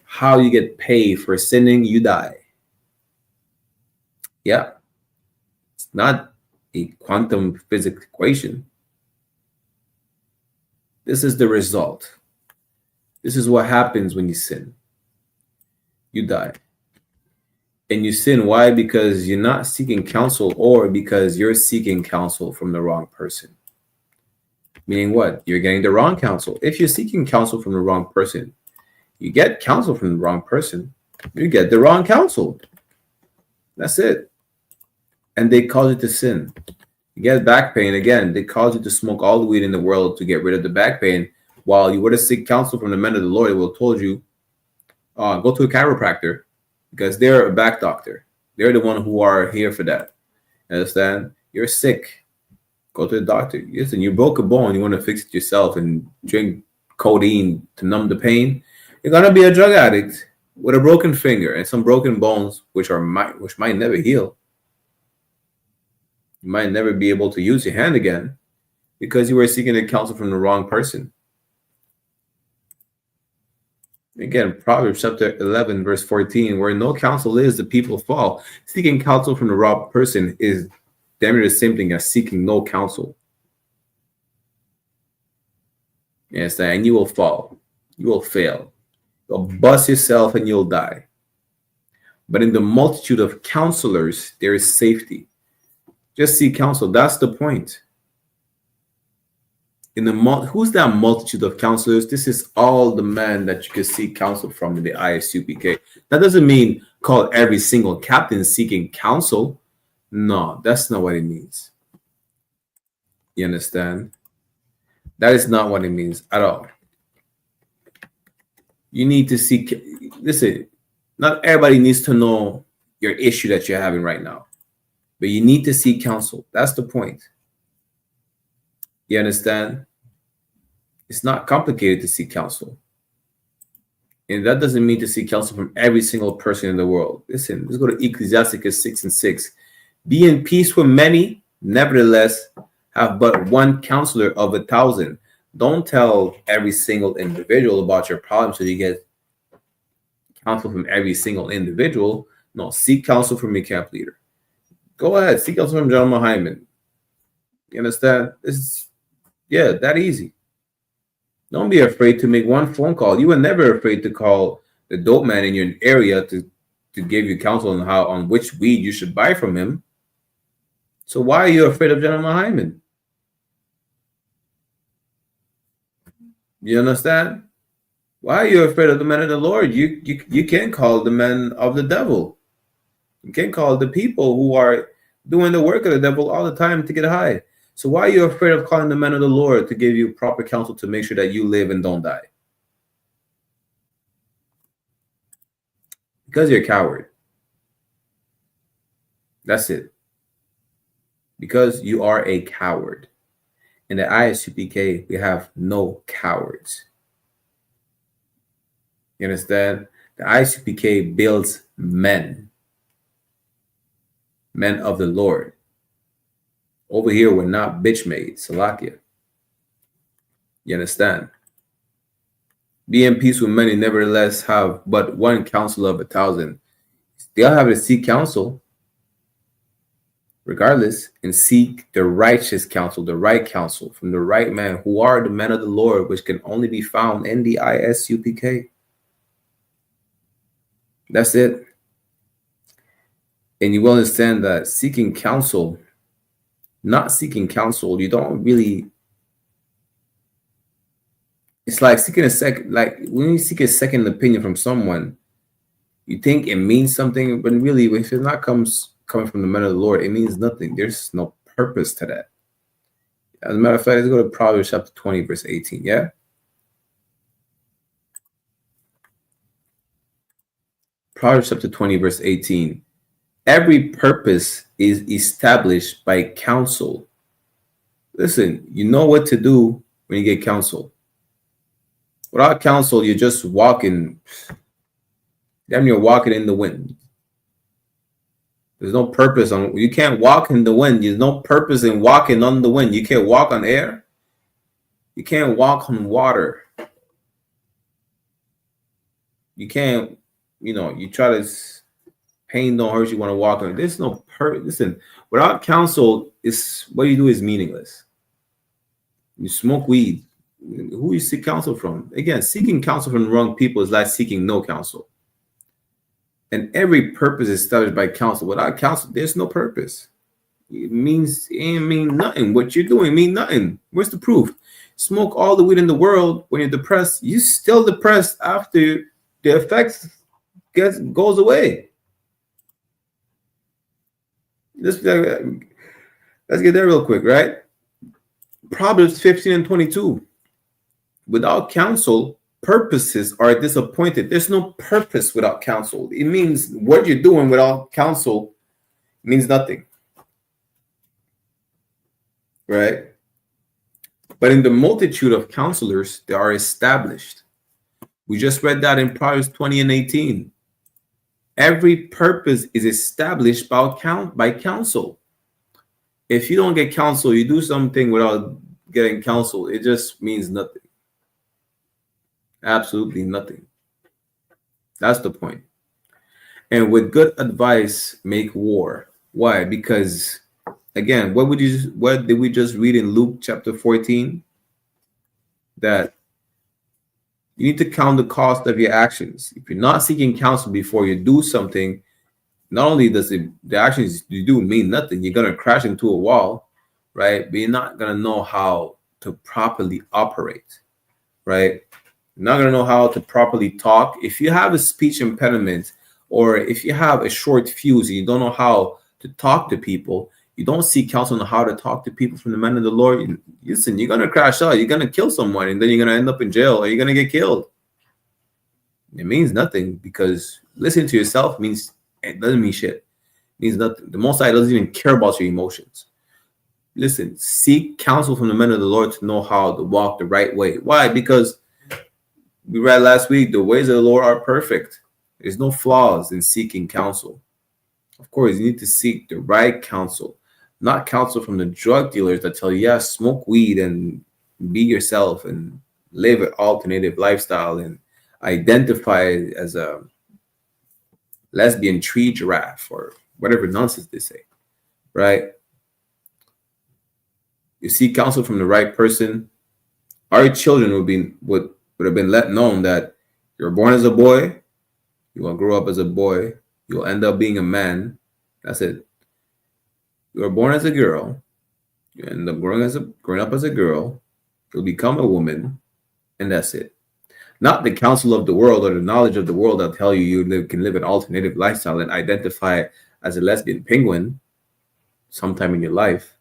How you get paid for sinning, you die. Yeah. It's not a quantum physics equation. This is the result. This is what happens when you sin. You die. And you sin, why? Because you're not seeking counsel, or because you're seeking counsel from the wrong person. Meaning what? You're getting the wrong counsel. If you're seeking counsel from the wrong person, you get counsel from the wrong person, you get the wrong counsel. That's it. And they cause you to sin. You get back pain. Again, they cause you to smoke all the weed in the world to get rid of the back pain. While you were to seek counsel from the men of the Lord, it will have told you, go to a chiropractor, because they're a back doctor. They're the one who are here for that. Understand? You're sick. Go to the doctor. Listen, you broke a bone. You want to fix it yourself and drink codeine to numb the pain. You're gonna be a drug addict with a broken finger and some broken bones, which might never heal. You might never be able to use your hand again because you were seeking the counsel from the wrong person. Again, Proverbs chapter 11, verse 14, where no counsel is, the people fall. Seeking counsel from the wrong person is damn near the same thing as seeking no counsel. Yes, and you will fall. You will fail. You'll bust yourself and you'll die. But in the multitude of counselors, there is safety. Just seek counsel. That's the point. Who's that multitude of counselors? This is all the men that you can seek counsel from in the I.S.U.P.K. That doesn't mean call every single captain seeking counsel. No, that's not what it means. You understand? That is not what it means at all. You need to seek. Listen, not everybody needs to know your issue that you're having right now, but you need to seek counsel. That's the point. You understand? It's not complicated to seek counsel. And that doesn't mean to seek counsel from every single person in the world. Listen, let's go to Ecclesiasticus 6:6. Be in peace with many, nevertheless, have but one counselor of 1,000. Don't tell every single individual about your problem so you get counsel from every single individual. No, seek counsel from your camp leader. Go ahead, seek counsel from John Hyman. You understand? It's that easy. Don't be afraid to make one phone call. You were never afraid to call the dope man in your area to give you counsel on which weed you should buy from him. So why are you afraid of Gentleman Hyman? You understand? Why are you afraid of the men of the Lord? You can't call the men of the devil. You can't call the people who are doing the work of the devil all the time to get high. So why are you afraid of calling the men of the Lord to give you proper counsel to make sure that you live and don't die? Because you're a coward. That's it. Because you are a coward. In the I.S.U.P.K, we have no cowards. You understand? The I.S.U.P.K builds men. Men of the Lord. Over here, we're not bitch made, Salakia. You understand? Be in peace with many, nevertheless have but one counsel of 1,000. They'll have to seek counsel, regardless, and seek the righteous counsel, the right counsel from the right man, who are the men of the Lord, which can only be found in the I.S.U.P.K. That's it. And you will understand that seeking counsel, not seeking counsel, you don't really. It's like seeking like when you seek a second opinion from someone, you think it means something, but really, if it not coming from the men of the Lord, it means nothing. There's no purpose to that. As a matter of fact, let's go to Proverbs chapter 20, verse 18. Yeah. Proverbs chapter 20, verse 18. Every purpose is established by counsel. Listen, you know what to do when you get counsel. Without counsel, you're just walking Damn, you're walking in the wind. There's no purpose on. You can't walk in the wind. There's no purpose in walking on the wind. You can't walk on air. You can't walk on water. You can't. You try to. Pain don't hurt you. Want to walk on. There's no Listen, without counsel, what you do is meaningless. You smoke weed. Who you seek counsel from? Again, seeking counsel from the wrong people is like seeking no counsel. And every purpose is established by counsel. Without counsel, there's no purpose. It ain't mean nothing. What you're doing mean nothing. Where's the proof? Smoke all the weed in the world. When you're depressed, you still depressed after the effects goes away. Let's get there real quick, right? Proverbs 15 and 22. Without counsel, purposes are disappointed. There's no purpose without counsel. It means what you're doing without counsel means nothing. Right? But in the multitude of counselors, they are established. We just read that in Proverbs 20 and 18. Every purpose is established by counsel. If you don't get counsel, you do something without getting counsel, it just means nothing. Absolutely nothing. That's the point. And with good advice, make war. Why? Because, again, what did we just read in Luke chapter 14? That you need to count the cost of your actions. If you're not seeking counsel before you do something, not only does the actions you do mean nothing, you're going to crash into a wall, right? But you're not going to know how to properly operate, right? You're not going to know how to properly talk. If you have a speech impediment, or if you have a short fuse and you don't know how to talk to people, you don't seek counsel on how to talk to people from the man of the Lord, listen, you're going to crash out. You're going to kill someone, and then you're going to end up in jail, or you're going to get killed. It means nothing, because listening to yourself it doesn't mean shit. It means nothing. The Most High doesn't even care about your emotions. Listen, seek counsel from the men of the Lord to know how to walk the right way. Why? Because we read last week, the ways of the Lord are perfect. There's no flaws in seeking counsel. Of course, you need to seek the right counsel, not counsel from the drug dealers that tell you, yeah, smoke weed and be yourself and live an alternative lifestyle and identify as a lesbian tree giraffe or whatever nonsense they say, right? You seek counsel from the right person. Our children would have been let known that you're born as a boy, you will grow up as a boy, you'll end up being a man. That's it. You were born as a girl, you end up growing up as a girl, you'll become a woman, and that's it. Not the counsel of the world or the knowledge of the world that tell you can live an alternative lifestyle and identify as a lesbian penguin sometime in your life.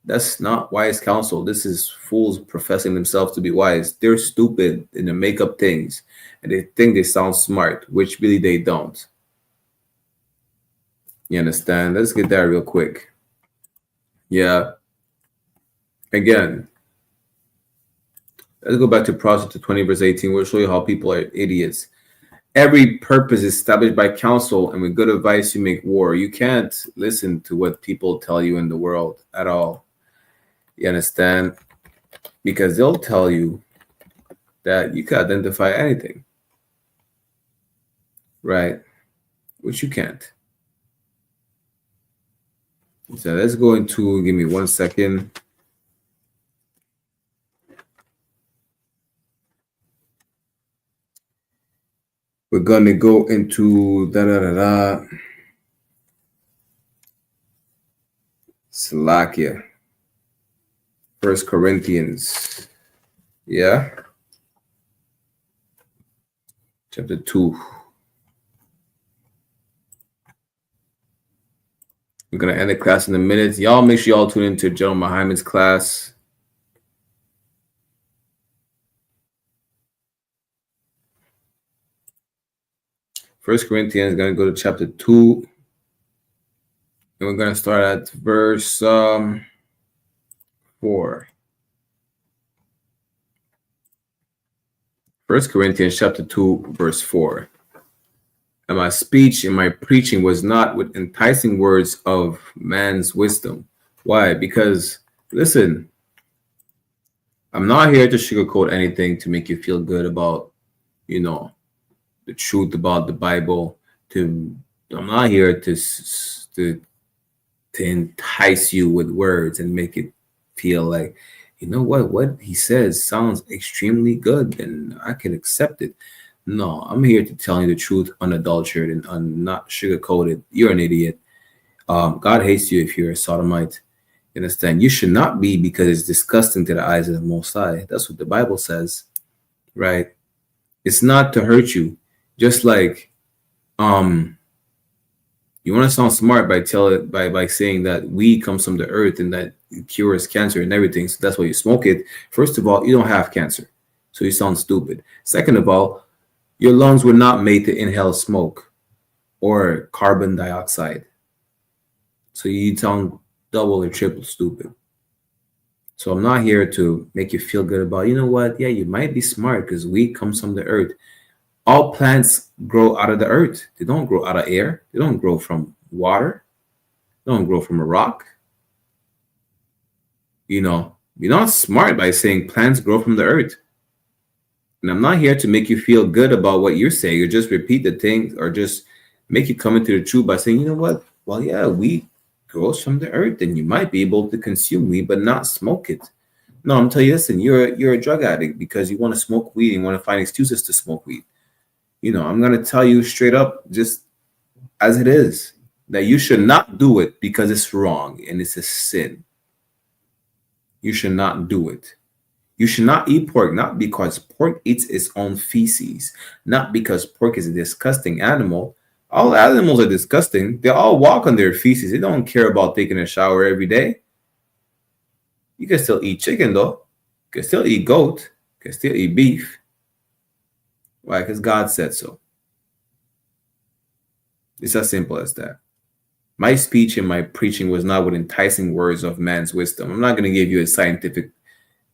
That's not wise counsel. This is fools professing themselves to be wise. They're stupid and they make up things, and they think they sound smart, which really they don't. You understand? Let's get that real quick. Yeah. Again, let's go back to Proverbs 20, verse 18. We'll show you how people are idiots. Every purpose is established by counsel, and with good advice, you make war. You can't listen to what people tell you in the world at all. You understand? Because they'll tell you that you can identify anything, right? Which you can't. So let's go into, give me 1 second. We're going to go into Salakia. 1 Corinthians. Yeah. Chapter 2. We're going to end the class in a minute. Y'all make sure y'all tune into General Muhammad's class. First Corinthians, going to go to chapter 2. And we're going to start at verse 4. 1 Corinthians chapter 2, verse 4. And my speech and my preaching was not with enticing words of man's wisdom. Why? Because, listen, I'm not here to sugarcoat anything to make you feel good about, you know, the truth about the Bible. I'm not here to entice you with words and make it feel like, you know what he says sounds extremely good and I can accept it. No, I'm here to tell you the truth, unadulterated and not sugarcoated. You're an idiot. God hates you if you're a sodomite. You understand? You should not be, because it's disgusting to the eyes of the Most High. That's what the Bible says, right? It's not to hurt you. Just like, you want to sound smart by saying that weed comes from the earth and that it cures cancer and everything. So that's why you smoke it. First of all, you don't have cancer, so you sound stupid. Second of all, your lungs were not made to inhale smoke or carbon dioxide. So you sound double or triple stupid. So I'm not here to make you feel good about, you know what? Yeah, you might be smart because weed comes from the earth. All plants grow out of the earth. They don't grow out of air. They don't grow from water. They don't grow from a rock. You know, you're not smart by saying plants grow from the earth. And I'm not here to make you feel good about what you're saying, or just repeat the thing, or just make you come into the truth by saying, you know what? Well, yeah, weed grows from the earth, and you might be able to consume weed, but not smoke it. No, I'm telling you, listen, you're a drug addict because you want to smoke weed and want to find excuses to smoke weed. You know, I'm going to tell you straight up, just as it is, that you should not do it because it's wrong and it's a sin. You should not do it. You should not eat pork, not because pork eats its own feces, not because pork is a disgusting animal. All animals are disgusting. They all walk on their feces. They don't care about taking a shower every day. You can still eat chicken, though. You can still eat goat. You can still eat beef. Why? Because God said so. It's as simple as that. My speech and my preaching was not with enticing words of man's wisdom. I'm not going to give you a scientific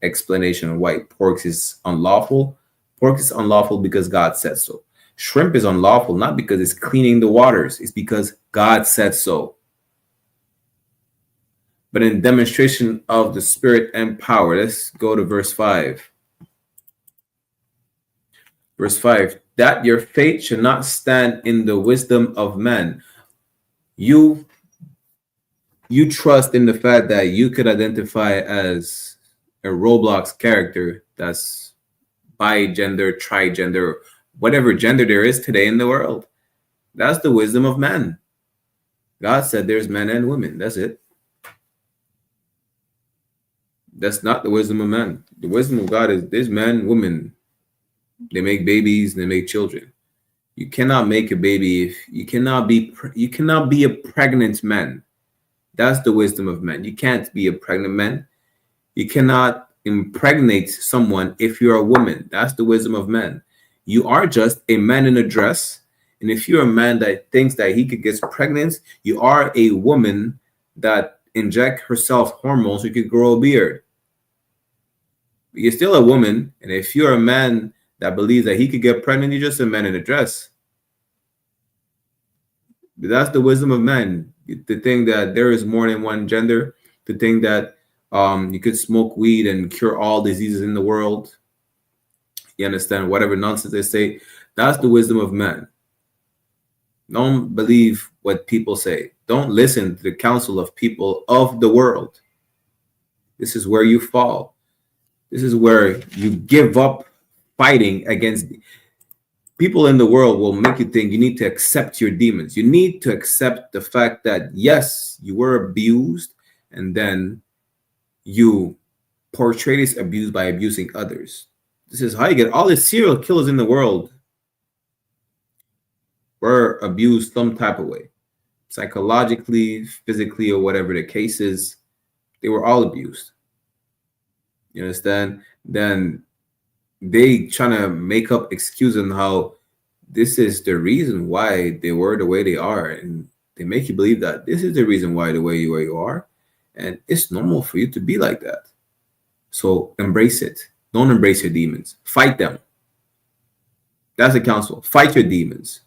explanation of why pork is unlawful. Pork is unlawful because God said so. Shrimp is unlawful not because it's cleaning the waters. It's because God said so. But in demonstration of the Spirit and power, let's go to verse 5. Verse 5, that your faith should not stand in the wisdom of man. You trust in the fact that you could identify as a Roblox character that's bi-gender, tri-gender, whatever gender there is today in the world. That's the wisdom of man. God said there's men and women. That's it. That's not the wisdom of man. The wisdom of God is there's men, women. They make babies, they make children. You cannot make a baby if you cannot be a pregnant man. That's the wisdom of man. You can't be a pregnant man. You cannot impregnate someone if you're a woman. That's the wisdom of man. You are just a man in a dress. And if you're a man that thinks that he could get pregnant, you are a woman that inject herself hormones so you could grow a beard. But you're still a woman. And if you're a man that believes that he could get pregnant, you're just a man in a dress. But that's the wisdom of man. To think that there is more than one gender, to think that you could smoke weed and cure all diseases in the world. You understand? Whatever nonsense they say, that's the wisdom of man. Don't believe what people say. Don't listen to the counsel of people of the world. This is where you fall. This is where you give up fighting against people in the world. Will make you think you need to accept your demons. You need to accept the fact that yes, you were abused, and then you portray this abuse by abusing others. This is how you get all the serial killers in the world were abused some type of way, psychologically, physically, or whatever the case is. They were all abused. You understand? Then they trying to make up excuses on how this is the reason why they were the way they are, and they make you believe that this is the reason why the way you are, and it's normal for you to be like that. So embrace it. Don't embrace your demons. Fight them. That's the counsel. Fight your demons.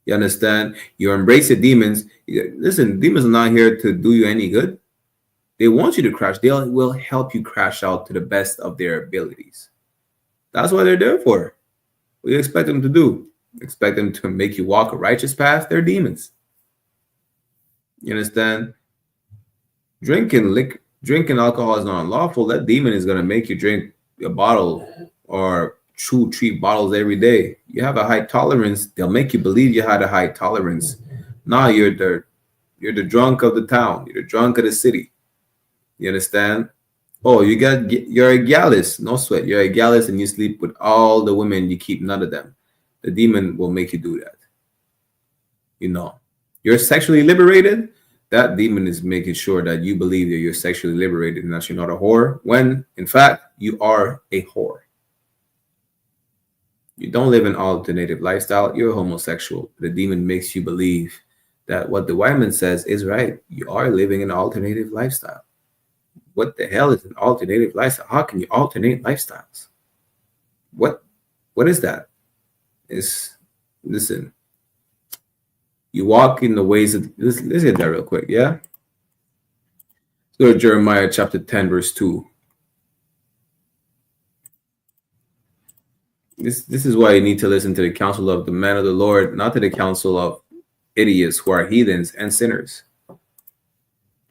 You understand? You embrace the demons. Listen, demons are not here to do you any good. They want you to crash. They will help you crash out to the best of their abilities. That's what they're there for. What do you expect them to do? Expect them to make you walk a righteous path? They're demons. You understand? Drinking alcohol is not unlawful. That demon is going to make you drink a bottle or 2-3 bottles every day. You have a high tolerance. They'll make you believe you had a high tolerance. Now you're the drunk of the town. You're the drunk of the city. You understand? Oh, you're a gallus. No sweat. You're a gallus and you sleep with all the women. You keep none of them. The demon will make you do that. You know, you're sexually liberated. That demon is making sure that you believe that you're sexually liberated and that you're not a whore, when in fact you are a whore. You don't live an alternative lifestyle. You're homosexual. The demon makes you believe that what the white man says is right. You are living an alternative lifestyle. What the hell is an alternative lifestyle? How can you alternate lifestyles? What is that? Listen. You walk in the ways of, let's get that real quick, yeah? Let's go to Jeremiah chapter 10, verse 2. This is why you need to listen to the counsel of the man of the Lord, not to the counsel of idiots who are heathens and sinners.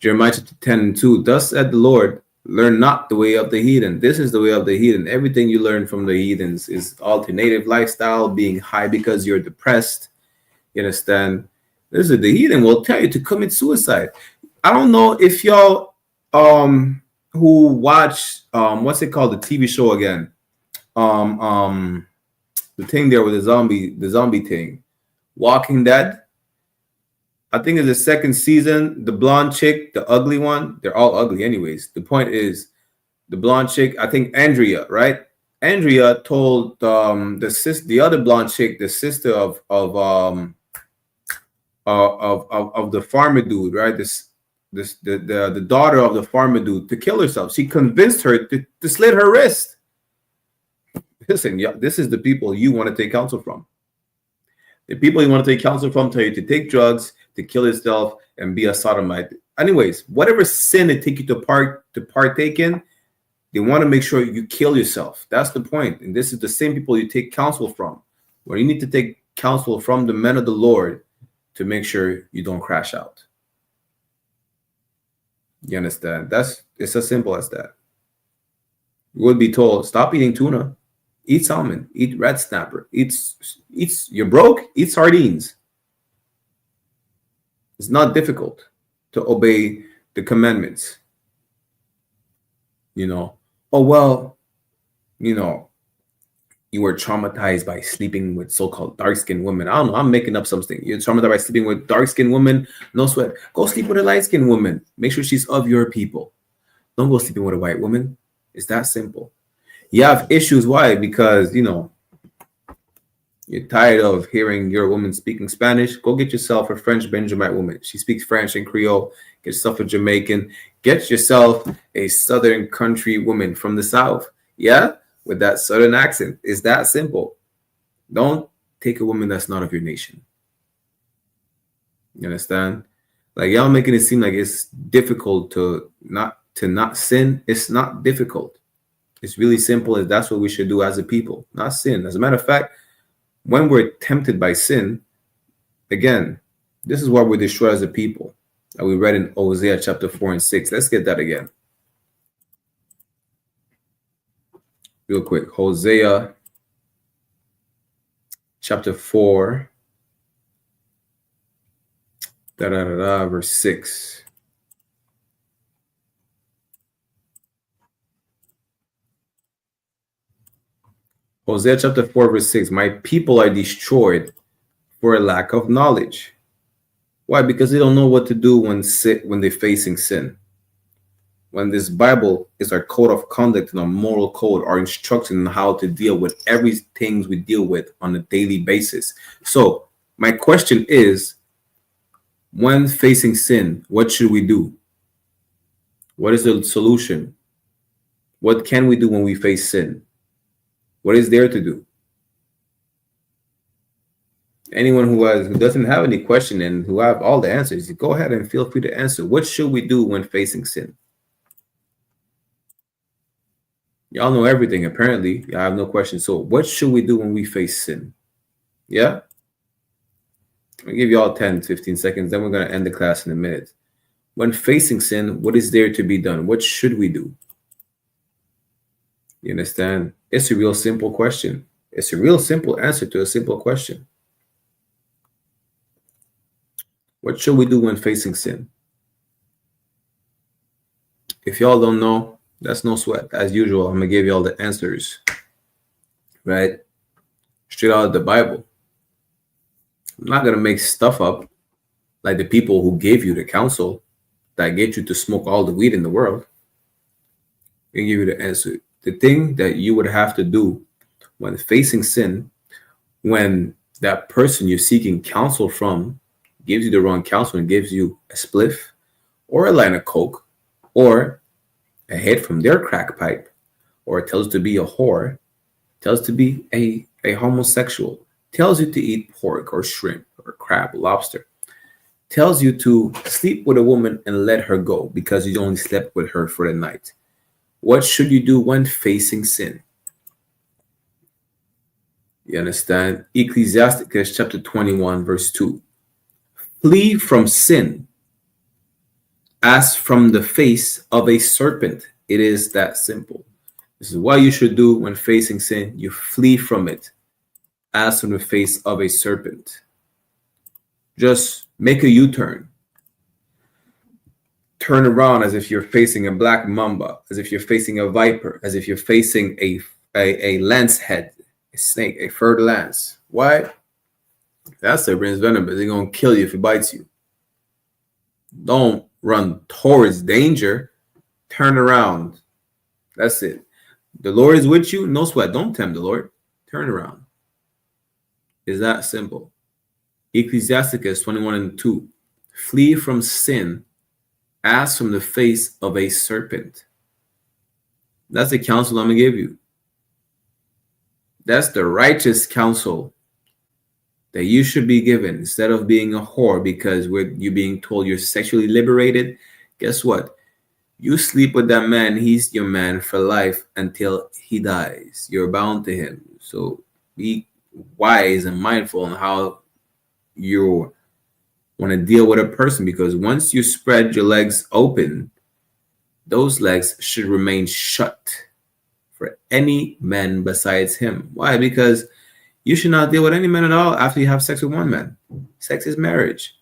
Jeremiah chapter 10 and 2. Thus said the Lord, learn not the way of the heathen. This is the way of the heathen. Everything you learn from the heathens is alternative lifestyle, being high because you're depressed. You understand? Listen, the heathen will tell you to commit suicide. I don't know if y'all who watch what's it called, the TV show again? The thing there with the zombie thing. Walking Dead. I think it's the second season. The blonde chick, the ugly one, they're all ugly anyways. The point is the blonde chick, I think Andrea, right? Andrea told the other blonde chick, the sister of the farmer dude, right? The daughter of the farmer dude, to kill herself. She convinced her to slit her wrist. Listen, yeah, this is the people you want to take counsel from. The people you want to take counsel from tell you to take drugs, to kill yourself, and be a sodomite. Anyways, whatever sin they take you to partake in, they want to make sure you kill yourself. That's the point. And this is the same people you take counsel from. Where you need to take counsel from the men of the Lord to make sure you don't crash out. You understand? It's as simple as that. You would be told, stop eating tuna, eat salmon, eat red snapper, you're broke, eat sardines. It's not difficult to obey the commandments. You know, oh, well, you know, you were traumatized by sleeping with so-called dark-skinned women. I don't know. I'm making up something. You're traumatized by sleeping with dark-skinned women. No sweat. Go sleep with a light-skinned woman. Make sure she's of your people. Don't go sleeping with a white woman. It's that simple. You have issues. Why? Because, you know, you're tired of hearing your woman speaking Spanish. Go get yourself a French Benjamite woman. She speaks French and Creole. Get yourself a Jamaican. Get yourself a Southern country woman from the South. Yeah? With that Southern accent. It's that simple. Don't take a woman that's not of your nation. You understand? Like, y'all making it seem like it's difficult to not sin. It's not difficult. It's really simple, and that's what we should do as a people, not sin. As a matter of fact, when we're tempted by sin, again, this is what we're destroyed as a people. And we read in Hosea chapter 4 and 6. Let's get that again. Real quick. Hosea chapter 4, verse 6. Hosea chapter 4, verse 6. My people are destroyed for a lack of knowledge. Why? Because they don't know what to do when they're facing sin. When this Bible is our code of conduct and our moral code, our instruction on how to deal with everything we deal with on a daily basis. So my question is, when facing sin, what should we do? What is the solution? What can we do when we face sin? What is there to do? Anyone who doesn't have any question and who have all the answers, go ahead and feel free to answer. What should we do when facing sin? Y'all know everything, apparently. I have no questions. So what should we do when we face sin? Yeah? I'll give you all 10, 15 seconds. Then we're going to end the class in a minute. When facing sin, what is there to be done? What should we do? You understand? It's a real simple question. It's a real simple answer to a simple question. What should we do when facing sin? If y'all don't know, that's no sweat. As usual, I'm going to give you all the answers. Right? Straight out of the Bible. I'm not going to make stuff up like the people who gave you the counsel that get you to smoke all the weed in the world. They give you the answer. The thing that you would have to do when facing sin, when that person you're seeking counsel from gives you the wrong counsel and gives you a spliff or a line of coke or a hit from their crack pipe, or tells you to be a whore, tells you to be a homosexual, tells you to eat pork or shrimp or crab, lobster, tells you to sleep with a woman and let her go because you only slept with her for the night. What should you do when facing sin? You understand? Ecclesiasticus chapter 21, verse 2. Flee from sin as from the face of a serpent. It is that simple. This is what you should do when facing sin. You flee from it as from the face of a serpent. Just make a U-turn. Turn around as if you're facing a black mamba, as if you're facing a viper, as if you're facing a lance head, a snake, a furred lance. Why? That serpent is venomous. They're going to kill you if it bites you. Don't run towards danger. Turn around. That's it. The Lord is with you. No sweat. Don't tempt the Lord. Turn around. It's that simple. Ecclesiasticus 21:2. Flee from sin as from the face of a serpent. That's the counsel I'm going to give you. That's the righteous counsel that you should be given instead of being a whore because you're being told you're sexually liberated. Guess what? You sleep with that man, he's your man for life until he dies. You're bound to him. So be wise and mindful on how you want to deal with a person, because once you spread your legs open, those legs should remain shut for any man besides him. Why? Because you should not deal with any man at all after you have sex with one man. Sex is marriage.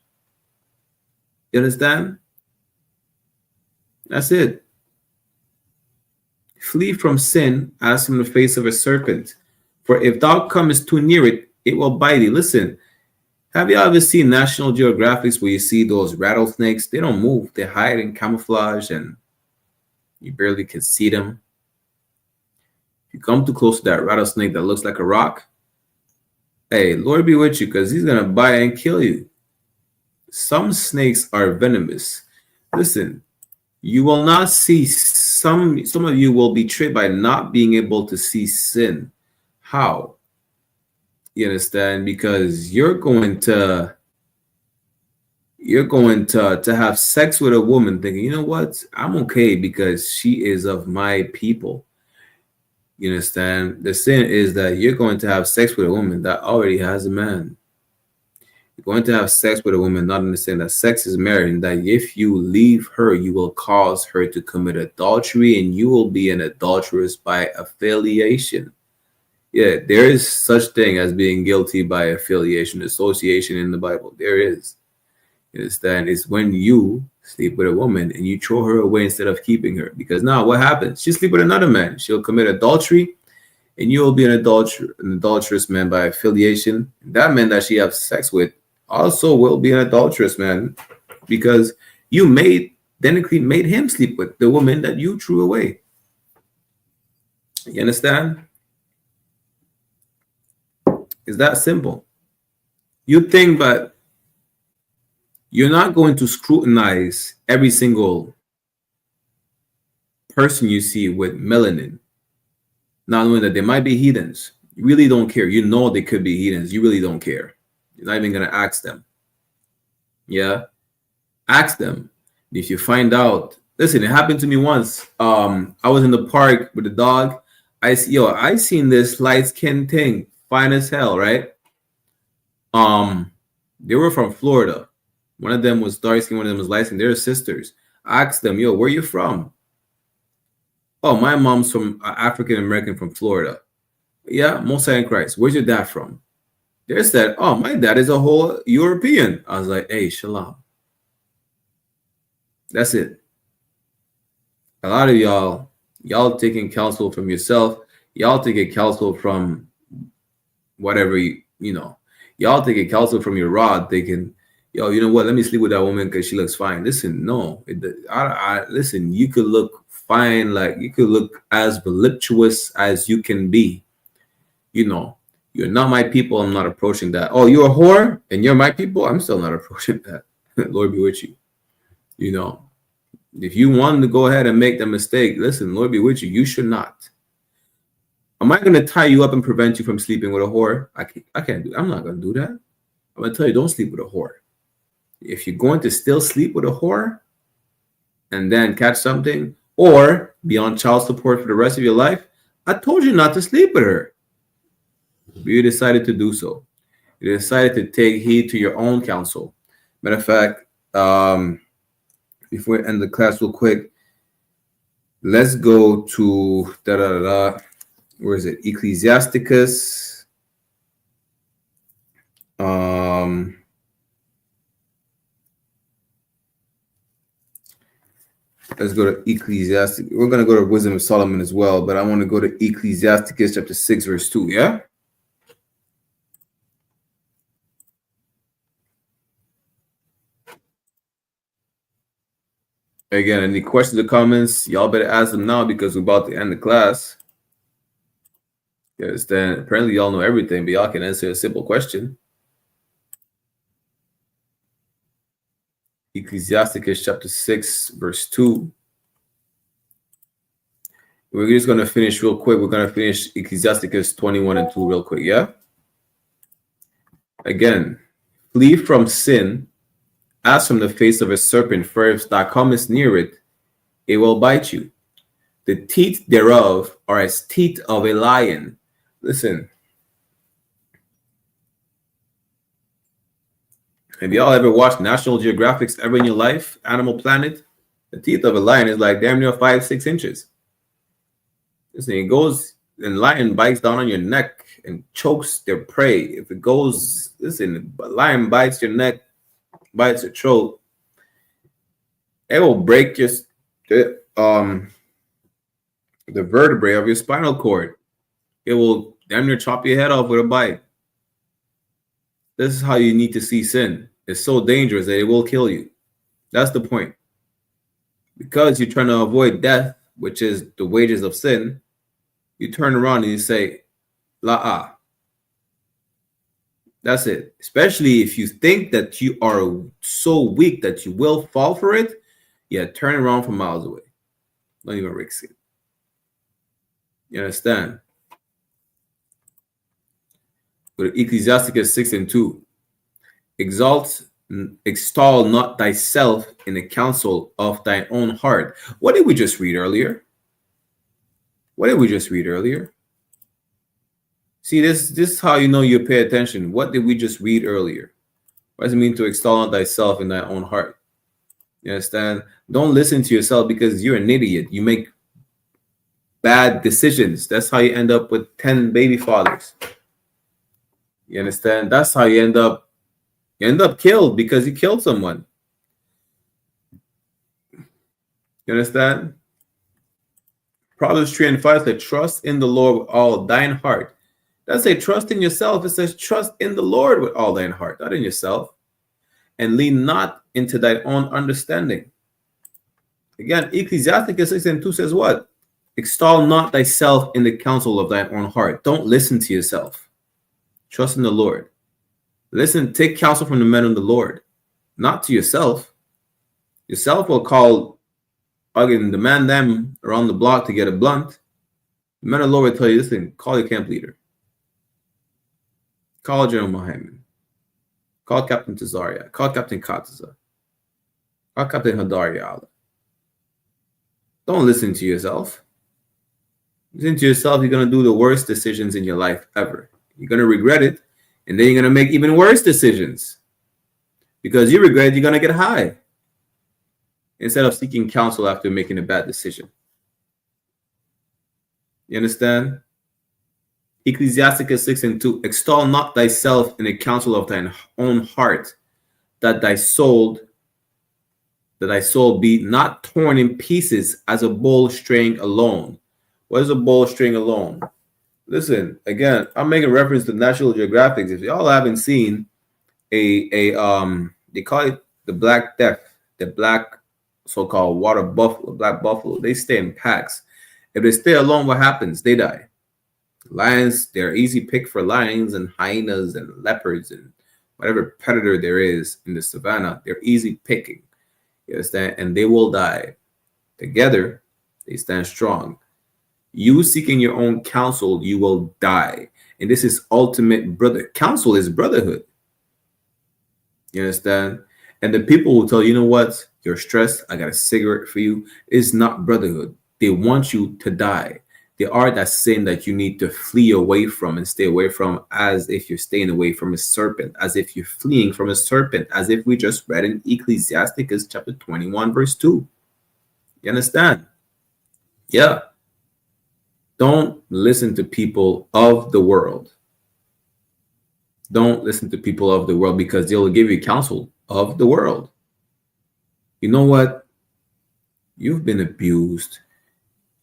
You understand? That's it. Flee from sin as from the face of a serpent. For if thou comest too near it, it will bite thee. Listen, have you ever seen National Geographics where you see those rattlesnakes? They don't move. They hide in camouflage and you barely can see them. If you come too close to that rattlesnake that looks like a rock, hey, Lord be with you, because he's going to bite and kill you. Some snakes are venomous. Listen, you will not see, some of you will be tricked by not being able to see sin. How? You understand? Because you're going to have sex with a woman thinking, you know what? I'm okay because she is of my people. You understand? The sin is that you're going to have sex with a woman that already has a man. You're going to have sex with a woman not understanding that sex is marriage, and that if you leave her, you will cause her to commit adultery and you will be an adulteress by affiliation. Yeah, there is such thing as being guilty by affiliation, association in the Bible. There is. You understand? It's when you sleep with a woman and you throw her away instead of keeping her. Because now what happens? She sleep with another man. She'll commit adultery and you will be an adulterous man by affiliation. That man that she has sex with also will be an adulterous man because you technically made him sleep with the woman that you threw away. You understand? It's that simple. You think, but you're not going to scrutinize every single person you see with melanin, not knowing that they might be heathens. You really don't care. You know they could be heathens. You really don't care. You're not even going to ask them. Yeah. Ask them. If you find out, listen, it happened to me once. I was in the park with the dog. I seen this light-skinned thing, fine as hell, right? They were from Florida. One of them was dark skin, one of them was light skin. They're sisters. I asked them, yo, where you from? Oh, my mom's from African American from Florida. Yeah, Mosiah in Christ. Where's your dad from? They said, oh, my dad is a whole European. I was like, hey, shalom. That's it. A lot of y'all taking counsel from yourself. Y'all taking counsel from whatever, y'all taking counsel from your rod, thinking, yo, you know what? Let me sleep with that woman because she looks fine. Listen, no. Listen, you could look fine. Like, you could look as voluptuous as you can be. You're not my people. I'm not approaching that. Oh, you're a whore and you're my people. I'm still not approaching that. Lord be with you. If you want to go ahead and make the mistake, listen, Lord be with you. You should not. Am I going to tie you up and prevent you from sleeping with a whore? I can't do. I'm not going to do that. I'm going to tell you, don't sleep with a whore. If you're going to still sleep with a whore and then catch something or be on child support for the rest of your life, I told you not to sleep with her. But you decided to do so. You decided to take heed to your own counsel. Matter of fact, before we end the class real quick, let's go to where is it? Ecclesiasticus. Let's go to Ecclesiastic. We're going to go to Wisdom of Solomon as well, but I want to go to Ecclesiasticus chapter 6, verse 2, yeah? Again, any questions or comments, y'all better ask them now because we're about to end the class. You understand? Apparently, y'all know everything, but y'all can answer a simple question. Ecclesiasticus chapter 6, verse 2. We're just going to finish real quick. We're going to finish Ecclesiasticus 21 and 2 real quick, yeah? Again, flee from sin as from the face of a serpent, for if thou comest near it, it will bite you. The teeth thereof are as teeth of a lion. Listen. Have y'all ever watched National Geographic ever in your life? Animal Planet? The teeth of a lion is like damn near 5-6 inches. Listen, it goes, and lion bites down on your neck and chokes their prey. If it goes, listen, a lion bites your neck, bites your throat, it will break the vertebrae of your spinal cord. It will damn near chop your head off with a bite. This is how you need to see sin. It's so dangerous that it will kill you. That's the point. Because you're trying to avoid death, which is the wages of sin, you turn around and you say, la'ah. That's it. Especially if you think that you are so weak that you will fall for it, yeah, turn around from miles away. Don't even risk it. You understand? But Ecclesiasticus 6 and 2. Extol not thyself in the counsel of thine own heart. What did we just read earlier? See, this is how you know you pay attention. What did we just read earlier? What does it mean to extol not thyself in thy own heart? You understand? Don't listen to yourself because you're an idiot. You make bad decisions. That's how you end up with 10 baby fathers. You understand? That's how you end up killed because you killed someone. You understand? Proverbs 3 and 5 says, trust in the Lord with all thine heart. It doesn't say trust in yourself. It says trust in the Lord with all thine heart, not in yourself. And lean not into thy own understanding. Again, Ecclesiasticus 6 and 2 says what? Extol not thyself in the counsel of thine own heart. Don't listen to yourself. Trust in the Lord. Listen, take counsel from the men of the Lord, not to yourself. Yourself will call, again, demand them around the block to get a blunt. The men of the Lord will tell you, listen, call your camp leader. Call General Muhammad. Call Captain Tazaria. Call Captain Kataza. Call Captain Hadaria. Don't listen to yourself. Listen to yourself, you're going to do the worst decisions in your life ever. You're going to regret it, and then you're going to make even worse decisions. Because you regret it, you're going to get high instead of seeking counsel after making a bad decision. You understand? Ecclesiasticus 6:2, extol not thyself in the counsel of thine own heart, that thy soul be not torn in pieces as a bowl straying alone. What is a bowl straying alone? Listen, again, I'm making reference to National Geographic. If y'all haven't seen they call it the Black Death, the black so-called water buffalo, black buffalo. They stay in packs. If they stay alone, what happens? They die. Lions, they're easy pick for lions and hyenas and leopards and whatever predator there is in the savannah. They're easy picking. You understand? And they will die. Together, they stand strong. You seeking your own counsel, you will die. And this is ultimate counsel is brotherhood. You understand? And the people who tell you, you know what, you're stressed, I got a cigarette for you, is not brotherhood. They want you to die. They are that sin that you need to flee away from and stay away from, as if you're staying away from a serpent, as if you're fleeing from a serpent, as if we just read in Ecclesiasticus chapter 21, verse 2. You understand? Yeah. Don't listen to people of the world. Don't listen to people of the world, because they'll give you counsel of the world. You know what? You've been abused.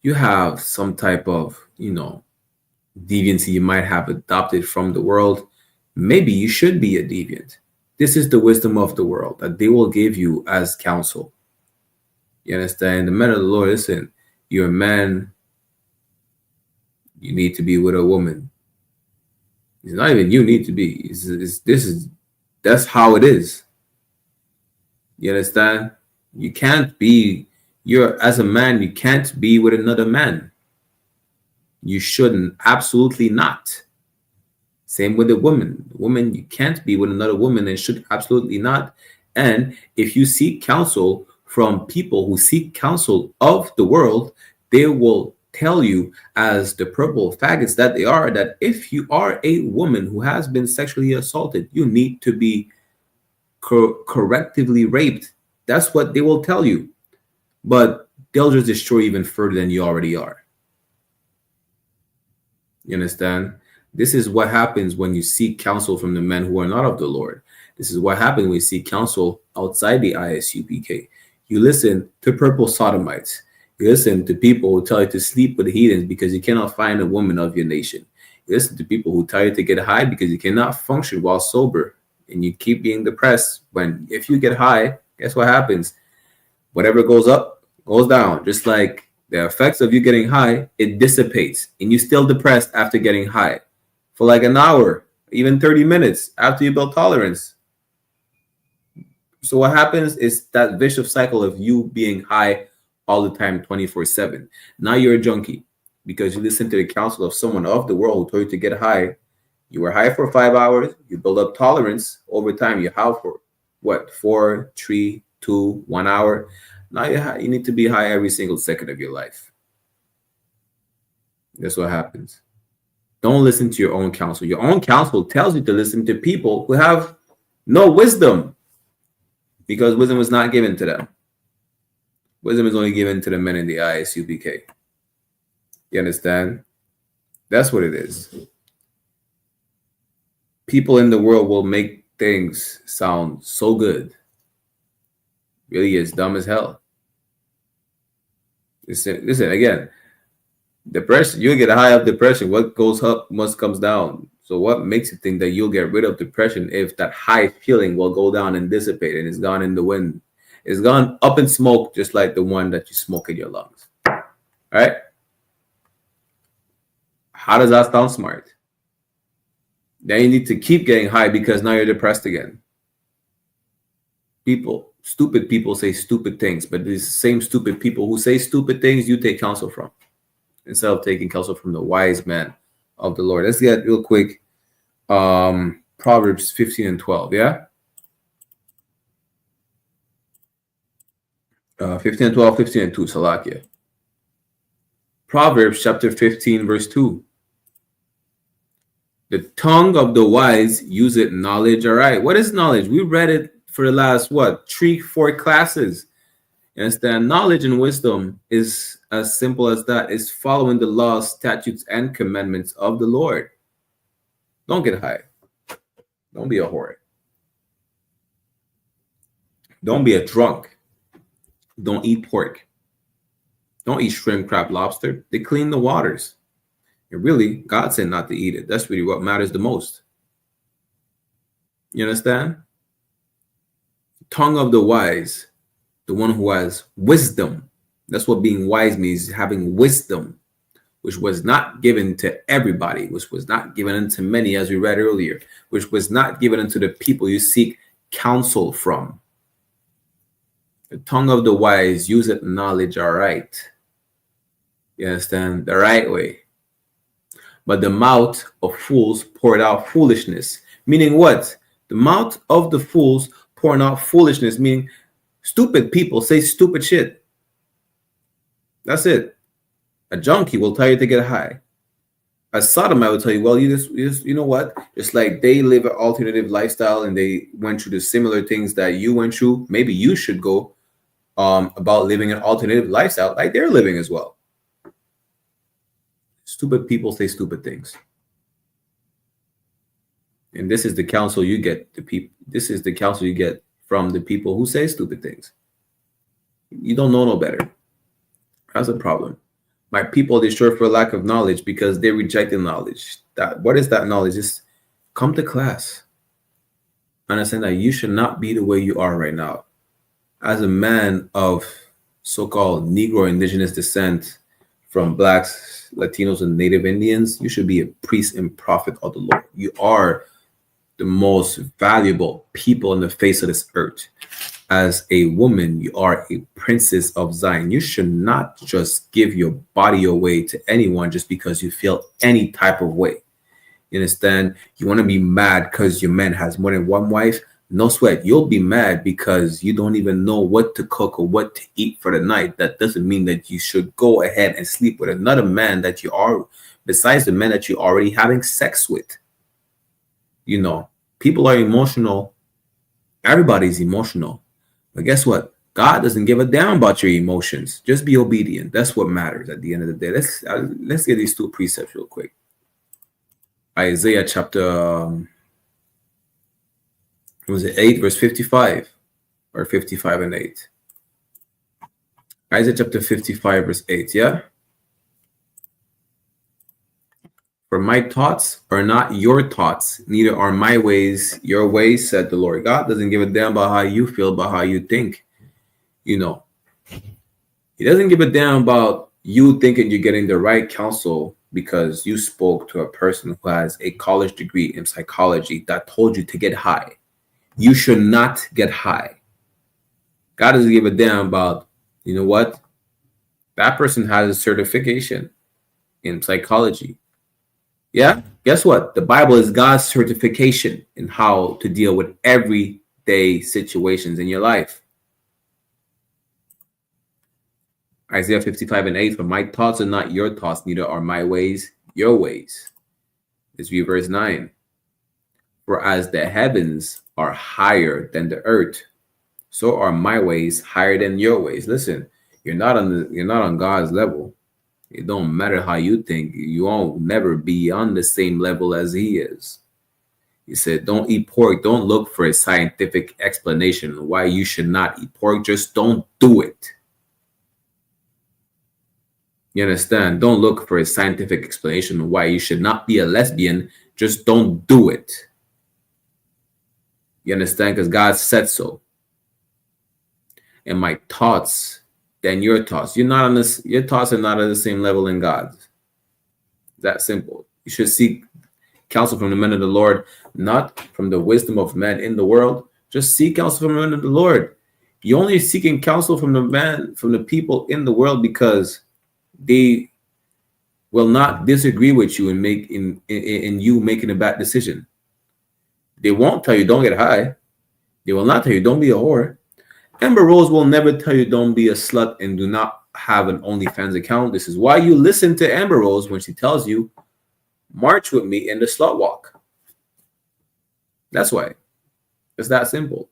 You have some type of, deviancy you might have adopted from the world. Maybe you should be a deviant. This is the wisdom of the world that they will give you as counsel. You understand? The man of the Lord, listen, you're a man. You need to be with a woman. It's not even you need to be. That's how it is. You understand? You can't be. As a man, you can't be with another man. You shouldn't. Absolutely not. Same with a woman. Woman, you can't be with another woman and should absolutely not. And if you seek counsel from people who seek counsel of the world, they will tell you, as the purple faggots that they are, that if you are a woman who has been sexually assaulted, you need to be correctively raped. That's what they will tell you. But they'll just destroy you even further than you already are. You understand? This is what happens when you seek counsel from the men who are not of the Lord. This is what happens when you seek counsel outside the ISUPK. You listen to purple sodomites. You listen to people who tell you to sleep with heathens because you cannot find a woman of your nation. You listen to people who tell you to get high because you cannot function while sober. And you keep being depressed. If you get high, guess what happens? Whatever goes up, goes down. Just like the effects of you getting high, it dissipates. And you're still depressed after getting high for like an hour, even 30 minutes after you build tolerance. So what happens is that vicious cycle of you being high all the time, 24/7. Now you're a junkie because you listen to the counsel of someone of the world who told you to get high. You were high for 5 hours. You build up tolerance over time. You have for what? 4, 3, 2, 1 hour. Now you need to be high every single second of your life. That's what happens. Don't listen to your own counsel. Your own counsel tells you to listen to people who have no wisdom, because wisdom was not given to them. Wisdom is only given to the men in the I.S.U.P.K. You understand? That's what it is. People in the world will make things sound so good. Really is dumb as hell. Listen again. Depression, you'll get high of depression. What goes up must comes down. So what makes you think that you'll get rid of depression if that high feeling will go down and dissipate and it's gone in the wind? It's gone up in smoke, just like the one that you smoke in your lungs. All right? How does that sound smart? Then you need to keep getting high because now you're depressed again. Stupid people say stupid things, but these same stupid people who say stupid things, you take counsel from, instead of taking counsel from the wise man of the Lord. Let's get real quick. Proverbs 15:12. Yeah. 15 and 12, 15 and 2, Salakia. Proverbs chapter 15, verse 2. The tongue of the wise useth knowledge. All right. What is knowledge? We read it for the last, 3-4 classes. You understand? Knowledge and wisdom is as simple as that. It's following the laws, statutes, and commandments of the Lord. Don't get high. Don't be a whore. Don't be a drunk. Don't eat pork. Don't eat shrimp, crab, lobster. They clean the waters. And really, God said not to eat it. That's really what matters the most. You understand? Tongue of the wise, the one who has wisdom. That's what being wise means, having wisdom, which was not given to everybody, which was not given unto many, as we read earlier, which was not given unto the people you seek counsel from. The tongue of the wise useth knowledge aright. You understand? The right way. But the mouth of fools poured out foolishness. Meaning what? The mouth of the fools pouring out foolishness, meaning stupid people say stupid shit. That's it. A junkie will tell you to get high. A sodomite will tell you, well, you know what? Just like they live an alternative lifestyle and they went through the similar things that you went through, maybe you should go about living an alternative lifestyle like they're living as well. Stupid people say stupid things. And this is the counsel you get this is the counsel you get from the people who say stupid things. You don't know no better. That's a problem. My people destroy for lack of knowledge because they rejected knowledge. What is that knowledge? Just come to class. Understand that you should not be the way you are right now. As a man of so-called Negro indigenous descent from Blacks, Latinos, and Native Indians, you should be a priest and prophet of the Lord. You are the most valuable people on the face of this earth. As a woman, you are a princess of Zion. You should not just give your body away to anyone just because you feel any type of way. You understand? You want to be mad because your man has more than one wife? No sweat. You'll be mad because you don't even know what to cook or what to eat for the night. That doesn't mean that you should go ahead and sleep with another man that you are, besides the man that you're already having sex with. You know, people are emotional. Everybody's emotional. But guess what? God doesn't give a damn about your emotions. Just be obedient. That's what matters at the end of the day. Let's get these two precepts real quick. Isaiah chapter 8, verse 55 or 55 and 8. Isaiah chapter 55, verse 8. Yeah. For my thoughts are not your thoughts, neither are my ways your ways, said the Lord. God doesn't give a damn about how you feel, about how you think. You know, He doesn't give a damn about you thinking you're getting the right counsel because you spoke to a person who has a college degree in psychology that told you to get high. You should not get high. God doesn't give a damn about, you know what? That person has a certification in psychology. Yeah, guess what? The Bible is God's certification in how to deal with everyday situations in your life. Isaiah 55 and 8, for my thoughts are not your thoughts, neither are my ways your ways. Let's read verse 9. For as the heavens are higher than the earth, so are my ways higher than your ways. Listen, you're not on God's level. It don't matter how you think. You won't never be on the same level as He is. He said, don't eat pork. Don't look for a scientific explanation why you should not eat pork. Just don't do it. You understand? Don't look for a scientific explanation why you should not be a lesbian. Just don't do it. You understand? Because God said so. And my thoughts than your thoughts. You're not on this. Your thoughts are not at the same level in God's. That simple. You should seek counsel from the men of the Lord, not from the wisdom of men in the world. Just seek counsel from the men of the Lord. You're only seeking counsel from the people in the world because they will not disagree with you in you making a bad decision. They won't tell you don't get high. They will not tell you don't be a whore. Amber Rose will never tell you don't be a slut and do not have an OnlyFans account. This is why you listen to Amber Rose when she tells you, march with me in the slut walk. That's why. It's that simple.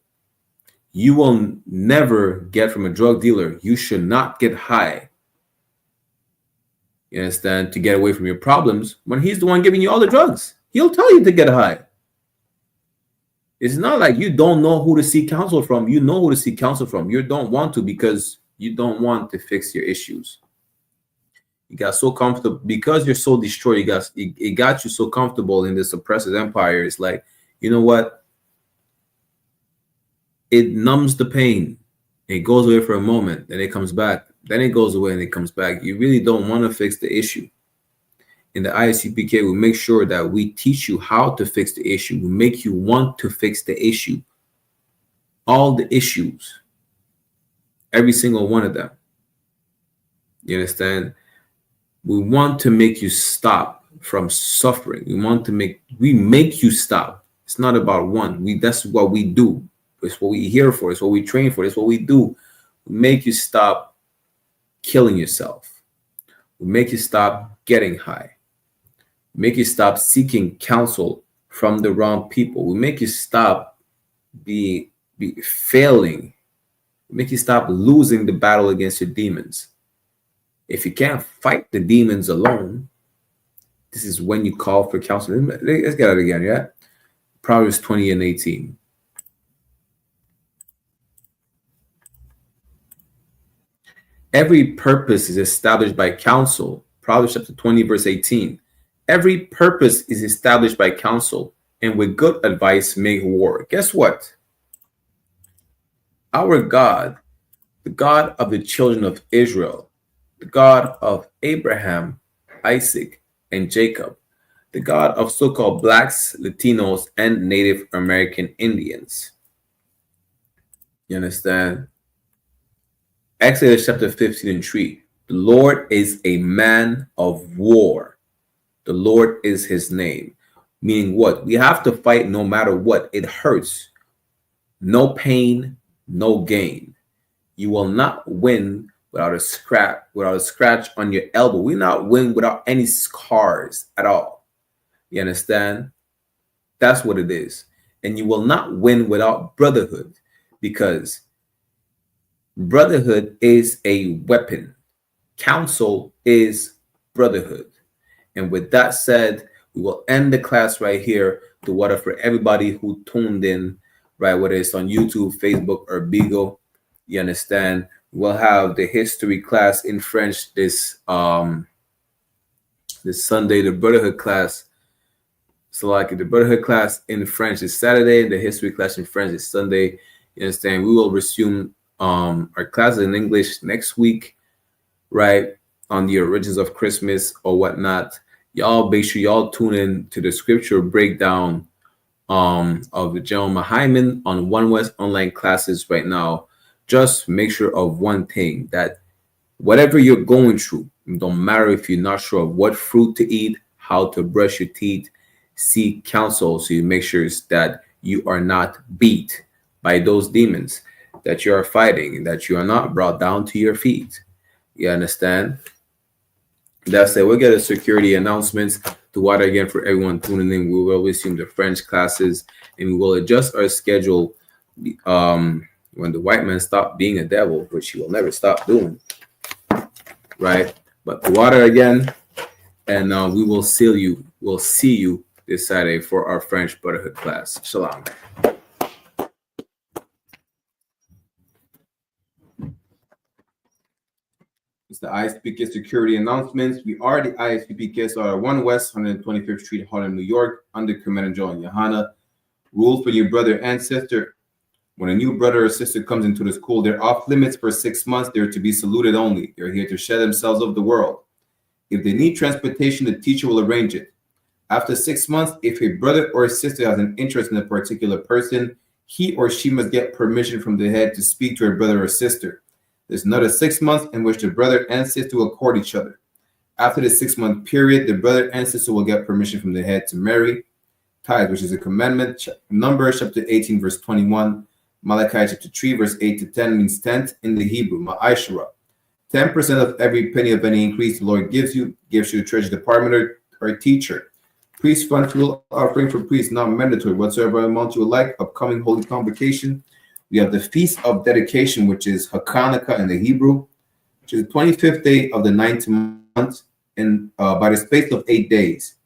You will never get from a drug dealer. You should not get high. You understand? To get away from your problems when he's the one giving you all the drugs. He'll tell you to get high. It's not like you don't know who to seek counsel from. You know who to seek counsel from. You don't want to because you don't want to fix your issues. You got so comfortable because you're so destroyed. It got you so comfortable in this oppressive empire. It's like, you know what? It numbs the pain. It goes away for a moment, then it comes back. Then it goes away and it comes back. You really don't want to fix the issue. In the ISUPK, we make sure that we teach you how to fix the issue. We make you want to fix the issue. All the issues. Every single one of them. You understand? We want to make you stop from suffering. We make you stop. It's not about one. That's what we do. It's what we're here for. It's what we train for. It's what we do. We make you stop killing yourself. We make you stop getting high. We make you stop seeking counsel from the wrong people. We make you stop be failing. We make you stop losing the battle against your demons. If you can't fight the demons alone, this is when you call for counsel. Let's get it again, yeah? Proverbs 20 and 18. Every purpose is established by counsel. Proverbs chapter 20, verse 18. Every purpose is established by counsel, and with good advice make war. Guess what? Our God, the God of the children of Israel, the God of Abraham, Isaac, and Jacob, the God of so-called blacks, Latinos, and Native American Indians. You understand? Exodus chapter 15 and 3. The Lord is a man of war. The Lord is his name. Meaning what? We have to fight no matter what. It hurts. No pain, no gain. You will not win without a scratch on your elbow. We not win without any scars at all. You understand? That's what it is. And you will not win without brotherhood, because brotherhood is a weapon. Counsel is brotherhood. And with that said, we will end the class right here. To water for everybody who tuned in, right? Whether it's on YouTube, Facebook, or Bigo, you understand. We'll have the history class in French this Sunday. The Brotherhood class. So like the Brotherhood class in French is Saturday. The history class in French is Sunday. You understand? We will resume our classes in English next week, right? On the origins of Christmas or whatnot. Y'all make sure y'all tune in to the scripture breakdown of the General Hyman on One West online classes right now. Just make sure of one thing, that whatever you're going through, it don't matter if you're not sure of what fruit to eat, how to brush your teeth, seek counsel so you make sure that you are not beat by those demons that you are fighting, and that you are not brought down to your feet. You understand? That's it. We'll get a security announcements to water again for everyone tuning in. We will resume the French classes, and we will adjust our schedule when the white man stop being a devil, which he will never stop doing. Right? But the water again, and we will see you. We'll see you this Saturday for our French Brotherhood class. Shalom. It's the I.S.U.P.K security announcements. We are the I.S.U.P.K, so our 1 West 125th Street, Harlem, New York, under Commander Joe YAHANNA. Rule for your brother and sister. When a new brother or sister comes into the school, they're off limits for 6 months. They're to be saluted only. They're here to share themselves of the world. If they need transportation, the teacher will arrange it. After 6 months, if a brother or sister has an interest in a particular person, he or she must get permission from the head to speak to a brother or sister. There's another 6 months in which the brother and sister will court each other. After the 6 month period, the brother and sister will get permission from the head to marry. Tithes, which is a commandment. Numbers chapter 18, verse 21. Malachi chapter 3, verse 8 to 10 means tenth in the Hebrew, ma'ashara. 10% of every penny of any increase the Lord gives you the treasury department or teacher. Priest fund fuel offering for priests, not mandatory. Whatsoever amount you would like, upcoming holy convocation. We have the Feast of Dedication, which is Hanukkah in the Hebrew, which is the 25th day of the 9th month, and by the space of 8 days,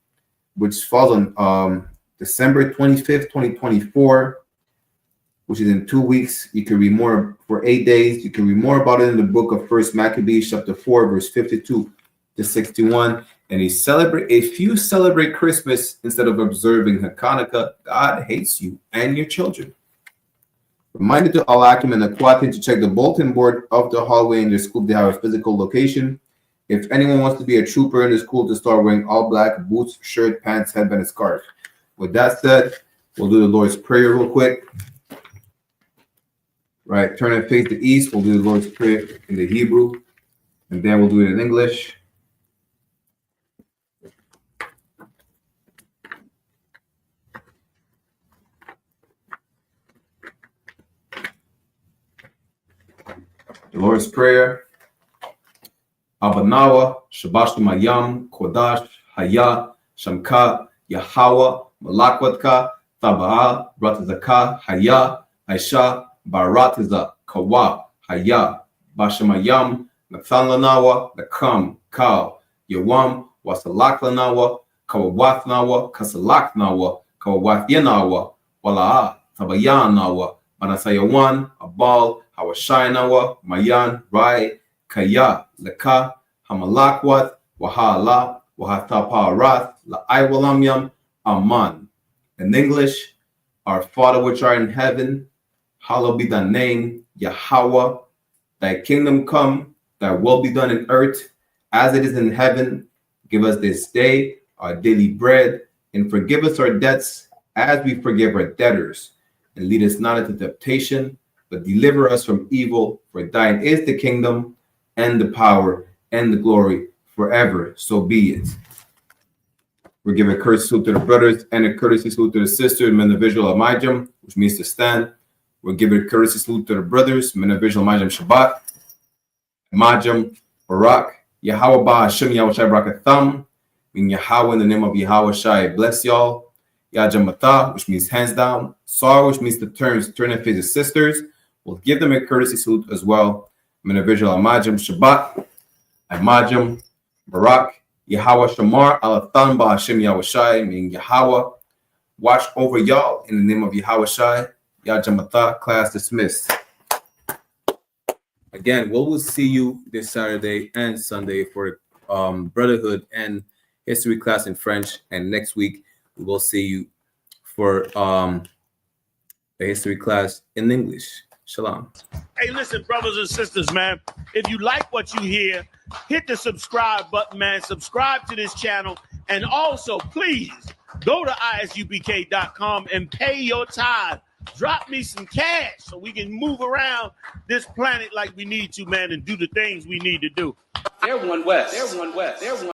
which falls on December 25th, 2024, which is in 2 weeks. You can read more for 8 days. You can read more about it in the book of 1 Maccabees, chapter 4, verse 52 to 61. And if you celebrate Christmas instead of observing Hanukkah, God hates you and your children. Reminder to all Akim and Aquatin to check the bulletin board of the hallway in their school. They have a physical location. If anyone wants to be a trooper in the school, to start wearing all black, boots, shirt, pants, headband, and scarf. With that said, we'll do the Lord's Prayer real quick. Right, turn and face the east. We'll do the Lord's Prayer in the Hebrew, and then we'll do it in English. The Lord's Prayer. Abanawa, Shabash Mayam, Kodash, Haya, Shamka, Yahweh, Malakwatka, Taba'a, Ratazaka, Haya, Aisha, Baratiza, Kawa, Haya, Bashamayam, Nathanlanawa, Nakam, Kal, Yawam, Wasalaklanawa, Kawawathnawa, Kasalaknawa, Kawawathyenawa, Wala'a, Tabayanawa, Banasayawan, Abal, Hawashainawa, Mayan, Rai, Kaya, Leka, Hamalakwat, Wahala, Wahataparath, La'aiwalamyam, Aman. In English, our Father which art in heaven, hallowed be thy name, Yahweh. Thy kingdom come, thy will be done in earth as it is in heaven. Give us this day our daily bread, and forgive us our debts as we forgive our debtors. And lead us not into temptation, but deliver us from evil. For thine is the kingdom, and the power, and the glory forever. So be it. We're giving a courtesy salute to the brothers and a courtesy salute to the sisters, in the visual of Majam, which means to stand. We're giving a courtesy salute to the brothers, in the visual Majam Shabbat, Majam, Barak, Yahweh Ba Hashem Yahweh Shai Barakatham, meaning Yahweh in the name of Yahweh Shai, bless y'all. Yajamata, which means hands down. Sar, which means to turn and face the sisters. We'll give them a courtesy salute as well. In the visual of Majam Shabbat, Majam, Barak, Yahweh Shamar, Alathan Ba Hashem Yahweh Shai, meaning Yahweh, watch over y'all in the name of Yahweh Shai. Yajamata, class dismissed. Again, we'll see you this Saturday and Sunday for Brotherhood and history class in French. And next week, we will see you for a history class in English. Shalom. Hey, listen, brothers and sisters, man. If you like what you hear, hit the subscribe button, man. Subscribe to this channel. And also, please, go to isupk.com and pay your tithe. Drop me some cash so we can move around this planet like we need to, man, and do the things we need to do. They're one West. They're one West. They're one.